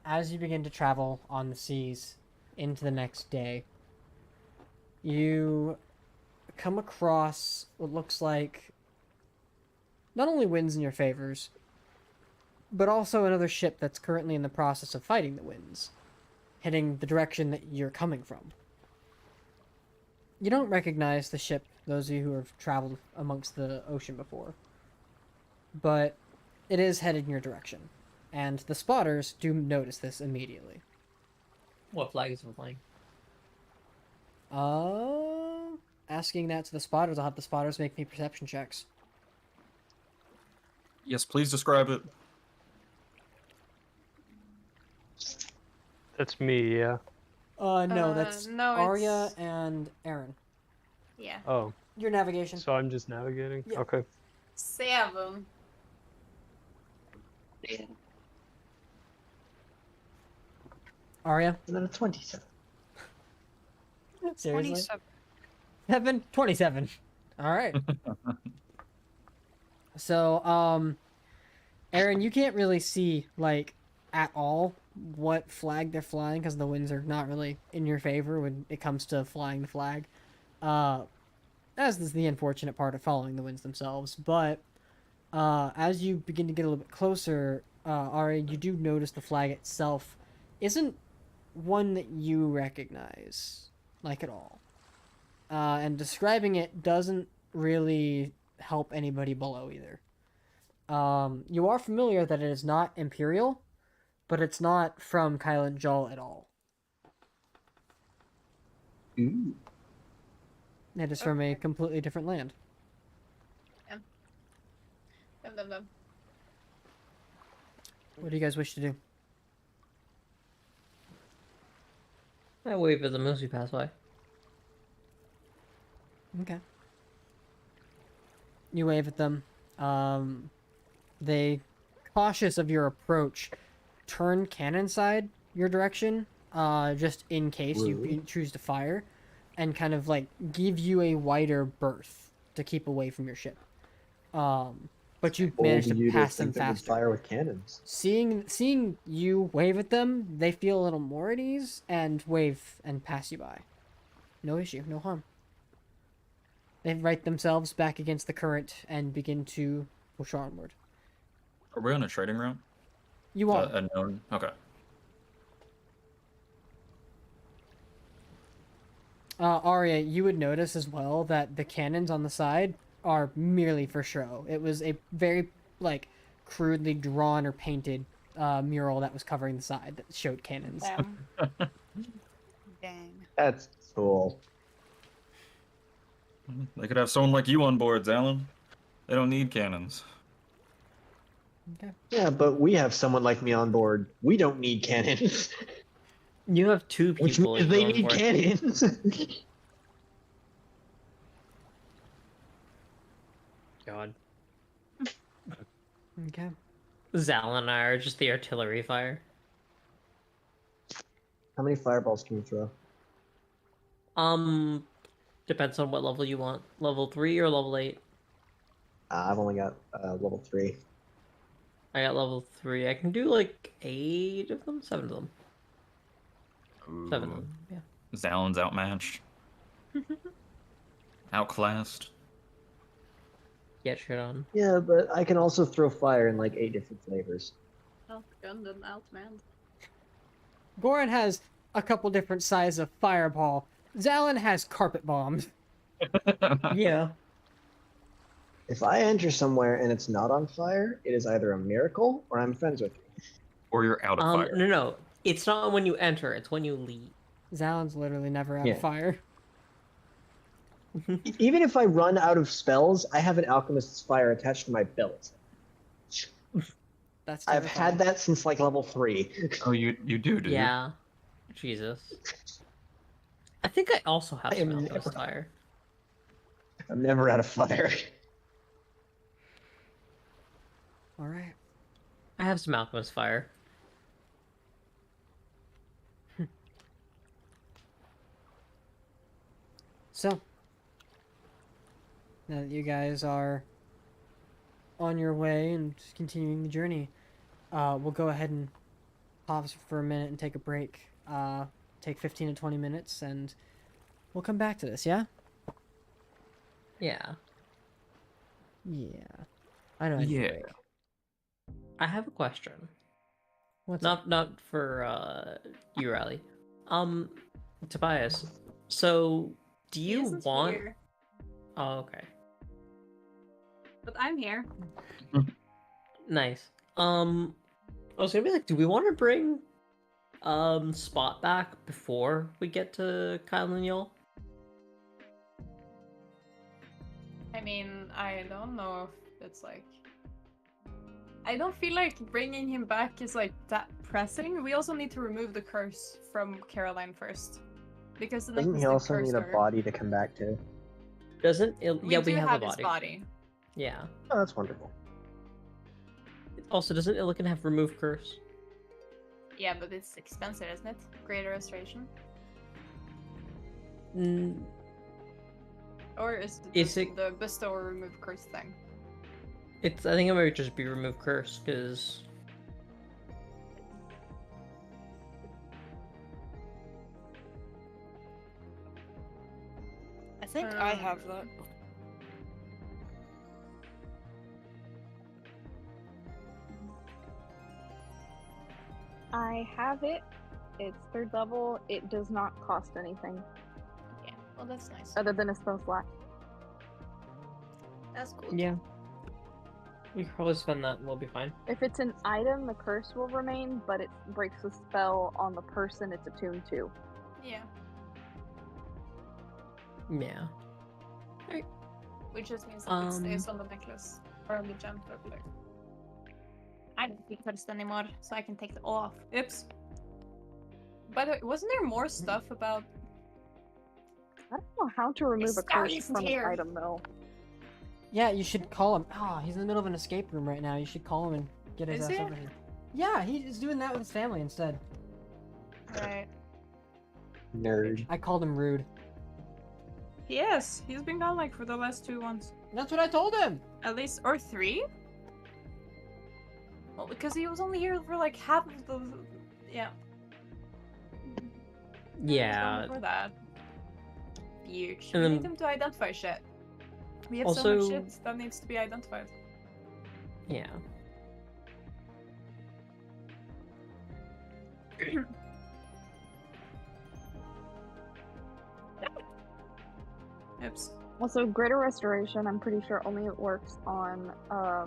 as you begin to travel on the seas into the next day, you come across what looks like not only winds in your favors, but also another ship that's currently in the process of fighting the winds, heading the direction that you're coming from. You don't recognize the ship, those of you who have traveled amongst the ocean before, but it is headed in your direction, and the spotters do notice this immediately. What flag is it flying? Asking that to the spotters, I'll have the spotters make me perception checks. Yes, please describe it. That's me, yeah. No, that's no, Arya it's- and Aaron. Yeah. Oh, Your navigation. so I'm just navigating? Yeah. Okay. 7. Arya? And then a 27. Seriously? 27. 27. All right. So, Aaron, you can't really see, like, at all what flag they're flying because the winds are not really in your favor when it comes to flying the flag. As is the unfortunate part of following the winds themselves. But, as you begin to get a little bit closer, Arya, you do notice the flag itself isn't one that you recognize, like, at all. And describing it doesn't really help anybody below either. You are familiar that it is not Imperial, but it's not from Kylen-Jaal at all. Ooh. It is from a completely different land. Dum. What do you guys wish to do? I wave at them as we pass by. Okay. You wave at them. They, cautious of your approach, turn cannon side your direction, just in case you choose to fire, and kind of like give you a wider berth to keep away from your ship. But you manage to pass them faster. Fire with cannons. Seeing you wave at them, they feel a little more at ease and wave and pass you by. No issue, no harm. They right themselves back against the current and begin to push onward. Are we on a trading route? You are. A known. Okay. Arya, you would notice as well that the cannons on the side are merely for show. It was a very, like, crudely drawn or painted mural that was covering the side that showed cannons. Damn. Dang. That's cool. They could have someone like you on board, Alan. They don't need cannons. Okay. Yeah, but we have someone like me on board. We don't need cannons. You have two Which people. means they on need board. cannons. God. Okay. Zal and I are just the artillery fire. How many fireballs can you throw? Depends on what level you want. Level 3 or level 8? I've only got level 3. I got level 3. I can do like 8 of them? 7 of them. 7 of them, yeah. Zalin's outmatched. Outclassed. Get shit on. Yeah, but I can also throw fire in like 8 different flavors. Outgunned and outmanned. Goran has a couple different sizes of fireball. Zalin has carpet bombs. Yeah. If I enter somewhere and it's not on fire, it is either a miracle or I'm friends with you. Or you're out of fire. No. It's not when you enter, it's when you leave. Zalin's literally never out of fire. Even if I run out of spells, I have an alchemist's fire attached to my belt. That's I've had that since like level 3. Oh, you do, dude. Yeah. Jesus. I think I also have I am some alchemist never- fire. I'm never out of fire. All right. I have some alchemist fire. So, now that you guys are on your way and continuing the journey, we'll go ahead and pause for a minute and take a break. Take 15 to 20 minutes, and we'll come back to this, yeah? Yeah. Yeah. I know. I need a Yeah. break. I have a question. What's Not for you, Riley. Tobias. So, do He you isn't want? here, Oh, okay. but I'm here. Nice. I was gonna be like, do we want to bring Spot back before we get to Kylen-Jaal? I mean, I don't know if it's like. I don't feel like bringing him back is like that pressing. We also need to remove the curse from Caroline first, because the Doesn't he necklace also cursed need a her. body to come back to? Doesn't it? We Yeah, do we have have a his body. body. Yeah. Oh, that's wonderful. Also, doesn't Illican have remove curse? Yeah, but it's expensive, isn't it? Greater restoration. Mm, Or is it Is just it- the bestow or remove curse thing? it's. I think it might just be remove curse because. I think I have that. I have it. It's 3rd level. It does not cost anything Yeah, well, that's nice. other than a spell slot. That's cool. Yeah. We could probably spend that and we'll be fine. If it's an item, the curse will remain, but it breaks the spell on the person it's attuned to. Yeah, Yeah. which just means that it stays on the necklace or on the gem. Probably. I don't think cursed anymore, so I can take it off. Oops. By the way, wasn't there more stuff about? I don't know how to remove a Scout curse isn't from here. an item, though. Yeah, you should call him. Oh, he's in the middle of an escape room right now. You should call him and get his Is ass he? over here. Yeah, he's doing that with his family instead. Right. Nerd. I called him rude. Yes, he's been gone like for the last 2 months, That's what I told him. at least, or 3. Well, because he was only here for like half of the. Yeah. Yeah. For that. Huge. And We then- need him to identify shit. We have so Also- much shit that needs to be identified. Yeah. Oops. Also, greater restoration, I'm pretty sure only works on a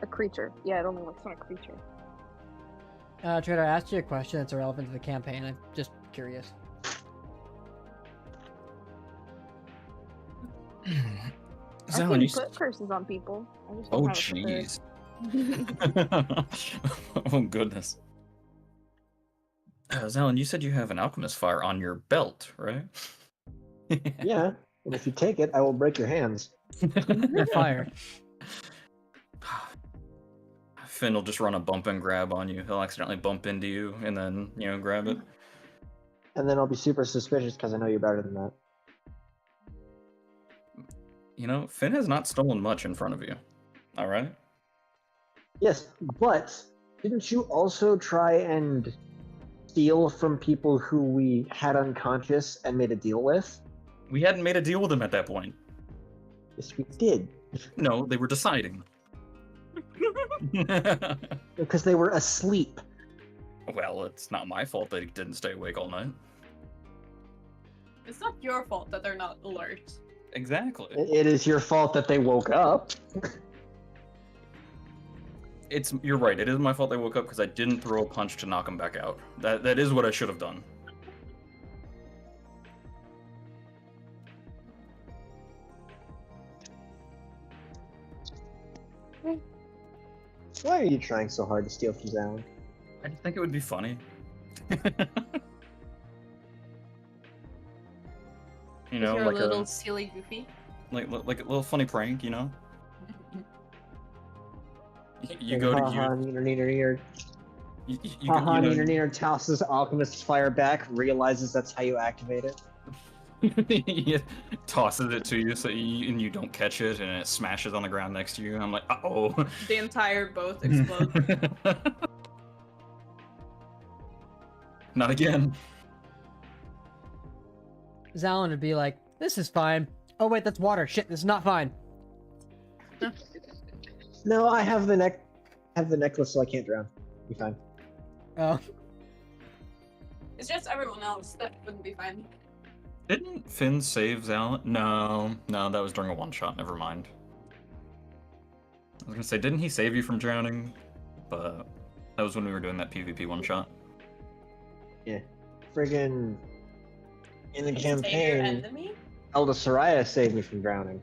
creature. Yeah, it only works on a creature. Trader, I asked you a question that's irrelevant to the campaign. I'm just curious. I Zalen, can you... put curses on people. I just Oh, don't have it prepared. jeez. Oh, goodness. Zalen, you said you have an alchemist fire on your belt, right? Yeah, and if you take it, I will break your hands. You're fired. Finn will just run a bump and grab on you. He'll accidentally bump into you and then, grab it. And then I'll be super suspicious because I know you're better than that. Finn has not stolen much in front of you. All right? Yes, but didn't you also try and steal from people who we had unconscious and made a deal with? We hadn't made a deal with them at that point. Yes, we did. No, they were deciding. Because they were asleep. Well, it's not my fault that he didn't stay awake all night. It's not your fault that they're not alert. Exactly. It is your fault that they woke up. You're right. It is my fault they woke up because I didn't throw a punch to knock them back out. That is what I should have done. Why are you trying so hard to steal from Zalen? I just think it would be funny. You're like a little silly goofy. like a little funny prank, You go to Neener tosses Alchemist's fire back, realizes that's how you activate it. He tosses it to you and you don't catch it and it smashes on the ground next to you. I'm like, uh-oh. The entire boat explodes. Not again. Zalen would be like, this is fine. Oh wait, that's water. Shit, this is not fine. No, I have the necklace, so I can't drown. Be fine. Oh. It's just everyone else that wouldn't be fine. Didn't Finn save Zalen? No, that was during a one-shot. Never mind. I was gonna say, didn't he save you from drowning? But that was when we were doing that PvP one-shot. Yeah. Friggin' in the Did you save your campaign, enemy? Elder Soraya saved me from drowning.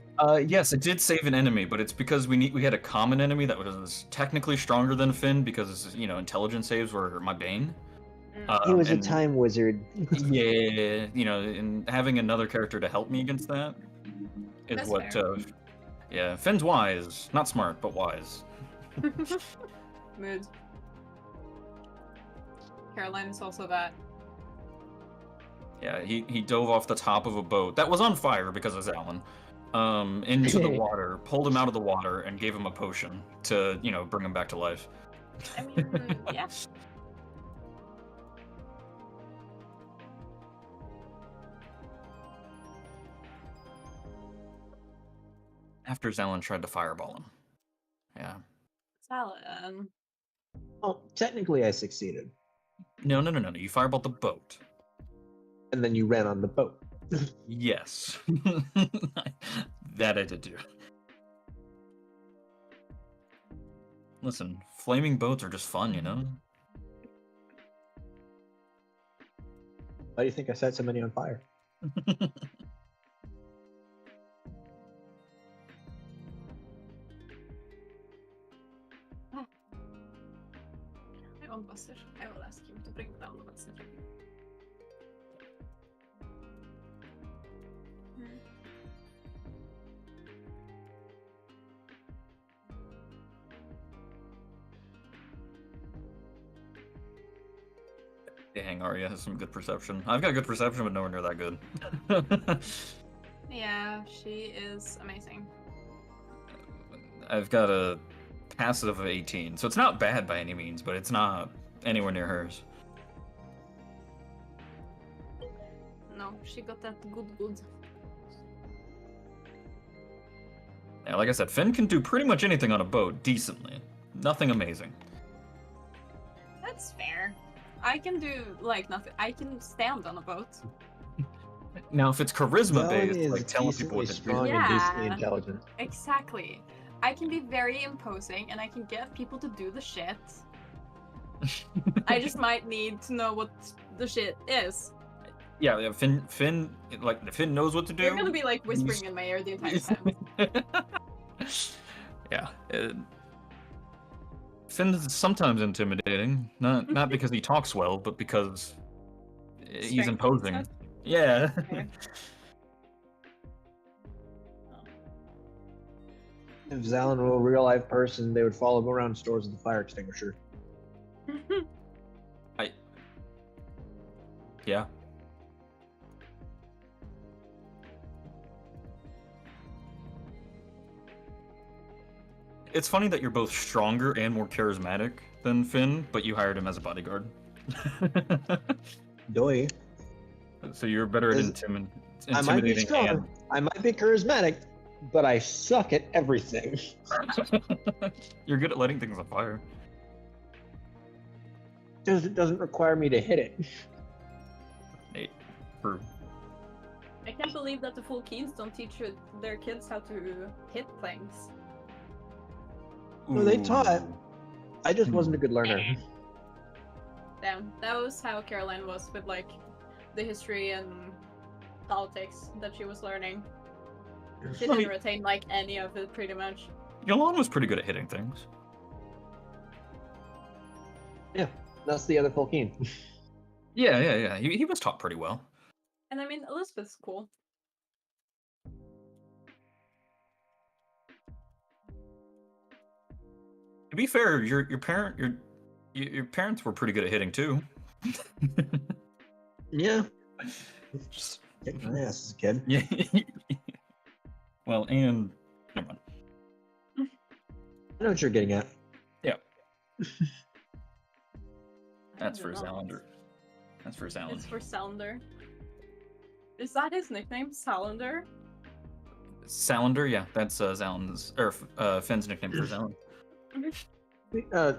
Yes, it did save an enemy, but it's because we had a common enemy that was technically stronger than Finn because intelligence saves were my bane. He was a time wizard. Yeah, and having another character to help me against that is That's what. fair. Yeah, Finn's wise, not smart, but wise. Mood. Caroline is also that. Yeah, he dove off the top of a boat that was on fire because of Zalen, into the water, pulled him out of the water, and gave him a potion to bring him back to life. I mean, yeah. After Zalen tried to fireball him. Yeah. Salad. Well, technically I succeeded. No. You fireballed the boat. And then you ran on the boat. Yes. That I did do. Listen, flaming boats are just fun, Why do you think I set so many on fire? I want Buster. I will ask him to bring down the Buster. Dang, Arya has some good perception. I've got good perception, but nowhere near that good. Yeah, she is amazing. I've got a passive of 18, so it's not bad by any means, but it's not anywhere near hers. No, she got that good. Yeah, like I said, Finn can do pretty much anything on a boat decently. Nothing amazing. That's fair. I can do like nothing. I can stand on a boat. Now, if it's charisma Valen based, is like telling people decently what to do. strong and decently intelligent. Exactly. I can be very imposing and I can get people to do the shit. I just might need to know what the shit is. Yeah, Finn knows what to do. You're gonna be like whispering in my ear the entire time. Yeah. Finn is sometimes intimidating, not because he talks well, but because he's Strength imposing. and Yeah. Okay. If Zalen were a real life person, they would follow him around stores with a fire extinguisher. Yeah. It's funny that you're both stronger and more charismatic than Finn, but you hired him as a bodyguard. Doy. So you're better at I might be intimidating strong. and... I might be charismatic, but I suck at everything. You're good at lighting things on fire. Because it doesn't require me to hit it. Nate, true. I can't believe that the full Keens don't teach their kids how to hit things. Well, they taught. I just wasn't a good learner. Damn, that was how Caroline was with like the history and politics that she was learning. She didn't retain like any of it pretty much. Yolan was pretty good at hitting things. Yeah, that's the other full Keen. Yeah. He was taught pretty well. And I mean, Elizabeth's cool. To be fair, your parents were pretty good at hitting too. Yeah. Just kicked my ass as a kid. Yeah. Well, and never mind. I know what you're getting at. Yeah. That's for Salander. That's for Salander. It's for Salander. Is that his nickname, Salander? Salander, yeah, that's Zalen's or Finn's nickname for Zalen.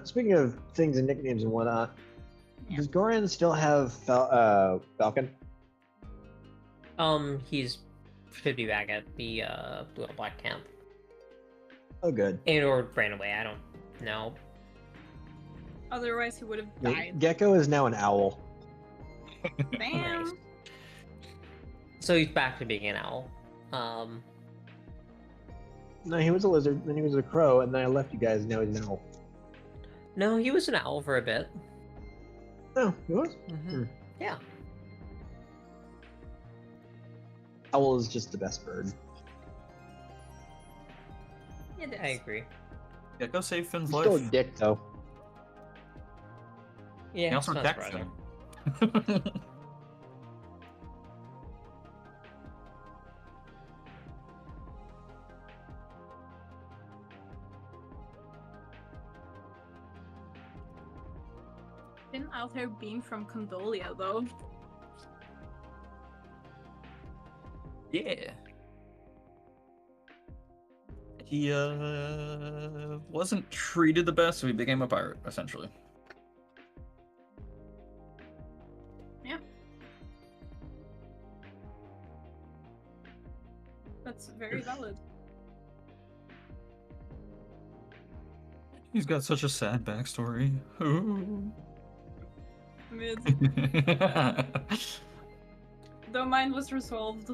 Speaking of things and nicknames and whatnot, does Goran still have Falcon? He's should be back at the Blue and Black camp. Oh, good. Or ran away. I don't know. Otherwise, he would have died. Gecko is now an owl. Damn. Nice. So he's back to being an owl. No, he was a lizard, then he was a crow, and then I left you guys, now he's an owl. No, he was an owl for a bit. Oh, he was? Mm-hmm. Yeah. Owl is just the best bird. I agree. Yeah, go save Finn's He's life. still a dick, though. Yeah, He also it's not attacked surprising. Finn. Been out here being from Condolia, though. Yeah. He wasn't treated the best, so he became a pirate, essentially. Yeah. That's very valid. He's got such a sad backstory. Ooh. Mid. Though mine was resolved.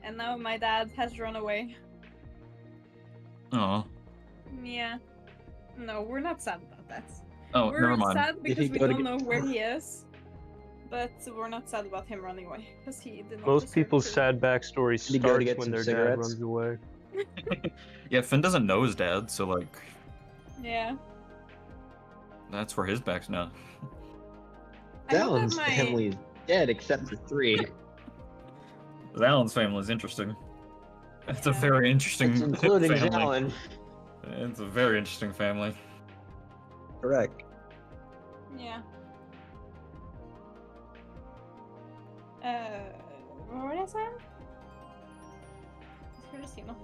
And now my dad has run away. Aw. Yeah. No, we're not sad about that. Oh, we're never mind. sad because we go to don't know where he is. But we're not sad about him running away. Because he did not Most deserve people's to. sad backstory Did he go to starts get when some their cigarettes? dad runs away. Yeah, Finn doesn't know his dad, so like Yeah. that's where his back's now. I hope that Zalen's my- family is dead except for 3. Zalen's family is interesting. It's a Yeah. very interesting That's including family. Zalen. It's a very interesting family. Correct. Yeah. What was I saying? It's Christina.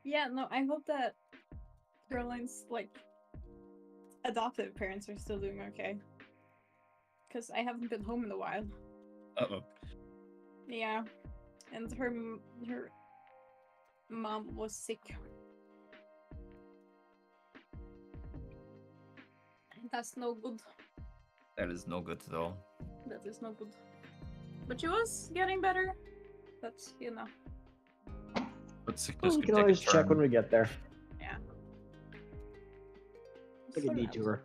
Yeah, no, I hope that Caroline's like adoptive parents are still doing okay. Because I haven't been home in a while. Uh-oh. Yeah, and her mom was sick. That's no good. That is no good at all. That is not good. But she was getting better. But you know. But sickness We can can take a always check when turn. we get there. Yeah. Take a detour.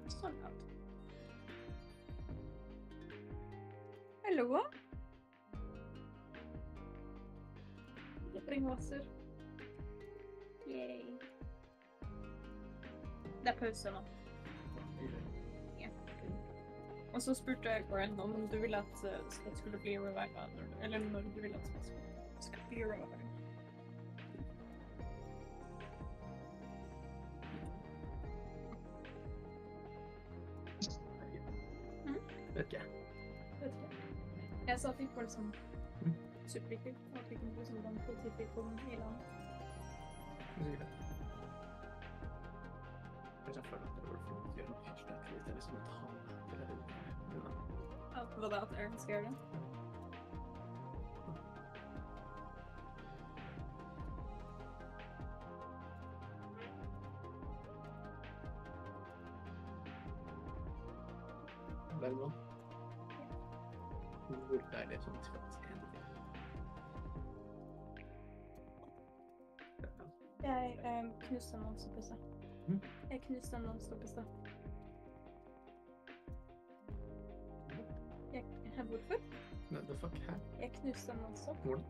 So loud. Hello? Springvasser. Yay. Det er pause nå. Ja. Og så spurte jeg Gwen om du ville at Scott skulle bli reviva, eller når du ville at Scott skulle bli reviva. Vet ikke. Jeg sa at vi får liksom superlikvid, og at vi kan liksom den politifikon i land. Sikkert. Kanskje jeg føler at det var for å gjøre noe hashtag litt, eller liksom ta Hva da, at Aaron skal gjøre det? Vel nå. Hvor er det sånn tilfeldig? Jeg knuste en non-stop i sted. Mm. Jeg knuste en non-stop i sted. Hvorfor? What the fuck, hæ? Jeg knuste en non-stop. Hvordan?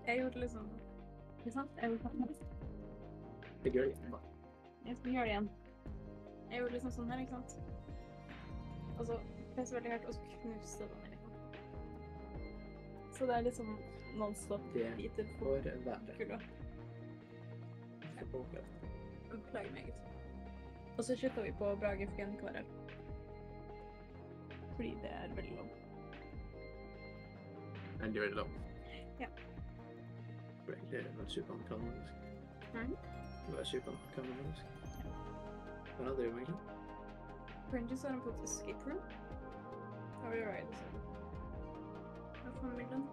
Jeg gjorde liksom... Ikke sant? Jeg gjorde sånn. Det gjør det igjen, da. Jeg skal gjøre det igjen. Jeg gjorde liksom sånn her, ikke sant? Og så peste veldig høyt, og så knuste den her, liksom. Så det er liksom non-stop biter på kulda. Beklager meget. Og så skjøtter vi på Brage for en kvarel. Fordi det er veldig lov. Veldig, veldig lov. Ja. Det er egentlig være superankanonisk. Det var superankanonisk. Hva er det du driver med, egentlig? Fringes har en på et escape room. Har vi ride, så. Hva får vi den?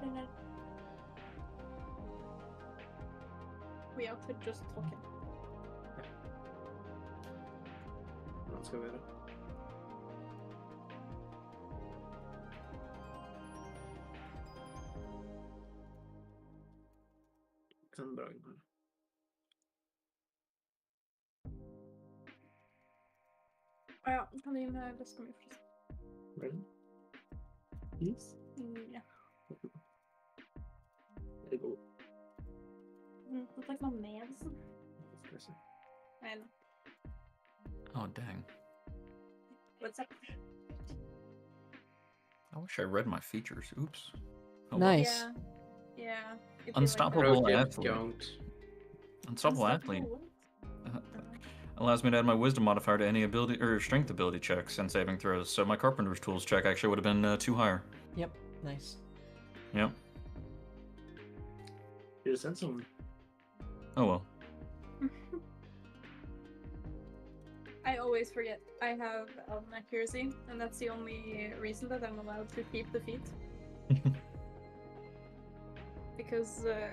Eller... We out here just talking. Hvordan skal vi gjøre? Kan bra inn her. Ja, kan du gi meg veska mi først? Vel? Is? Ja. Det er god. Hva slags noe medicin? Skal vi se. Nei. Oh, dang. What's up? I wish I read my features. Oops. Oh, Nice. Yeah. Unstoppable Broken, athlete. don't. Unstoppable athlete. Allows me to add my wisdom modifier to any ability or strength ability checks and saving throws. So my carpenter's tools check actually would have been 2 higher. Yep, nice. Yep. You sent some. Oh well. I always forget. I have accuracy, and that's the only reason that I'm allowed to keep the feat. Because I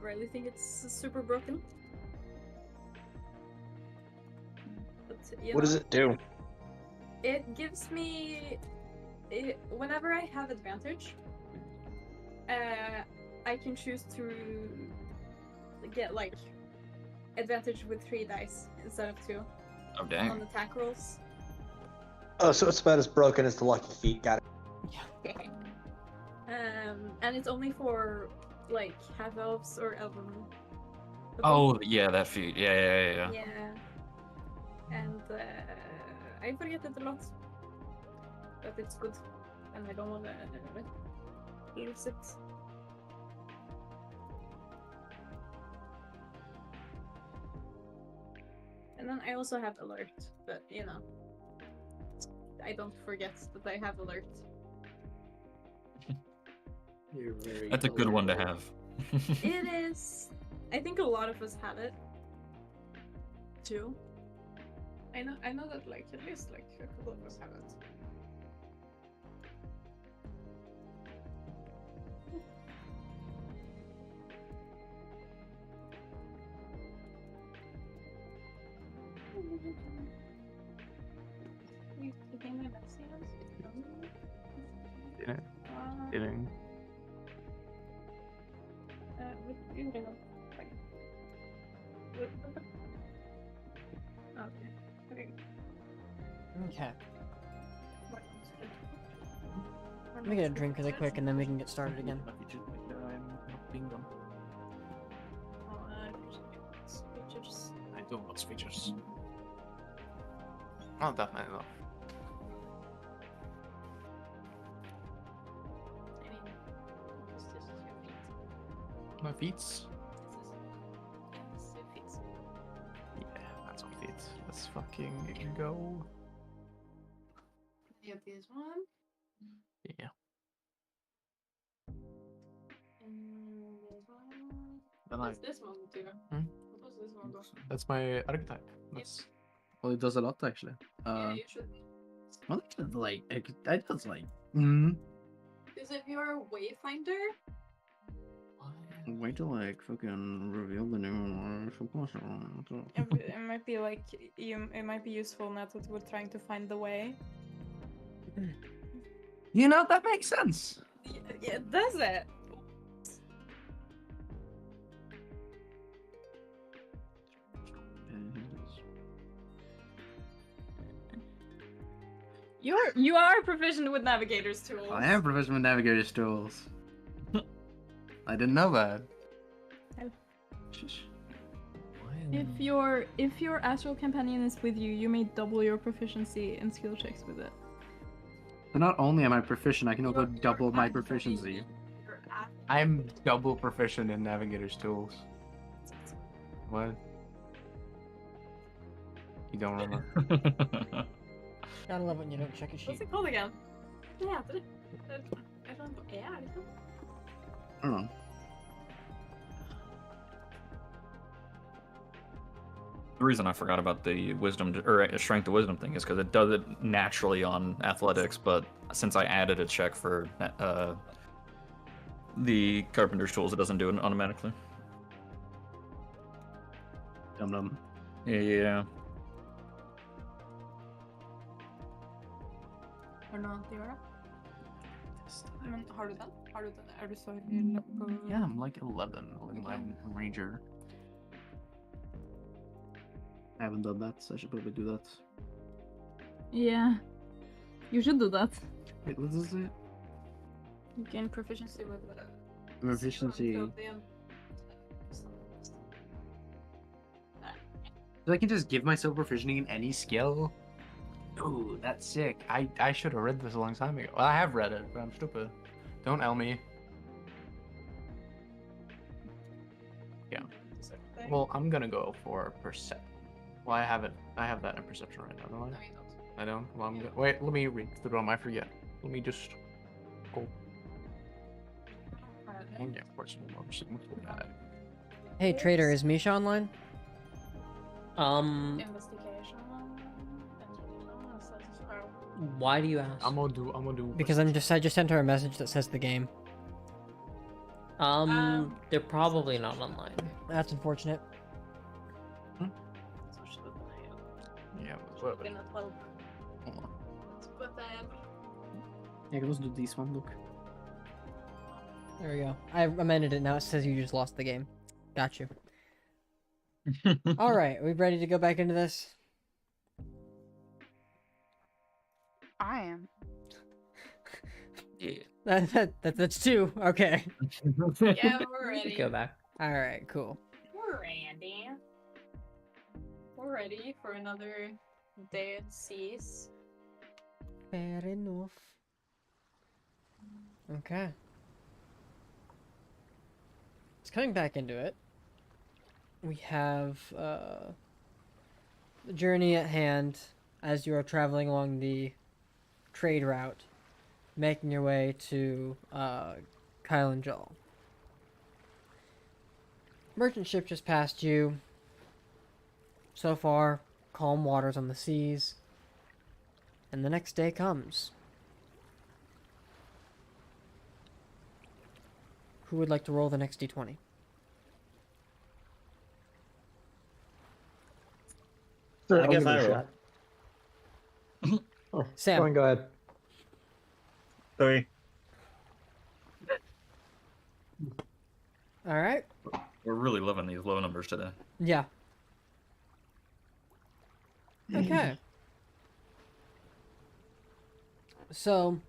really think it's super broken. But, What does it do? It gives me... whenever I have advantage, I can choose to get, like, advantage with 3 dice instead of 2. Oh, dang. On attack rolls. Oh, so it's about as broken as the lucky feet. Got it. And it's only for, like, half-elves or elven. Oh, yeah, that feat. Yeah. Yeah. And I forget it a lot. But it's good. And I don't want to lose it. And then I also have alert, but you know, I don't forget that I have alert. You're very That's a good one to have. It is. I think a lot of us have it. Too. I know that like at least like a couple of us have it. You taking my messages? Didn't. What you do? Okay. Okay. Okay. Let me get a drink really quick and then we can get started again. I do love features. Oh, definitely though. My feet? Yeah, that's my feet. Let's fucking go. You have this one. Yeah. And this one. Then What's this one do? Hmm? What does this one do? That's my archetype. That's Well, it does a lot actually. Yeah, you should. Well, it does like it does like. Hmm. Is if you're a wayfinder? Wait till like fucking reveal the new. It might be like it might be useful now that we're trying to find the way. You know that makes sense. Yeah, does it? You are proficient with navigator's tools. I am proficient with navigator's tools. I didn't know that. If your astral companion is with you, you may double your proficiency in skill checks with it. But not only am I proficient, I can also double my proficiency. I'm double proficient in navigator's tools. What? You don't remember? Gotta love when you don't check a sheet. What's it called again? Yeah, but I don't know. Yeah, I don't know. The reason I forgot about the wisdom or strength to wisdom thing is because it does it naturally on athletics, but since I added a check for the carpenter's tools, it doesn't do it automatically. Dum dum. Yeah. Or not, Theora? Har du den? Er du så Yeah, I'm like 11 with my ranger. I haven't done that, so I should probably do that. Yeah. You should do that. Wait, what is it? You gain proficiency with Proficiency. So I can just give myself proficiency in any skill? Ooh, that's sick. I should have read this a long time ago. Well, I have read it, but I'm stupid. Don't L me. Yeah. Well, I'm gonna go for perception. Well, I have that in perception right now, don't I? No, you don't. I don't? Well, I'm wait, let me read through them. I forget. Let me just go. Oh, yeah, of course. Hey, trader, is Misha online? Investigation. Why do you ask? I'm gonna do. Because I just sent her a message that says the game. They're probably not online. That's unfortunate. Yeah, but yeah, let's do this one. Look. There we go. I amended it now. It says you just lost the game. Got you. All right, we ready to go back into this? I am. Yeah. That's two. Okay. Yeah, we're ready. Go back. All right. Cool. We're ready. We're ready for another day at seas. Fair enough. Okay. It's coming back into it. We have the journey at hand as you are traveling along the trade route, making your way to Kylen-Jaal. Merchant ship just passed you. So far, calm waters on the seas. And the next day comes. Who would like to roll the next d20? Sure, I I'll guess give it I a will. shot. Oh, Sam. Go ahead. 3. All right. We're really loving these low numbers today. Yeah. Okay. So.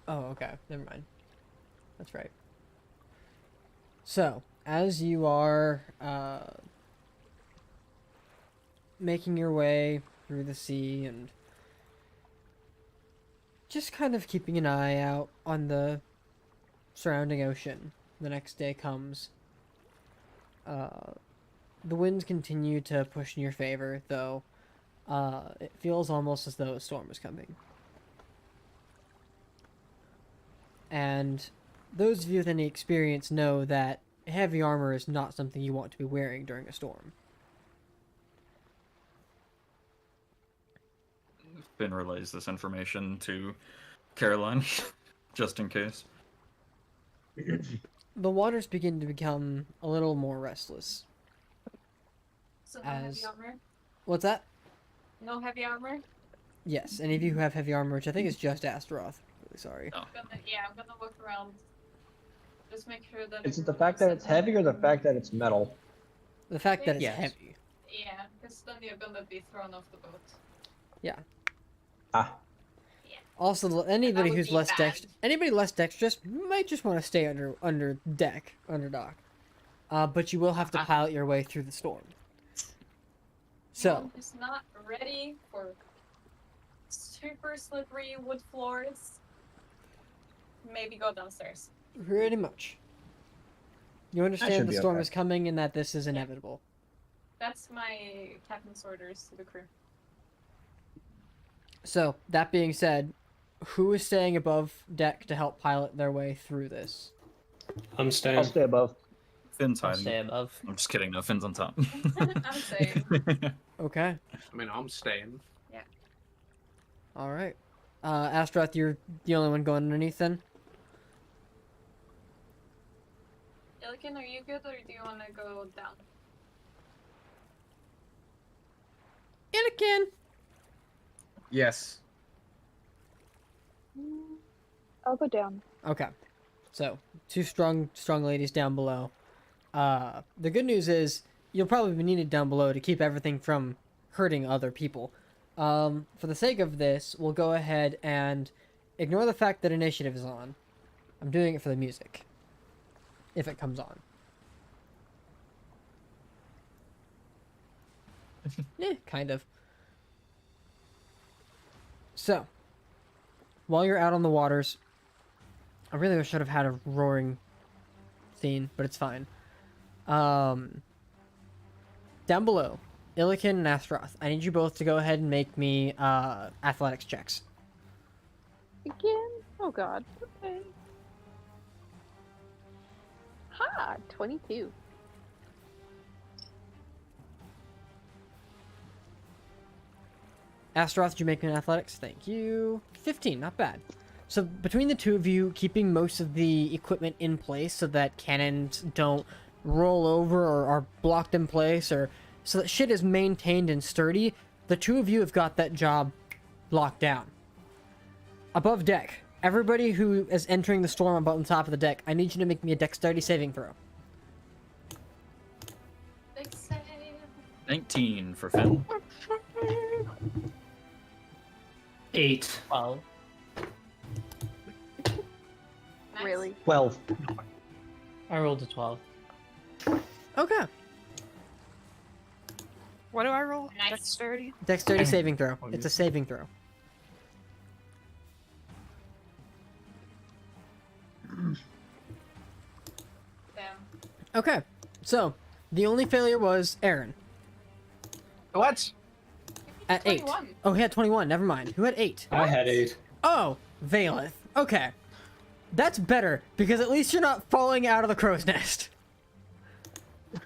Oh, okay. Never mind. That's right. So, as you are making your way through the sea and just kind of keeping an eye out on the surrounding ocean, the next day comes. The winds continue to push in your favor, though it feels almost as though a storm is coming. And those of you with any experience know that heavy armor is not something you want to be wearing during a storm. Finn relays this information to Caroline, just in case. The waters begin to become a little more restless. So no As- heavy armor? What's that? No heavy armor? Yes, any of you who have heavy armor, which I think is just Astaroth. Really sorry. I'm gonna look around. Just make sure that Is it the fact that it's heavy or the fact that it's metal? The fact that it's Yes. heavy. Yeah, because then you're gonna be thrown off the boat. Yeah. Ah. Also, anybody would who's be less bad. anybody less dexterous might just want to stay under dock. But you will have to pilot your way through the storm. So, I'm just not ready for super slippery wood floors. Maybe go downstairs. pretty much. You should understand the be storm okay. is coming and that this is inevitable. That's my captain's orders to the crew. So, that being said, who is staying above deck to help pilot their way through this? I'm I'll staying. stay above. Finn's I'll hiding. stay above. I'm just kidding. No, Finn's on top. I'm saying. Okay. I mean, I'm staying. All right. Astaroth, you're the only one going underneath then? Ilkin, are you good or do you want to go down? Anakin! Yes. I'll go down. Okay. So, two strong ladies down below. The good news is you'll probably be needed down below to keep everything from hurting other people. For the sake of this, we'll go ahead and ignore the fact that initiative is on. I'm doing it for the music. If it comes on. Kind of. So, while you're out on the waters, I really should have had a roaring scene, but it's fine. Down below, Illikin and Astaroth, I need you both to go ahead and make me athletics checks. Again? Oh god. Okay. Ha! 22. Astaroth, did you make me an athletics? Thank you. 15, not bad. So between the two of you, keeping most of the equipment in place so that cannons don't roll over or are blocked in place, or so that shit is maintained and sturdy, the two of you have got that job locked down. Above deck, everybody who is entering the storm above on top of the deck, I need you to make me a dexterity saving throw. Big save. 19 for Finn. 8. 12. Nice. Really? 12. I rolled a 12. Okay. What do I roll? Nice. Dexterity? Dexterity saving throw. It's a saving throw. Damn. Okay. So, the only failure was Aaron. What? At 8. 21. Oh, he had 21. Never mind. Who had 8? I had 8. Oh, Vaylith. Okay. That's better, because at least you're not falling out of the crow's nest.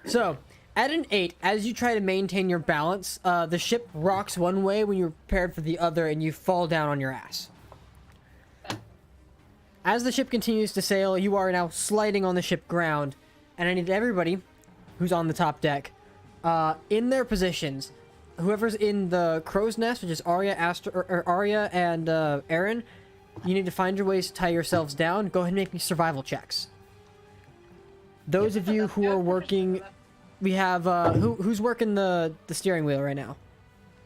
So, at an 8, as you try to maintain your balance, the ship rocks one way when you're prepared for the other, and you fall down on your ass. As the ship continues to sail, you are now sliding on the ship ground, and I need everybody who's on the top deck, in their positions. Whoever's in the crow's nest, which is Arya and Aaron, you need to find your ways to tie yourselves down. Go ahead and make me survival checks. Those of you who are working, we have who's working the steering wheel right now?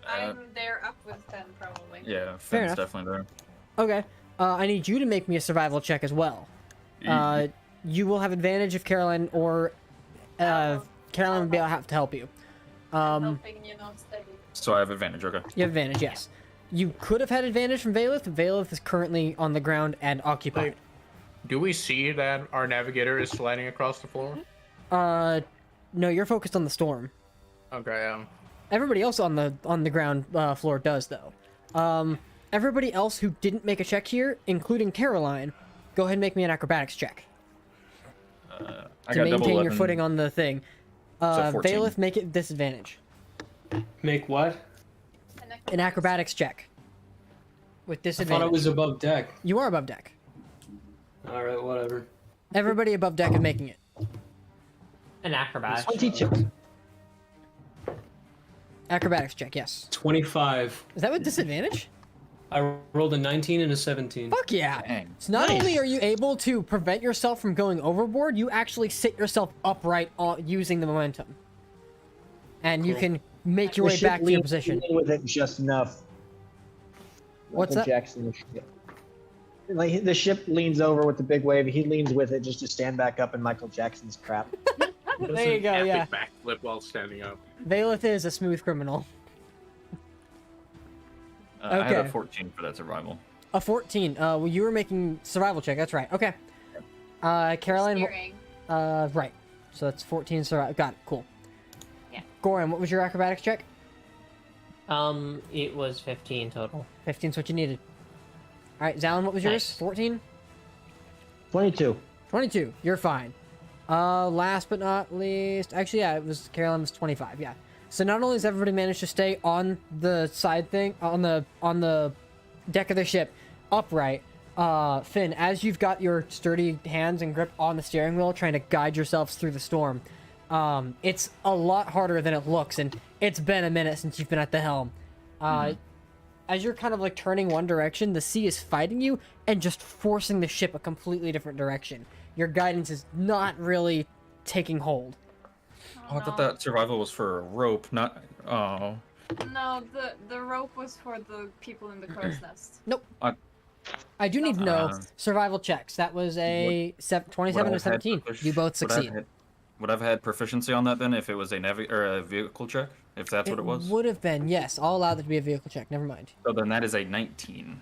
I'm there up with Fen, probably. Yeah, Fair Fenn's enough. definitely there. Okay. I need you to make me a survival check as well. You will have advantage if Caroline or Caroline will be able to have to help you. Helping, steady. So I have advantage, okay. You have advantage, yes. You could have had advantage from Vaylith. Vaylith is currently on the ground and occupied. Do we see that our navigator is sliding across the floor? No, you're focused on the storm. Okay, Everybody else on the ground floor does, though. Everybody else who didn't make a check here, including Caroline, go ahead and make me an acrobatics check. I To got double maintain your 11. footing on the thing. So 14. Vaylith, make it disadvantage. Make what? An acrobatics check. With I disadvantage. thought I was above deck. You are above deck. Alright, whatever. Everybody above deck is making it. An acrobat. 22. Acrobatics check, yes. 25. Is that with disadvantage? I rolled a 19 and a 17. Fuck yeah! Dang. So not only are you able to prevent yourself from going overboard, you actually sit yourself upright using the momentum. And you can make your way The ship back to your leans position. in with it just enough. What's Michael that? Jackson, the ship. Like the ship leans over with the big wave, he leans with it just to stand back up in Michael Jackson's crap. There you go, yeah. Backflip while standing up. Vaylith is a smooth criminal. I had a Okay. 14 for that survival. A 14. Well, you were making survival check. That's right. Okay. Caroline. Steering. Right. So that's 14 survival. Got it. Cool. Yeah. Goran, what was your acrobatics check? It was 15 total. 15's what you needed. All right, Zalin, what was yours? Nice. 14. 22. 22. You're fine. Last but not least, actually, yeah, it was Caroline was 25. Yeah. So not only has everybody managed to stay on the side thing, on the deck of the ship, upright, Finn, as you've got your sturdy hands and grip on the steering wheel, trying to guide yourselves through the storm, it's a lot harder than it looks, and it's been a minute since you've been at the helm. As you're kind of like turning one direction, the sea is fighting you and just forcing the ship a completely different direction. Your guidance is not really taking hold. Oh, I thought that survival was for a rope, not. Oh. No, the rope was for the people in the crow's nest. Nope. I do need to know Uh, survival checks. That was a 27 Would I to have had 17. You both succeed. Would I have had proficiency on that then if it was a vehicle check? If that's what it was? Would have been, yes. I'll allow that to be a vehicle check. Never mind. So then that is a 19.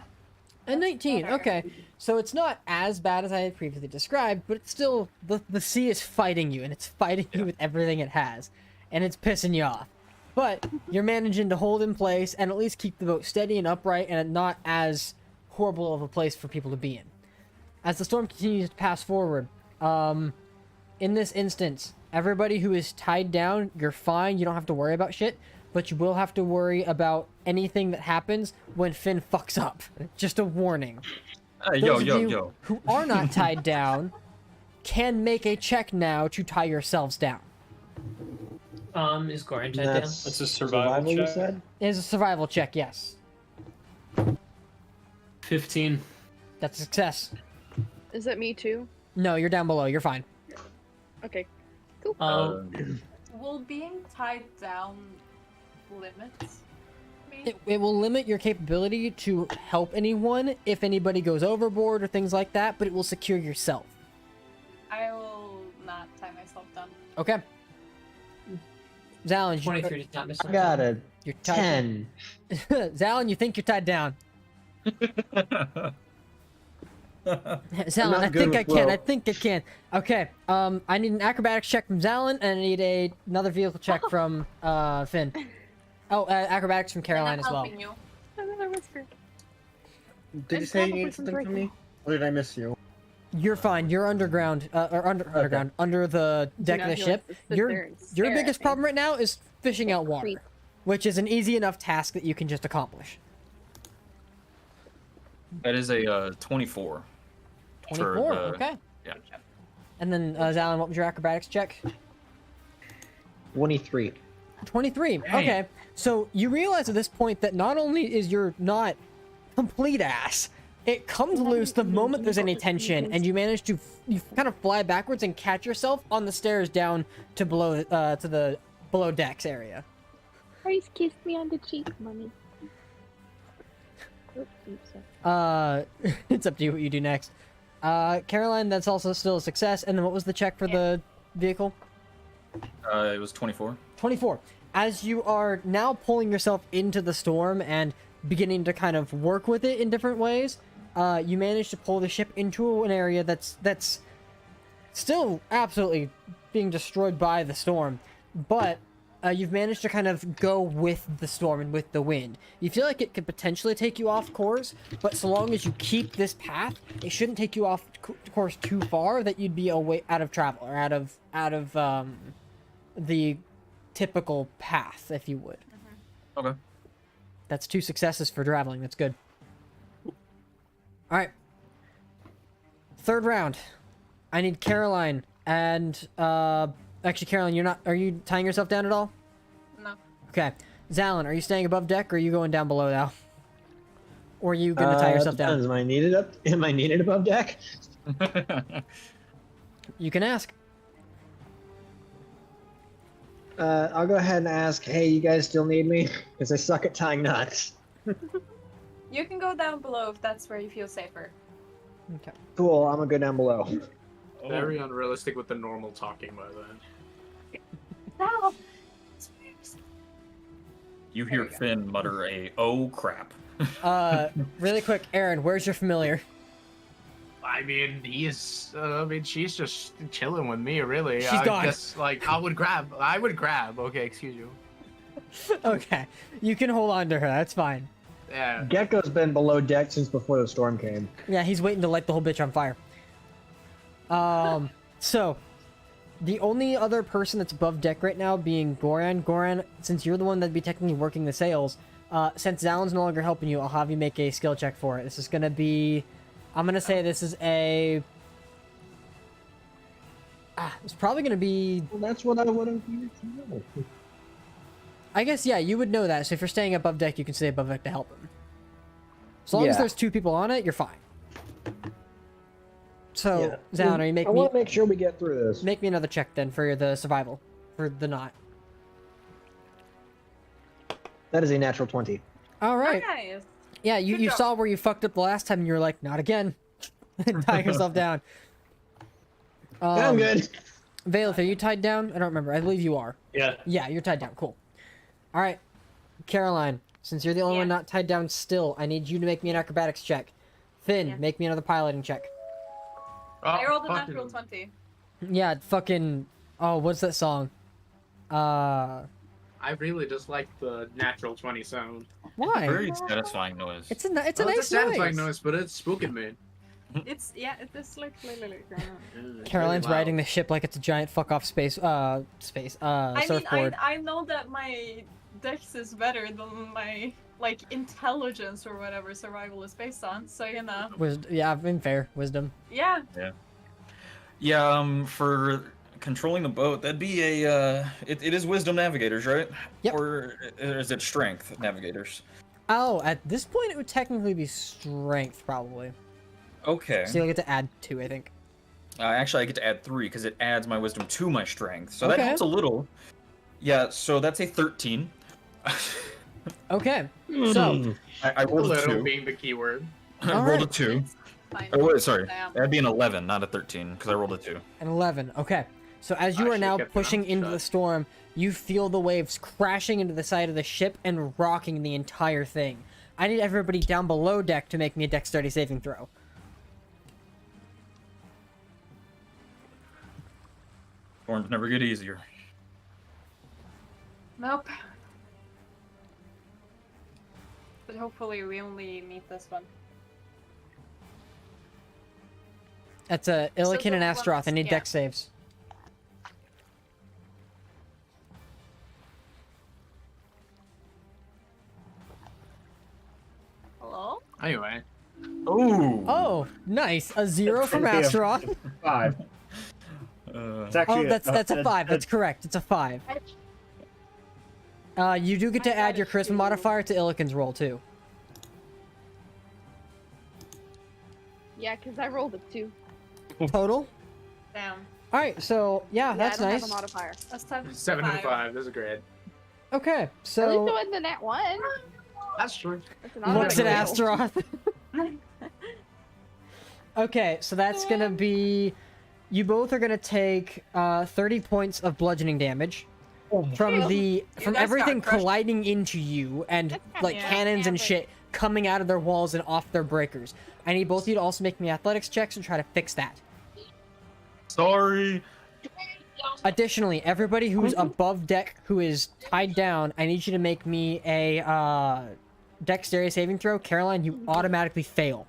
A 19. Okay. So it's not as bad as I had previously described, but it's still the sea is fighting you, and it's fighting you with everything it has, and it's pissing you off. But you're managing to hold in place and at least keep the boat steady and upright, and not as horrible of a place for people to be in. As the storm continues to pass forward, in this instance, everybody who is tied down, you're fine. You don't have to worry about shit, but you will have to worry about anything that happens when Finn fucks up. Just a warning. Those of you who are not tied down can make a check now to tie yourselves down. Is Goran tied down? That's a survival you check? said? It is a survival check, yes. 15. That's a success. Is it me too? No, you're down below. You're fine. Okay. Cool. Will being tied down limits me? It will limit your capability to help anyone if anybody goes overboard or things like that, but it will secure yourself. I will not tie myself down. Okay. Zalin, 23 to not miss. I got a You're tied 10. Zalin, you think you're tied down. Zalin, not I good think I with can. rope. I think I can. Okay. I need an acrobatics check from Zalin, and I need another vehicle check from Finn. Oh, acrobatics from Caroline And as I'm well. helping you. Another whisper. Did you say you needed something from me? Or did I miss you? You're fine. You're underground, underground, under the deck of the ship. Your biggest problem right now is fishing out water, which is an easy enough task that you can just accomplish. That is a 24. 24. Okay. Yeah. And then Zalin, what was your acrobatics check? 23. 23. Okay. So you realize at this point that not only is your knot complete ass, it comes loose the moment there's any tension, and you manage to you kind of fly backwards and catch yourself on the stairs down to below to the below decks area. Please kiss me on the cheek, mommy. It's up to you what you do next. Caroline, that's also still a success. And then what was the check for the vehicle? It was 24. 24. As you are now pulling yourself into the storm and beginning to kind of work with it in different ways, you manage to pull the ship into an area that's still absolutely being destroyed by the storm, but you've managed to kind of go with the storm and with the wind. You feel like it could potentially take you off course, but so long as you keep this path, it shouldn't take you off course too far that you'd be away out of travel or out of the typical path, if you would. Okay. That's 2 successes for traveling. That's good. All right. Third round. I need Caroline and actually, Caroline, you're not. Are you tying yourself down at all? No. Okay. Zalin, are you staying above deck or are you going down below now? Or are you gonna tie yourself down? Am I needed above deck? You can ask. I'll go ahead and ask, hey, you guys still need me? Because I suck at tying knots. You can go down below if that's where you feel safer. Okay. Cool, I'm gonna go down below. Very unrealistic with the normal talking by then. No. You hear Finn mutter a "oh crap." Really quick, Aaron, where's your familiar? I mean, she's just chilling with me, really. She's gone. Guess, I would grab. Okay, excuse you. Okay, you can hold on to her. That's fine. Yeah. Gecko's been below deck since before the storm came. Yeah, he's waiting to light the whole bitch on fire. So, the only other person that's above deck right now being Goran. Goran, since you're the one that'd be technically working the sails, since Zalin's no longer helping you, I'll have you make a skill check for it. This is gonna be... I'm gonna say this is a... it's probably gonna be... Well, that's what I would have needed to know. I guess, yeah, you would know that. So if you're staying above deck, you can stay above deck to help him. As long as there's 2 people on it, you're fine. So, Zalin, are you making me... I want to make sure we get through this. Make me another check then for the survival. For the knot. That is a natural 20. Alright. Nice. Yeah, you saw where you fucked up the last time and you were like, not again. Tie yourself down. I'm good. Valeth, are you tied down? I don't remember. I believe you are. Yeah. Yeah, you're tied down. Cool. Alright. Caroline, since you're the only one not tied down still, I need you to make me an acrobatics check. Finn, make me another piloting check. I rolled a natural 20. Yeah, fucking... Oh, what's that song? I really just like the natural 20 sound. Why? Very satisfying noise. It's a nice satisfying noise. noise, but it's spooking me. It's it's like Caroline's riding the ship like it's a giant fuck off surfboard. I know that my dex is better than my intelligence or whatever survival is based on. So Yeah, I've been fair. Wisdom. Yeah. Yeah. For controlling the boat, that'd be a. It is wisdom navigators, right? Yep. Or is it strength navigators? Oh, at this point it would technically be strength, probably. Okay. So you'll get to add 2, I think. Actually, I get to add 3 because it adds my wisdom to my strength, so that Okay. helps a little. Yeah, so that's a 13. Okay. So I rolled a Little 2. being the keyword. I rolled a 2. Oh wait, sorry. That'd be an 11, not a 13, because I rolled a 2. An 11. Okay. So as you are now pushing into the storm, you feel the waves crashing into the side of the ship and rocking the entire thing. I need everybody down below deck to make me a dexterity saving throw. Storms never get easier. Nope. But hopefully we only meet this one. That's a Illiken and the Astaroth. I ones- need yeah. dex saves. Hello? Anyway. Ooh. Oh, nice. A 0 from It'd be a Astaroth. 5. It's actually Oh, that's a 5. That's correct. It's a 5. You do get to add your charisma modifier to Illiken's roll too. Yeah, because I rolled a 2. Total. Damn. All right. So yeah, that's I don't nice. have a modifier. That's 7 7 and 5. That's great. Okay. At least it So wasn't the nat 1. That's true. That's an looks at automatic roll. Astaroth. Okay, so that's gonna be. You both are gonna take 30 points of bludgeoning damage from You guys everything got crushed. colliding into you and like Yeah. cannons and shit coming out of their walls and off their breakers. I need both of you to also make me athletics checks and try to fix that. Sorry. Additionally, everybody who's above deck who is tied down, I need you to make me a dexterity saving throw. Caroline, you automatically fail.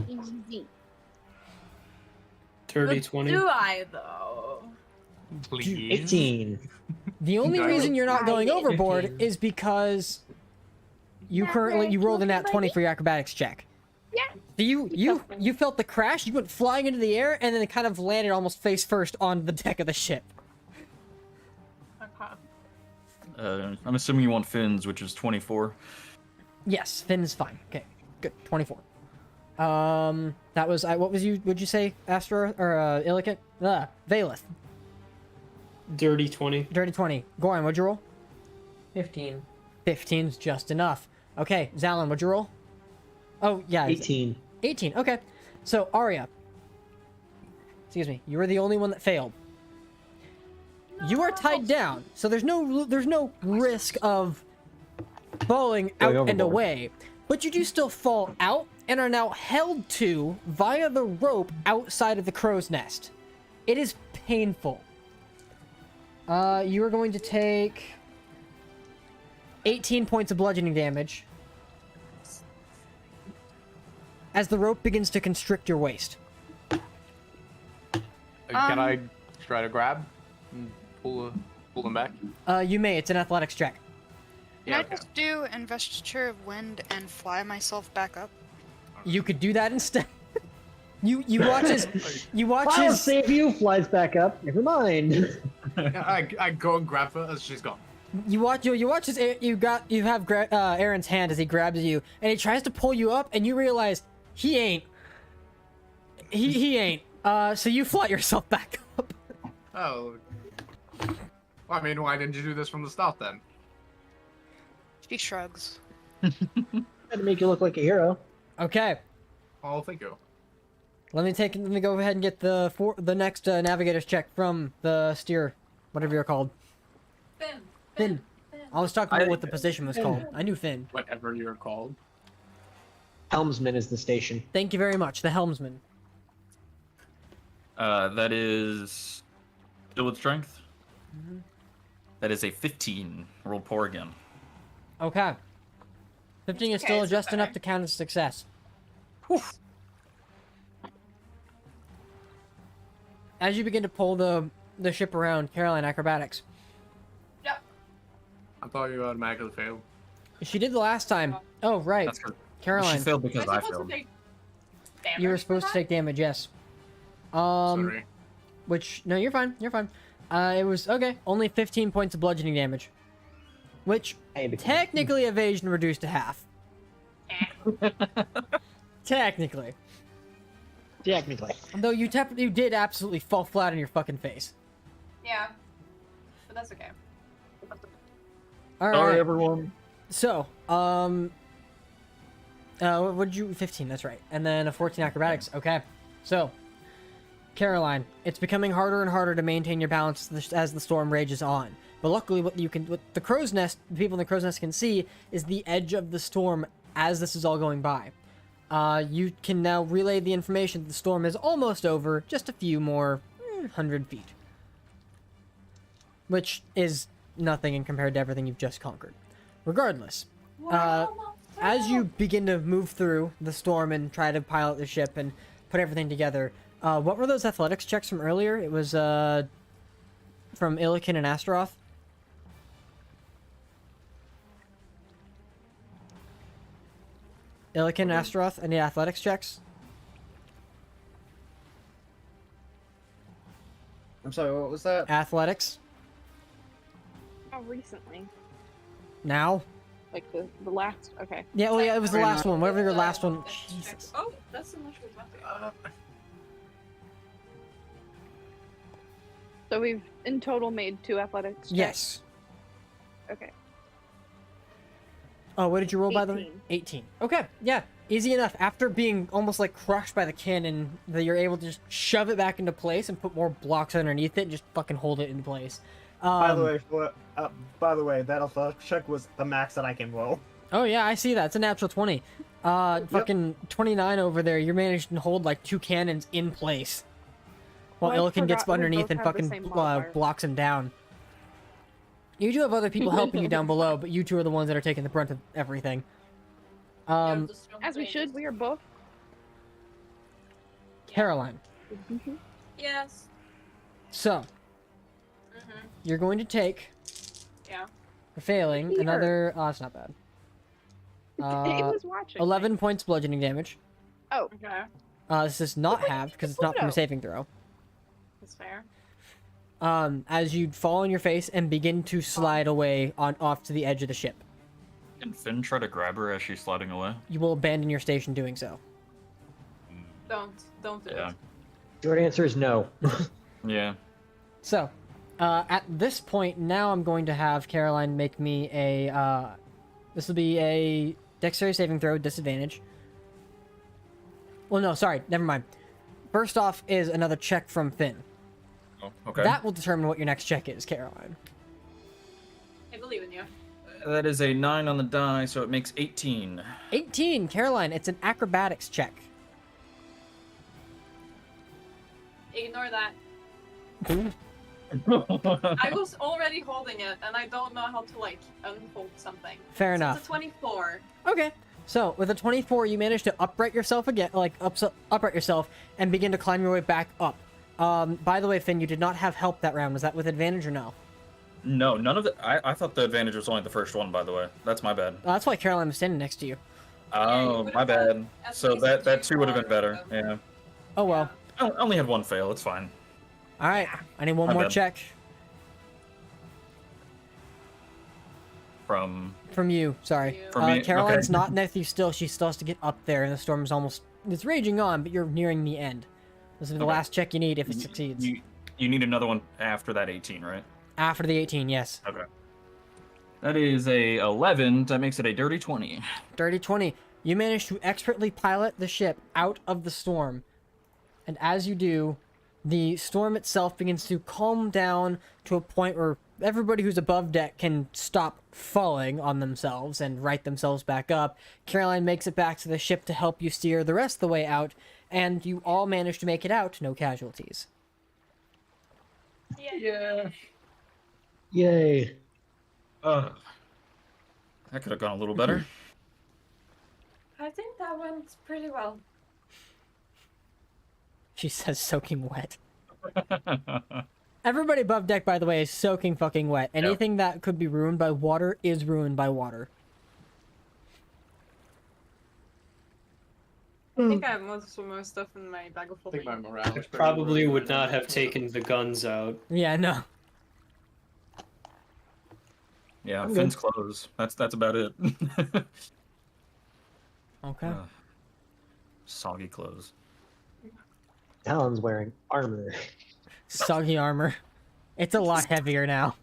Easy. Dirty But 20. do I, though? Please. 18. The only No. reason you're not going 15. overboard is because you rolled a nat 20 for your acrobatics check. Yeah. So you felt the crash, you went flying into the air, and then it kind of landed almost face first on the deck of the ship. Okay. I'm assuming you want fins, which is 24. Yes, Finn is fine. Okay, good. 24. That was what'd you say, Astra or Illiken? Valeth. Dirty 20. Dirty 20. Goran, what'd you roll? 15. 15's just enough. Okay, Zalin, what'd you roll? Oh yeah, 18. 18. Okay, so Arya. Excuse me. You were the only one that failed. You are tied down, so there's no risk of falling out Going and overboard. away, but you do still fall out and are now held to via the rope outside of the crow's nest. It is painful. You are going to take 18 points of bludgeoning damage as the rope begins to constrict your waist. Can I try to grab and pull them back? You may. It's an athletics check. Can I just do investiture of wind and fly myself back up? You could do that instead. you watch I'll his save you. Flies back up. Never mind. I go and grab her as she's gone. you watch his you have Aaron's hand as he grabs you and he tries to pull you up and you realize he ain't. He ain't. So you fly yourself back up. Oh. Well, I mean, why didn't you do this from the start then? She shrugs. Had to make you look like a hero. Okay. Oh, thank you. Let me go ahead and get the next navigator's check from the steer, whatever you're called. Finn. I was talking about what the position was called. I knew Finn. Whatever you're called. Helmsman is the station. Thank you very much. The helmsman. That is still with strength. That is a 15. Roll poor again. Okay. 15 is still just enough to count as success. Whew. As you begin to pull the ship around, Caroline, acrobatics. Yep. I thought you automatically failed. She did the last time. Oh, right. That's her. Caroline. She failed because Am I I supposed failed. to take damage You were for supposed to that? take damage, yes. Sorry. Which, no, you're fine. You're fine. It was, okay, only 15 points of bludgeoning damage. Which, technically evasion reduced to half. Technically. Technically. Though you did absolutely fall flat on your fucking face. Yeah. But that's okay. All right. Sorry, everyone. So, what'd you, 15, that's right. And then a 14 acrobatics, okay. So, Caroline, it's becoming harder and harder to maintain your balance as the storm rages on. But luckily, what the crow's nest, the people in the crow's nest can see is the edge of the storm as this is all going by. You can now relay the information that the storm is almost over, just a few more 100 feet. Which is nothing in compared to everything you've just conquered. Regardless, as you begin to move through the storm and try to pilot the ship and put everything together, What were those athletics checks from earlier? It was from Illikin and Astaroth. Illikin and Astaroth, any athletics checks? I'm sorry, what was that? Athletics. Oh, recently. Now? Like the last. Okay. Yeah, well, yeah, it was the last one. Whatever your last one. Jesus. Oh, that's so much for weapon. So we've in total made 2 athletics checks? Yes. Okay. Oh, what did you roll by the way? 18. 18. Okay, yeah. Easy enough. After being almost like crushed by the cannon, that you're able to just shove it back into place and put more blocks underneath it and just fucking hold it in place. By the way, that athletics check was the max that I can roll. Oh yeah, I see that. It's a natural 20. Fucking 29 over there. You managed to hold like 2 cannons in place. While Well, I Illikin gets forgot we underneath both and have the fucking same modifier. blocks him down. You do have other people helping you down below, but you two are the ones that are taking the brunt of everything. As we should, we are both. Caroline. Yes. So, you're going to take, Yeah. for failing, Here. another... Oh, that's not bad. It was watching. 11 points bludgeoning damage. Oh. Okay. This is not halved, because it's not from a Pluto. saving throw. That's fair. As you fall on your face and begin to slide away off to the edge of the ship. Can Finn try to grab her as she's sliding away? You will abandon your station doing so. Don't do Yeah. it. Short answer is no. Yeah. So, at this point, now I'm going to have Caroline make me a, this will be a dexterity saving throw, disadvantage. Well, no, sorry, never mind. First off is another check from Finn. Oh, okay. That will determine what your next check is, Caroline. I believe in you. That is a 9 on the die, so it makes 18. 18, Caroline, it's an acrobatics check. Ignore that. I was already holding it, and I don't know how to like unfold something. Fair So enough. It's a 24. Okay. So, with a 24, you manage to upright yourself again, upright yourself, and begin to climb your way back up. By the way, Finn, you did not have help that round. Was that with advantage or no? No, none of it. I thought the advantage was only the first one, by the way. That's my bad. That's why Caroline was standing next to you. Oh, my bad. So that too would have been better. Yeah. Oh well. I only had one fail. It's fine. All right. I need one My more bad. check From from you. Sorry. From me? Caroline's Okay. not next to you still. She still has to get up there, and the storm is it's raging on, but you're nearing the end. This is the Okay. last check you need if it succeeds. You need another one after that 18, right? After the 18, yes. Okay. That is a 11. That makes it a dirty 20. Dirty 20. You manage to expertly pilot the ship out of the storm. And as you do, the storm itself begins to calm down to a point where everybody who's above deck can stop falling on themselves and right themselves back up. Caroline makes it back to the ship to help you steer the rest of the way out, and you all manage to make it out, no casualties. Yeah. Yay. That could have gone a little better. I think that went pretty well. She says soaking wet. Everybody above deck, by the way, is soaking fucking wet. Anything that could be ruined by water is ruined by water. I think I have most of my stuff in my bag of I think holding. my morale is pretty Probably low. would not have taken the guns out. Yeah, no. Yeah, I'm Finn's good. clothes. That's about it. Okay. Soggy clothes. Talon's wearing armor. Soggy armor. It's a lot heavier now.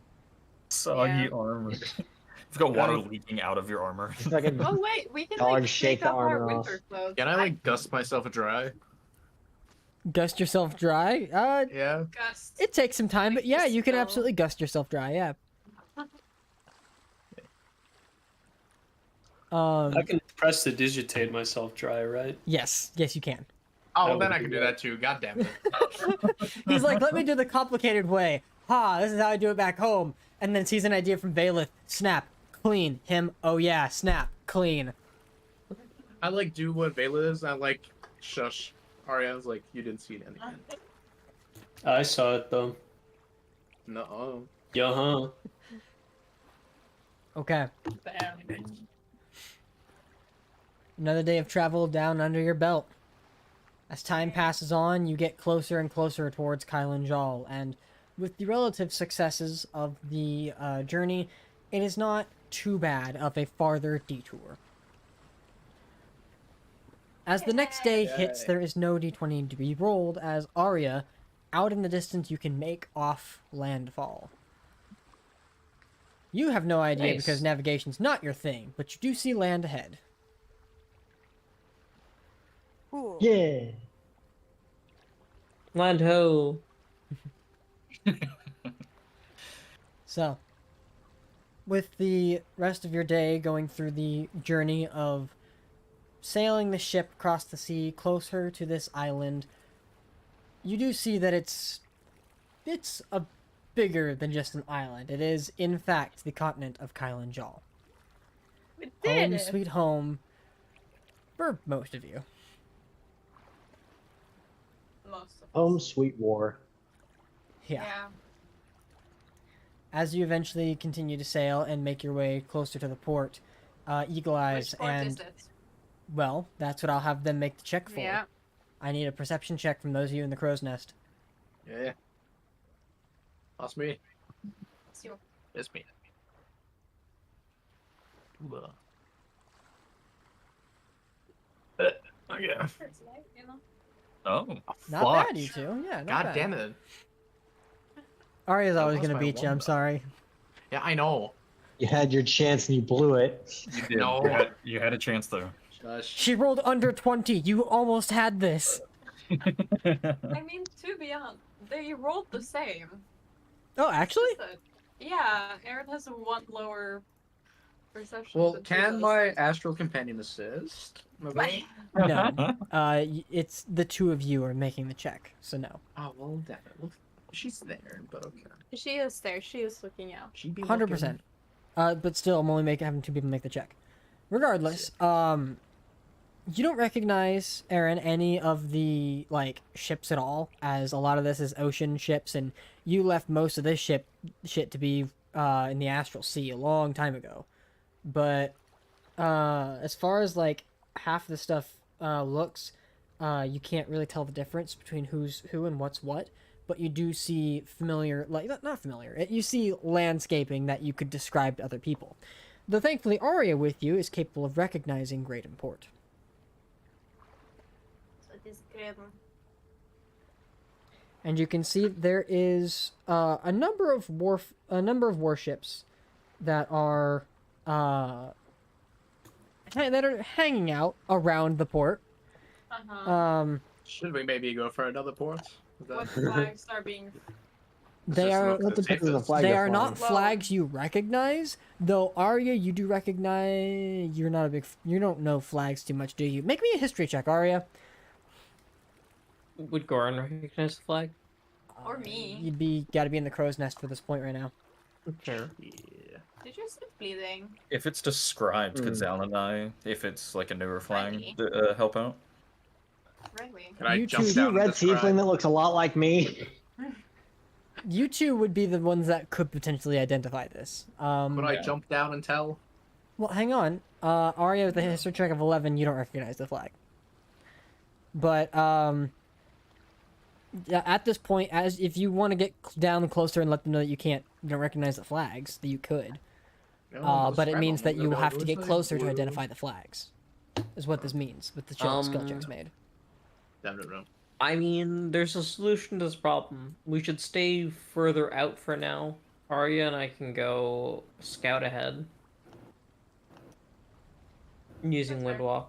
Soggy armor. You've got water leaking out of your armor. Oh wait, we can Dog like shake take the off our armor off. winter clothes. Can I like dust myself dry? Gust yourself dry? Yeah. Gust. It takes some time, but yeah, you can Still. absolutely gust yourself dry, yeah. I can press to digitate myself dry, right? Yes, you can. Oh, well, That then would I be can do great. that too. God damn it. He's like, let me do the complicated way. Ha, this is how I do it back home. And then sees an idea from Bailiff. Snap, clean. Him, oh yeah, snap, clean. I like do what Vela is. I like shush. Ariana's like, you didn't see anything. I saw it though. No. Yeah, Okay. Damn. Another day of travel down under your belt. As time passes on, you get closer and closer towards Kylen-Jaal, and with the relative successes of the journey, it is not too bad of a farther detour. As the next day hits, there is no d20 to be rolled, as Arya, out in the distance, you can make off landfall. You have no idea because navigation's not your thing, but you do see land ahead. Cool. Yeah. Land ho. So, with the rest of your day going through the journey of sailing the ship across the sea closer to this island, you do see that it's a bigger than just an island. It is, in fact, the continent of Kylen-Jaal. We did Home it. sweet home for most of you. Most of Home sweet war. Yeah. As you eventually continue to sail and make your way closer to the port, Eagle Eyes Which port and is it? well, that's what I'll have them make the check for. Yeah. I need a perception check from those of you in the crow's nest. Yeah. That's me. It's your It's me. Okay. first life, you know? Oh. Not bad, you two. Yeah, not God bad. damn it. Arya's I always lost gonna my beat you. I'm one, though. sorry. Yeah, I know. You had your chance and you blew it. You did. No. You had a chance though. Shush. She rolled under 20. You almost had this. I mean, to be honest, they rolled the same. Oh, actually? Just that- yeah, Aaron has a one lower perception. Well, than she can does. my astral companion assist? Maybe? No. It's the two of you are making the check, so no. Oh, well, damn it. Well, she's there, but okay. She is there. She is looking out. She be 100%. But still, I'm only having two people make the check. Regardless, you don't recognize, Aaron, any of the ships at all, as a lot of this is ocean ships, and you left most of this shit to be in the astral sea a long time ago. But as far as half the stuff looks, you can't really tell the difference between who's who and what's what. But you do see familiar, not familiar. You see landscaping that you could describe to other people. Though thankfully Arya with you is capable of recognizing great import. So it is great. And you can see there is a number of warships that are hanging out around the port. Should we maybe go for another port? Is that- What flags are being? They Just are look at the depends on the safest. flag they they're are not flying. flags you recognize, though Arya, you do recognize. You're not a big. You don't know flags too much, do you? Make me a history check, Arya. Would Goran recognize the flag? Or me. You'd gotta be in the crow's nest for this point right now. Sure. Yeah. Did you see bleeding? If it's described, could Hmm. Zal and I, if it's like a newer flag, Really? help out? Really? Can I You jump two- See a down red and describe? tiefling that looks a lot like me. You two would be the ones that could potentially identify this. Could I jump down and tell? Well, hang on. Arya with a history check of 11, you don't recognize the flag. But yeah, at this point, as if you want to get down closer and let them know that you don't recognize the flags, that you could. No, But it describe means them. that you We'll have go to get with closer to blue. identify the flags. Is what this means with the skill checks made. No. I mean, there's a solution to this problem. We should stay further out for now. Arya and I can go scout ahead. Using That's fair. Windwalk.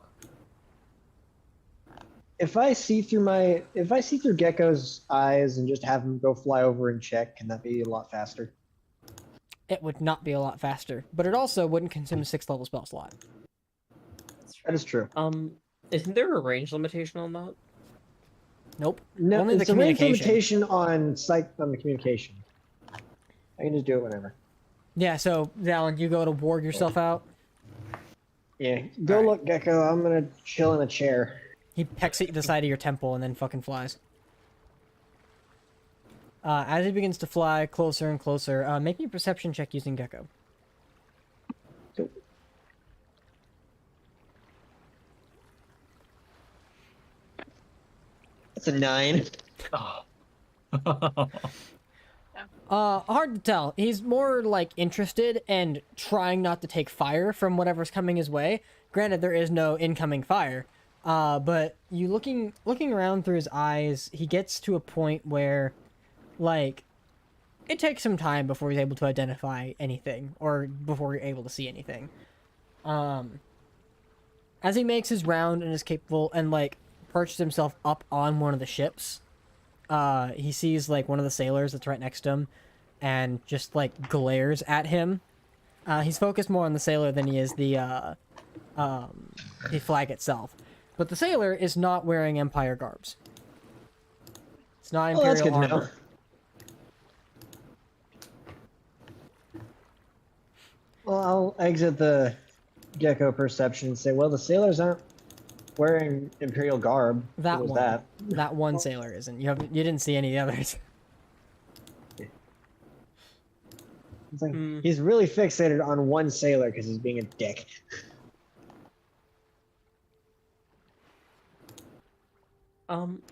If I see through Gecko's eyes and just have him go fly over and check, can that be a lot faster? It would not be a lot faster, but it also wouldn't consume a 6th level spell slot. That is true. Isn't there a range limitation on that? Nope. No, Only the it's a range communication. limitation on the communication. I can just do it whenever. Yeah, so, Alan, you go to ward yourself out. Yeah, go look, Gecko. I'm gonna chill in a chair. He pecks at the side of your temple and then fucking flies. As he begins to fly closer and closer, make me a perception check using Gecko. That's a 9. Hard to tell. He's more like interested and trying not to take fire from whatever's coming his way. Granted, there is no incoming fire. But you looking around through his eyes, he gets to a point where, like, it takes some time before he's able to identify anything, or before you're able to see anything. As he makes his round and is capable, and, like, perches himself up on one of the ships, he sees, like, one of the sailors that's right next to him, and just, like, glares at him. He's focused more on the sailor than he is the flag itself. But the sailor is not wearing Empire garbs. It's not Imperial that's good to know. armor. Well, I'll exit the Gecko perception and say, well, the sailors aren't wearing Imperial garb. That What was one. That one sailor isn't. You didn't see any of the others. It's like, he's really fixated on one sailor because he's being a dick.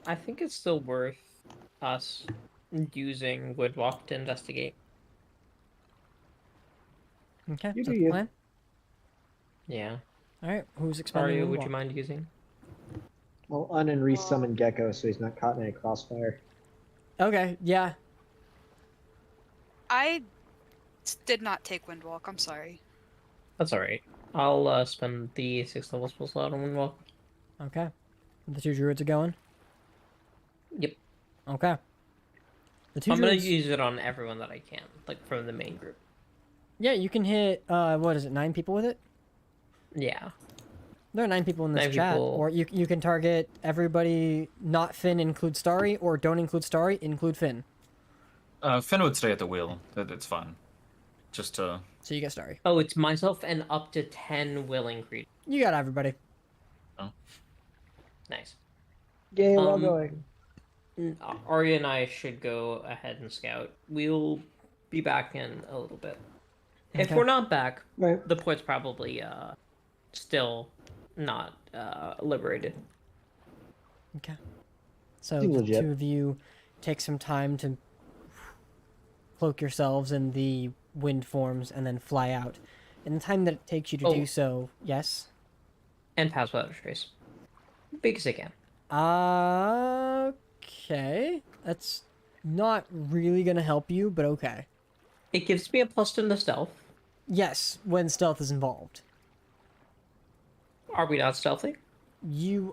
I think it's still worth us using Woodwalk to investigate. Okay, You that's do the you. plan. Yeah. Alright, who's expanding? Aria, the would wall? you mind using? I'll and resummon Gecko so he's not caught in any crossfire. Okay, yeah. I did not take Windwalk. I'm sorry. That's alright. I'll spend the 6th level spell slot on Windwalk. Okay. The two druids are going? Yep. Okay. The two I'm gonna druids... use it on everyone that I can, like from the main group. Yeah, you can hit, what is it, 9 people with it? Yeah. There are 9 people in this 9 chat. people. Or you can target everybody, not Finn, include Starry, or don't include Starry, include Finn. Finn would stay at the wheel. It's fine. Just So you get Starry. Oh, it's myself and up to 10 willing creatures. You got everybody. Oh. Nice. Yay, well going. Arya and I should go ahead and scout. We'll be back in a little bit. If Okay. we're not back, Right. the port's probably still not liberated. Okay. So Seems the legit. two of you take some time to cloak yourselves in the wind forms and then fly out. In the time that it takes you to do so, yes? And pass without a trace. Big as I can. Okay. That's not really gonna help you, but okay. It gives me a +2 to stealth. Yes, when stealth is involved. Are we not stealthy?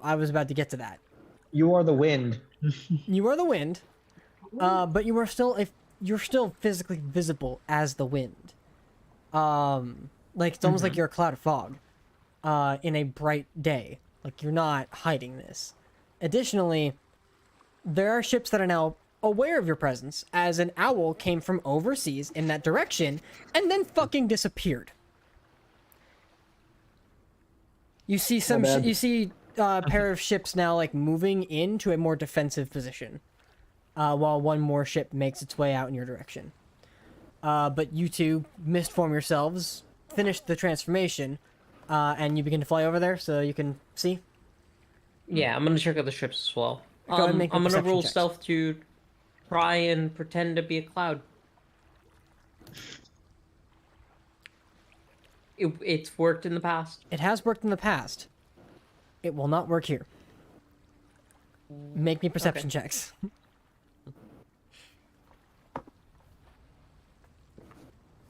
I was about to get to that. You are the wind. You are the wind, but you're still physically visible as the wind. Like it's almost like you're a cloud of fog, in a bright day. Like you're not hiding this. Additionally, there are ships that are now aware of your presence, as an owl came from overseas in that direction and then fucking disappeared. You see a pair of ships now like moving into a more defensive position, while one more ship makes its way out in your direction. But you two mistform yourselves, finish the transformation, and you begin to fly over there so you can see. Yeah, I'm gonna check out the ships as well. Go ahead and make I'm a gonna perception roll check. stealth to try and pretend to be a cloud. It's worked in the past. It has worked in the past. It will not work here. Make me perception checks.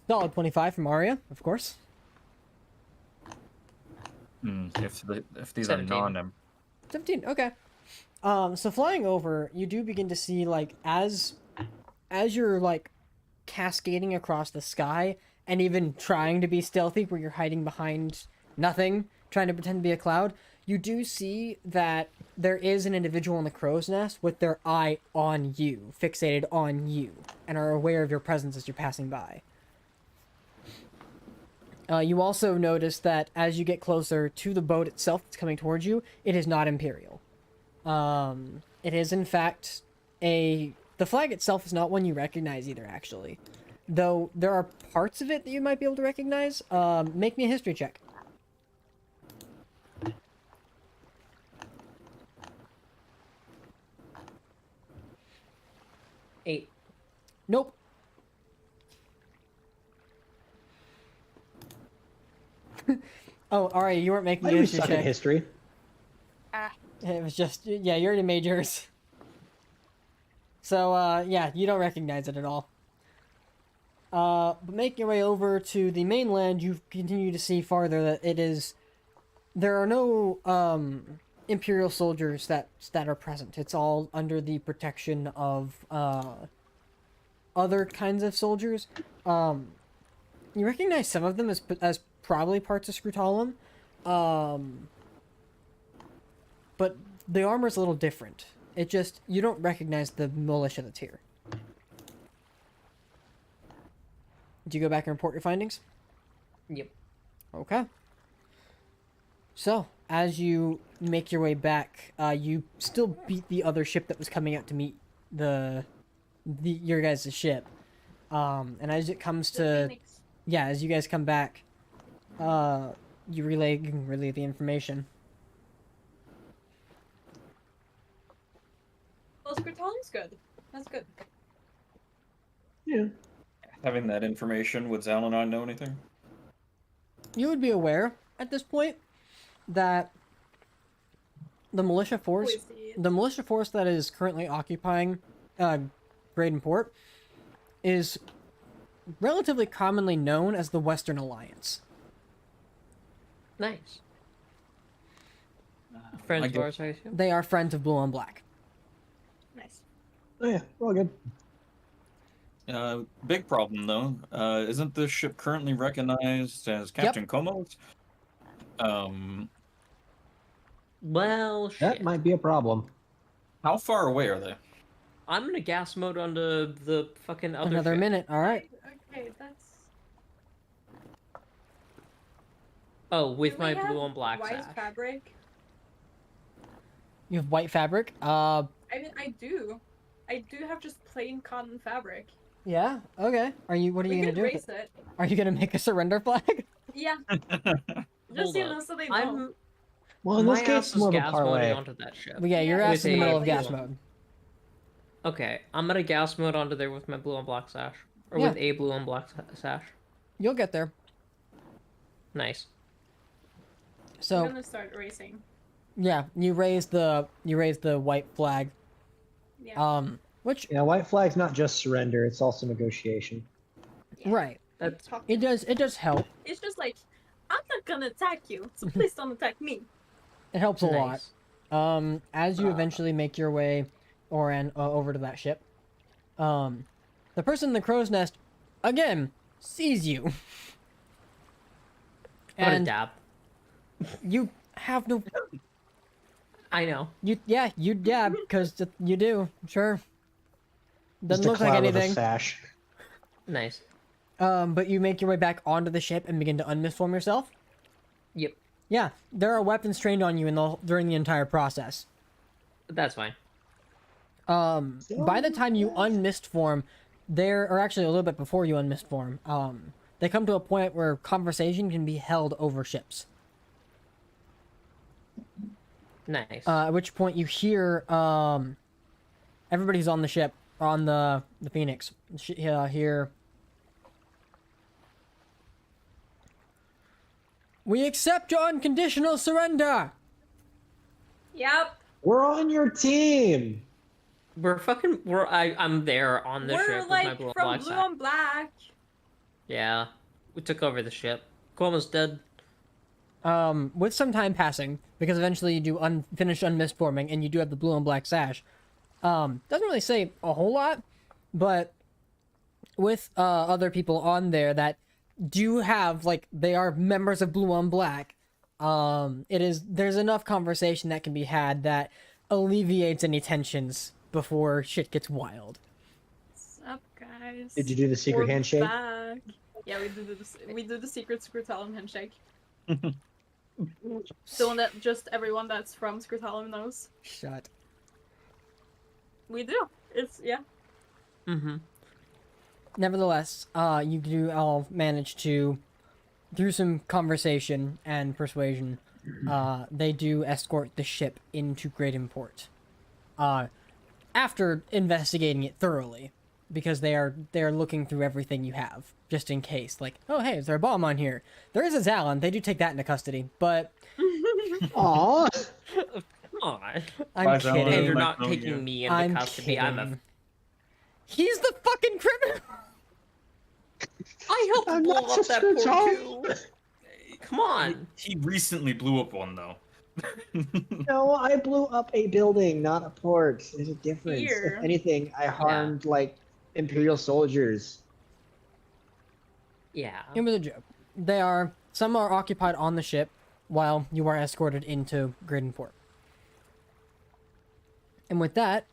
Solid 25 from Arya, of course. If these 17. are non 17, okay. So flying over, you do begin to see, like, as you're, like, cascading across the sky, and even trying to be stealthy, where you're hiding behind nothing, trying to pretend to be a cloud, you do see that there is an individual in the crow's nest with their eye on you, fixated on you, and are aware of your presence as you're passing by. You also notice that as you get closer to the boat itself that's coming towards you, it is not Imperial. It is in fact the flag itself is not one you recognize either, actually. Though there are parts of it that you might be able to recognize. Make me a history check. Eight. Nope. Oh, alright, you weren't making I a always history suck at check. history. It was just, yeah, you already made yours. So, yeah, you don't recognize it at all. But making your way over to the mainland, you continue to see farther that there are no, Imperial soldiers that are present. It's all under the protection of, other kinds of soldiers. You recognize some of them as probably parts of Scrutalum. But the armor's a little different. You don't recognize the militia that's here. Did you go back and report your findings? Yep. Okay. So, as you make your way back, you still beat the other ship that was coming out to meet your guys' ship. And as it comes to... Yeah, as you guys come back, you relay the information. Well, Scrutalum's good. That's good. Yeah. Having that information, would Zal and I know anything? You would be aware at this point that the militia force that is currently occupying Graydon Port is relatively commonly known as the Western Alliance. Nice. Friends of ours, I assume? They are friends of Blue on Black. Nice. Oh yeah, we're all good. Big problem though. Isn't this ship currently recognized as Captain Como's? Well, shit. That might be a problem. How far away are they? I'm gonna gas mode onto the fucking other Another ship. minute, alright. Okay, that's... Oh, with Do my we have blue on black white sash. fabric? You have white fabric? I mean, I do. I do have just plain cotton fabric. Yeah, okay. What are you gonna do with Erase it? it. Are you gonna make a surrender flag? Yeah. Just so they know. Well, in this My case, ass it's is more of a gas parlay. moding onto that ship. Well, yeah, your ass is in the middle of gas mode. Okay, I'm gonna gas mode onto there with my blue and black sash. Or Yeah. with a blue and black sash. You'll get there. Nice. So, I'm gonna start erasing. yeah, you raise the white flag. Yeah. Which Yeah, white flag's not just surrender; it's also negotiation. right. It does help. It's just like, I'm not gonna attack you, so please don't attack me. It helps a Nice. lot. As you eventually make your way, over to that ship, the person in the crow's nest, again, sees you. I'm gonna And dab. you have no. I know. You dab because you do. Sure. Doesn't Just a look like cloud with a anything. sash. Nice. But you make your way back onto the ship and begin to unmisform yourself. Yep. Yeah, there are weapons trained on you during the entire process. That's fine. By the time you unmistform, or actually a little bit before you unmistform, they come to a point where conversation can be held over ships. Nice. At which point you hear, everybody's on the ship, on the Phoenix, hear, "We accept your unconditional surrender!" Yep. We're on your team. I'm there on the ship We're with my like blue and from black blue sash. on black. Yeah. We took over the ship. Cuomo's dead. With some time passing, because eventually you do finish unmisforming, and you do have the blue and black sash. Doesn't really say a whole lot, but with other people on there that do have, like, they are members of Blue on Black, there's enough conversation that can be had that alleviates any tensions before shit gets wild. What's up, guys? Did you do the secret handshake? Back. Yeah, we do the secret Scrutalum handshake. So that just everyone that's from Scritalum knows. Shut. We do. It's yeah. Mm-hmm. Nevertheless, you do all manage to, through some conversation and persuasion, they do escort the ship into Great Import. After investigating it thoroughly, because they're looking through everything you have, just in case. Like, oh hey, is there a bomb on here? There is a Zalon. They do take that into custody, but. Aww. Aw. I'm kidding. You're not taking me into I'm custody. I'm a. kidding. He's the fucking criminal. I helped I'm blow not up that switch poor off. too. Come on. He recently blew up one though. No, I blew up a building, not a port. There's a difference. Here. If anything, I harmed like Imperial soldiers. Yeah. It was a joke. Some are occupied on the ship, while you are escorted into Graden Port. And with that,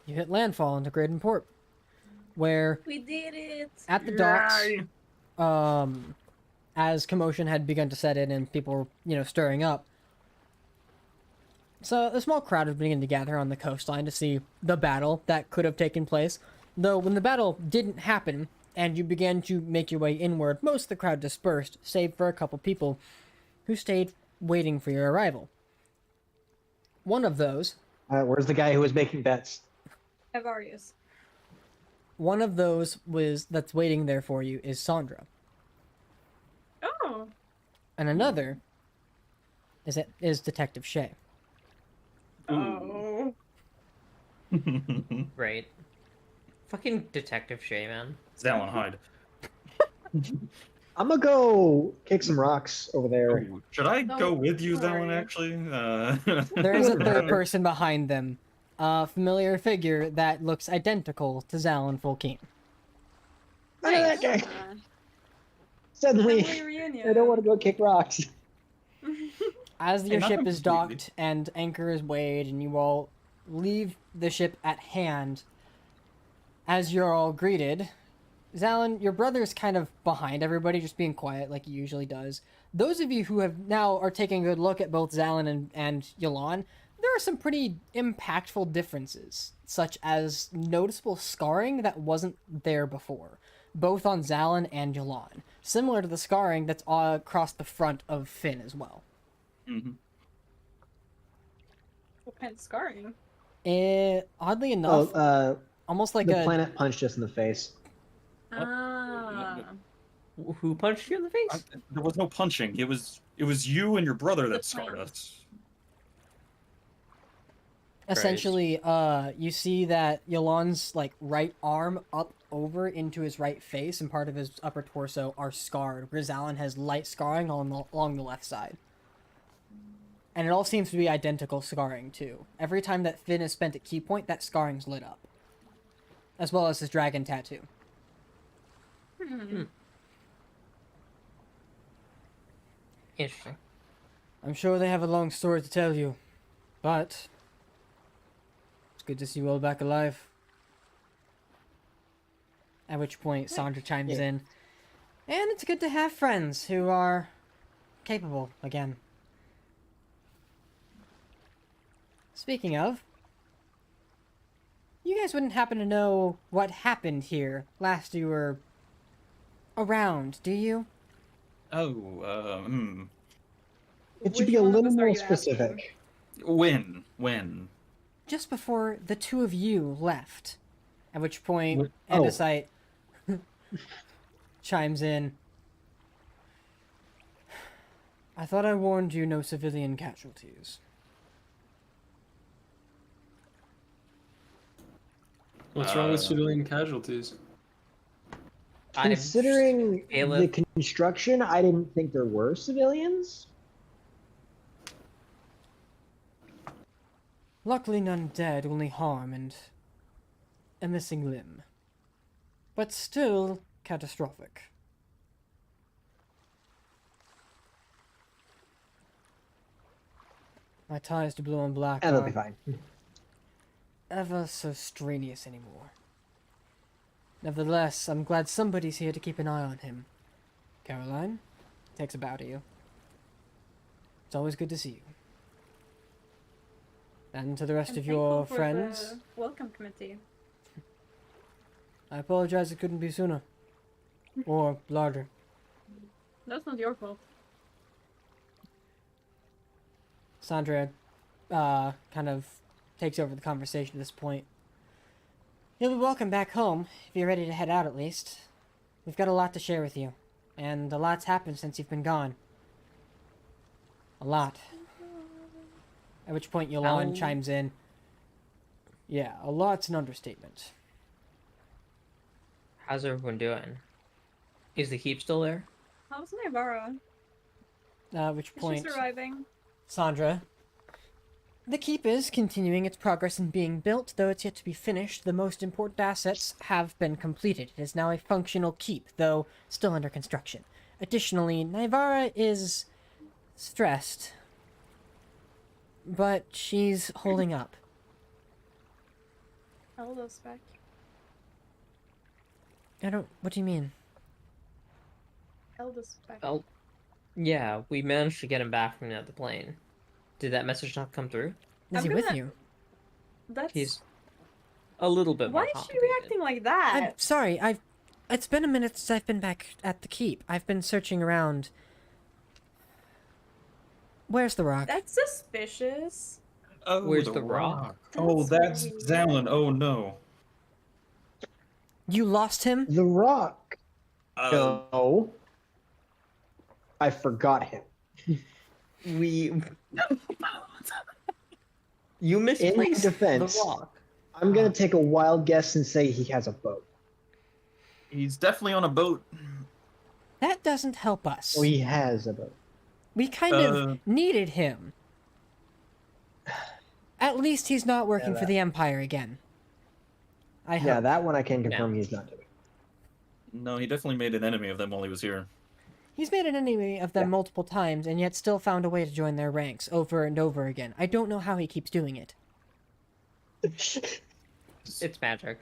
you hit landfall into Graden Port, where We did it. at the docks, as commotion had begun to set in and people were, stirring up. So a small crowd was beginning to gather on the coastline to see the battle that could have taken place. Though when the battle didn't happen and you began to make your way inward, most of the crowd dispersed, save for a couple people who stayed waiting for your arrival. One of those... Where's the guy who was making bets? Avarius. One of those that's waiting there for you is Sandra. Oh. And another is Detective Shay. Oh. Right. Fucking Detective Shay, man. Zalon, hide. I'm gonna go kick some rocks over there. Oh, should I go with you, Zalon, actually? There is a third person behind them. A familiar figure that looks identical to Zalon Fulkeen. Look at that guy. Suddenly, Family reunion. I don't want to go kick rocks. As your not ship is completely. docked and anchor is weighed and you all leave the ship at hand, as you're all greeted, Zalon, your brother's kind of behind everybody, just being quiet like he usually does. Those of you who are taking a good look at both Zalon and Yolan, there are some pretty impactful differences, such as noticeable scarring that wasn't there before, both on Zalon and Yolan, similar to the scarring that's across the front of Finn as well. Mm-hmm. What kind of scarring? Oddly enough, almost like the a planet punched us in the face. Ah. Who punched you in the face? There was no punching. It was you and your brother that scarred us. essentially, you see that Yolan's like right arm up over into his right face and part of his upper torso are scarred, whereas Alan has light scarring along the left side. And it all seems to be identical scarring, too. Every time that Finn is spent at key point, that scarring's lit up. As well as his dragon tattoo. Interesting. I'm sure they have a long story to tell you, but it's good to see you all back alive. At which point, Sandra chimes in. And it's good to have friends who are capable again. Speaking of, you guys wouldn't happen to know what happened here last you were around, do you? Oh, It should be a little more specific. When? Just before the two of you left. At which point, Oh. Andesite chimes in. I thought I warned you no civilian casualties. What's wrong with civilian casualties? Considering Caleb. the construction, I didn't think there were civilians. Luckily none dead, only harm and a missing limb. But still catastrophic. My ties to blue and black That'll are be fine. ever so strenuous anymore. Nevertheless, I'm glad somebody's here to keep an eye on him. Caroline takes a bow to you. It's always good to see you. And to the rest I'm of your thankful for friends, the welcome committee. I apologize it couldn't be sooner. Or larger. That's not your fault. Sandra kind of takes over the conversation at this point. You'll be welcome back home, if you're ready to head out at least. We've got a lot to share with you, and a lot's happened since you've been gone. A lot. At which point Yolan chimes in. Yeah, a lot's an understatement. How's everyone doing? Is the keep still there? How's Navarra? At which Is she point, surviving? Sandra. The keep is continuing its progress in being built, though it's yet to be finished. The most important assets have been completed. It is now a functional keep, though still under construction. Additionally, Naivara is stressed, but she's holding up. Elda's back. What do you mean? Elda's back. Oh, yeah, we managed to get him back from the plane. Did that message not come through? Is he with you? That's... He's a little bit more Why is she complicated. reacting like that? I'm sorry, it's been a minute since I've been back at the keep. I've been searching around. Where's the rock? That's suspicious. Oh, Where's the rock? Oh, that's weird. Zalin. Oh no. You lost him? The rock. Uh, No. I forgot him. You In misplaced defense, the rock. I'm gonna take a wild guess and say he has a boat. he's definitely on a boat. That doesn't help us. Oh, he has a boat. We kind of needed him. At least he's not working for the Empire again. I hope. Yeah, that one I can confirm he's not doing. No, he definitely made an enemy of them while he was here. He's made an enemy of them multiple times, and yet still found a way to join their ranks over and over again. I don't know how he keeps doing it. It's magic.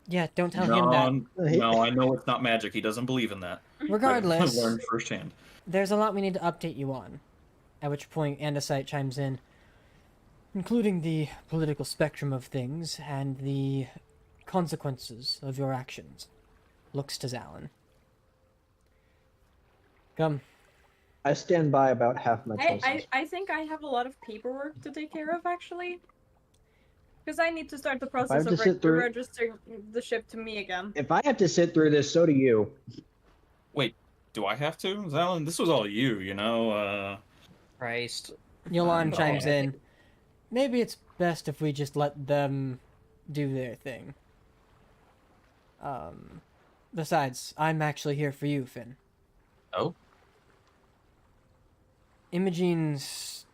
Yeah, don't tell him that. No, I know it's not magic. He doesn't believe in that. Regardless, I learned firsthand. there's a lot we need to update you on. At which point Andesite chimes in, including the political spectrum of things and the consequences of your actions. Looks to Zalin. Come. I stand by about half my choices. I think I have a lot of paperwork to take care of, actually. Because I need to start the process have of to sit through- registering the ship to me again. If I have to sit through this, so do you. Wait, do I have to? Zalin, this was all you, you know? Christ. Yolan chimes in. Maybe it's best if we just let them do their thing. Besides, I'm actually here for you, Finn. Oh? Imogene's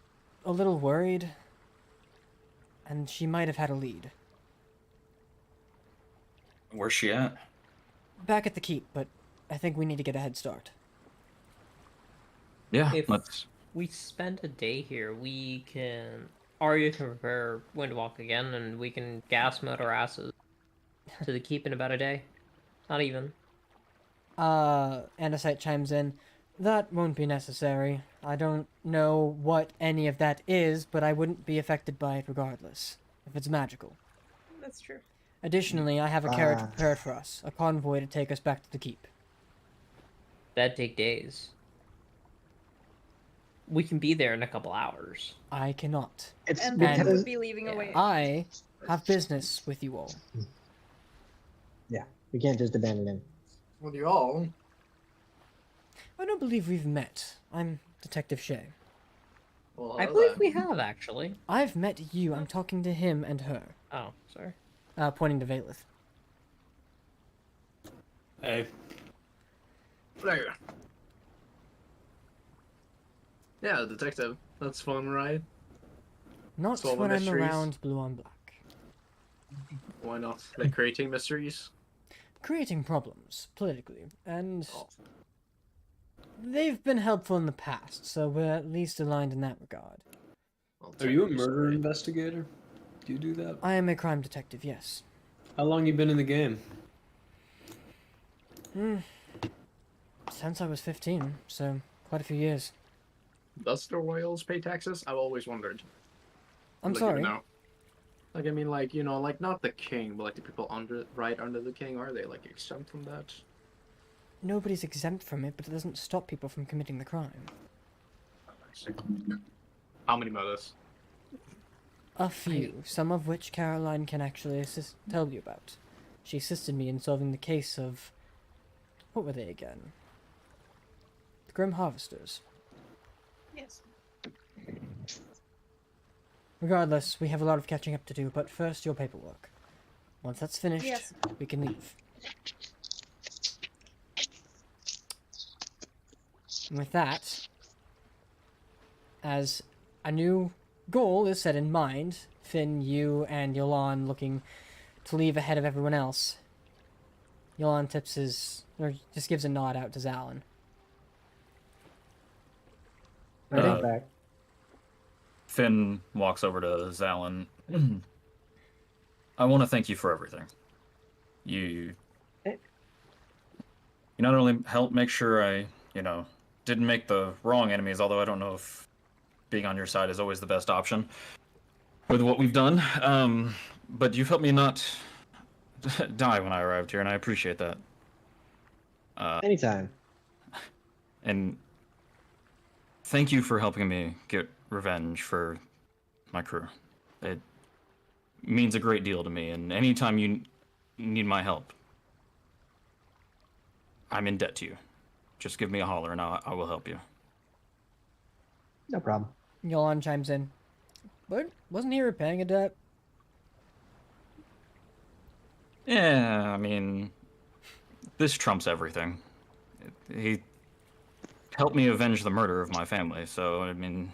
a little worried, and she might have had a lead. Where's she at? Back at the keep, but I think we need to get a head start. Yeah, If let's... we spend a day here, we can... Arya can prepare Windwalk again, and we can gas mode our asses to the keep in about a day. Not even. Andesite chimes in. That won't be necessary. I don't know what any of that is, but I wouldn't be affected by it regardless, if it's magical. That's true. Additionally, I have a carriage prepared for us, a convoy to take us back to the keep. That'd take days. We can be there in a couple hours. I cannot. It's And then because we'd be leaving away. I have business with you all. we can't just abandon him. What do you all? I don't believe we've met. I'm Detective Shea. Well, I believe we have, actually. I've met you. I'm talking to him and her. Oh, sorry. Pointing to Valeth. Hey. There. Yeah, detective. That's fun, right? Not Solving when I'm mysteries. around Blue on Black. Why not? Like creating mysteries? Creating problems, politically, and they've been helpful in the past, so we're at least aligned in that regard. Are you a murder investigator? Do you do that? I am a crime detective, yes. How long you been in the game? Since I was 15, so quite a few years. does the royals pay taxes? I've always wondered. I'm Like, sorry. even now. Like, I mean, like, you know, like, not the king, but like the people right under the king, are they, like, exempt from that? Nobody's exempt from it, but it doesn't stop people from committing the crime. How many murders? A few, some of which Caroline can actually tell you about. She assisted me in solving the case of... what were they again? The Grim Harvesters. Yes. Regardless, we have a lot of catching up to do, but first your paperwork. Once that's finished, Yes. we can leave. And with that, as a new goal is set in mind, Finn, you, and Yolan looking to leave ahead of everyone else, Yolan tips his, or just gives a nod out to Zalin. Right back. Finn walks over to Zalin. I want to thank you for everything. You not only helped make sure I, didn't make the wrong enemies, although I don't know if being on your side is always the best option with what we've done, but you've helped me not die when I arrived here, and I appreciate that. Anytime. And thank you for helping me get revenge for my crew. It means a great deal to me, and anytime you need my help, I'm in debt to you. Just give me a holler and I will help you. No problem. Yolan chimes in. But wasn't he repaying a debt? Yeah, I mean, this trumps everything. He helped me avenge the murder of my family, so, I mean...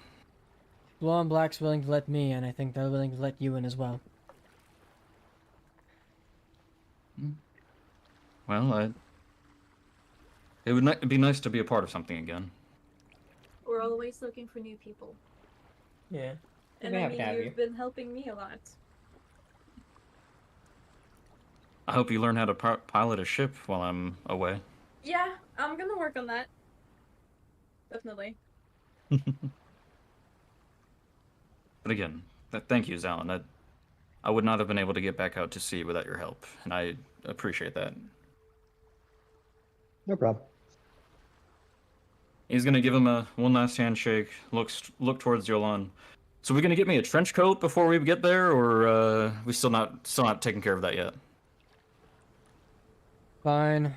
Blue and Black's willing to let me in, I think they're willing to let you in as well. Well, it would be nice to be a part of something again. We're always looking for new people. Yeah. And I mean, you've been helping me a lot. I hope you learn how to pilot a ship while I'm away. Yeah, I'm gonna work on that. Definitely. But again, thank you, Zalin. I would not have been able to get back out to sea without your help, and I appreciate that. No problem. He's gonna give him one last handshake. Look towards Yolan. So we're gonna get me a trench coat before we get there, or we still not taking care of that yet? Fine.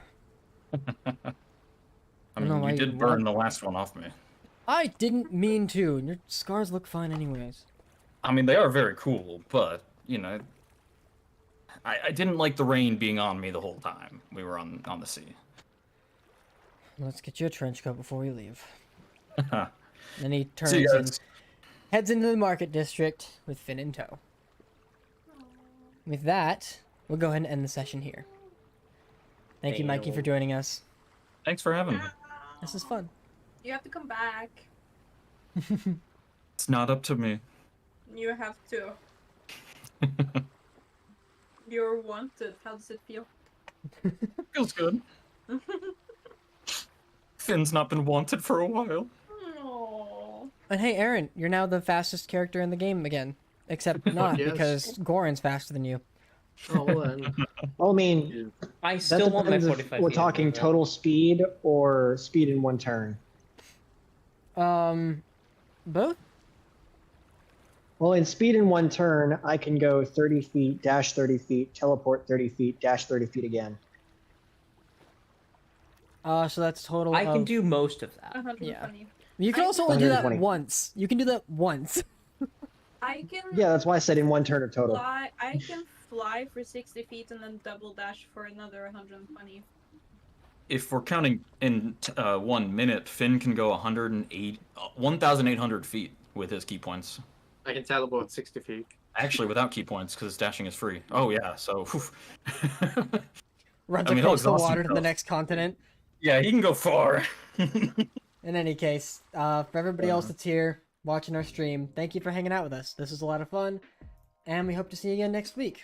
I mean, you did burn the last one off me. I didn't mean to. Your scars look fine anyways. I mean, they are very cool, but, I didn't like the rain being on me the whole time we were on the sea. Let's get you a trench coat before we leave. Then Then he turns and heads into the market district with Finn in tow. With that, we'll go ahead and end the session here. Thank you, Mikey, for joining us. Thanks for having me. This is fun. You have to come back. It's not up to me. You have to. You're wanted. How does it feel? Feels good. Finn's not been wanted for a while. Aww. And hey, Aaron, you're now the fastest character in the game again. Except not, Yes. because Goran's faster than you. Oh, well, Well, I mean, I that still want my depends if 45 we're feet. talking total speed or speed in one turn. Both? Well, in speed in one turn, I can go 30 feet, dash 30 feet, teleport 30 feet, dash 30 feet again. So that's total I can of- do most of that. 120. You can also only do that 120. once. You can do that once. I can Yeah, that's why I said in one turn or total. fly. I can fly for 60 feet and then double dash for another 120. If we're counting in 1 minute, Finn can go 1,800 feet with his key points. I can teleport 60 feet. Actually, without key points, because dashing is free. Oh, yeah, so... Runs I mean, across he'll the exhaust water to the himself. next continent. Yeah, he can go far. In any case, for everybody else that's here watching our stream, thank you for hanging out with us. This was a lot of fun, and we hope to see you again next week,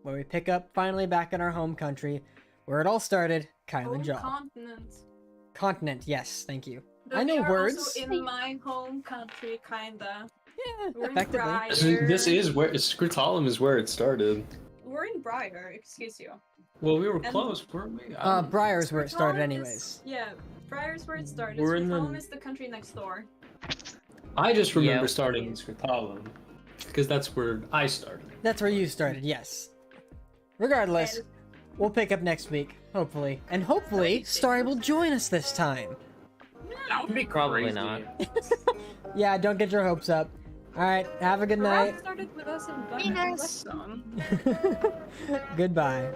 where we pick up finally back in our home country, where it all started, Home Kylen-Jaal. continent. Continent, yes, thank you. Though I know they are words. Also in my home country, kinda. Yeah, We're in effectively. This Briar. is where Scritalum is where it started. We're in Briar, excuse you. Well, we were And- close, weren't we? I don't- Briar is where it started, Scritalum anyways. Yeah, Briar's where it started. We're in the- Scritalum is the country next door. I just remember Yep. starting in Scritalum because that's where I started. That's where you started, yes. Regardless, we'll pick up next week, hopefully. And hopefully, Starry will join us this time. That would be Probably crazy. not. Yeah, don't get your hopes up. Alright, have a good night. Started with us in Gunner. Venus. Goodbye.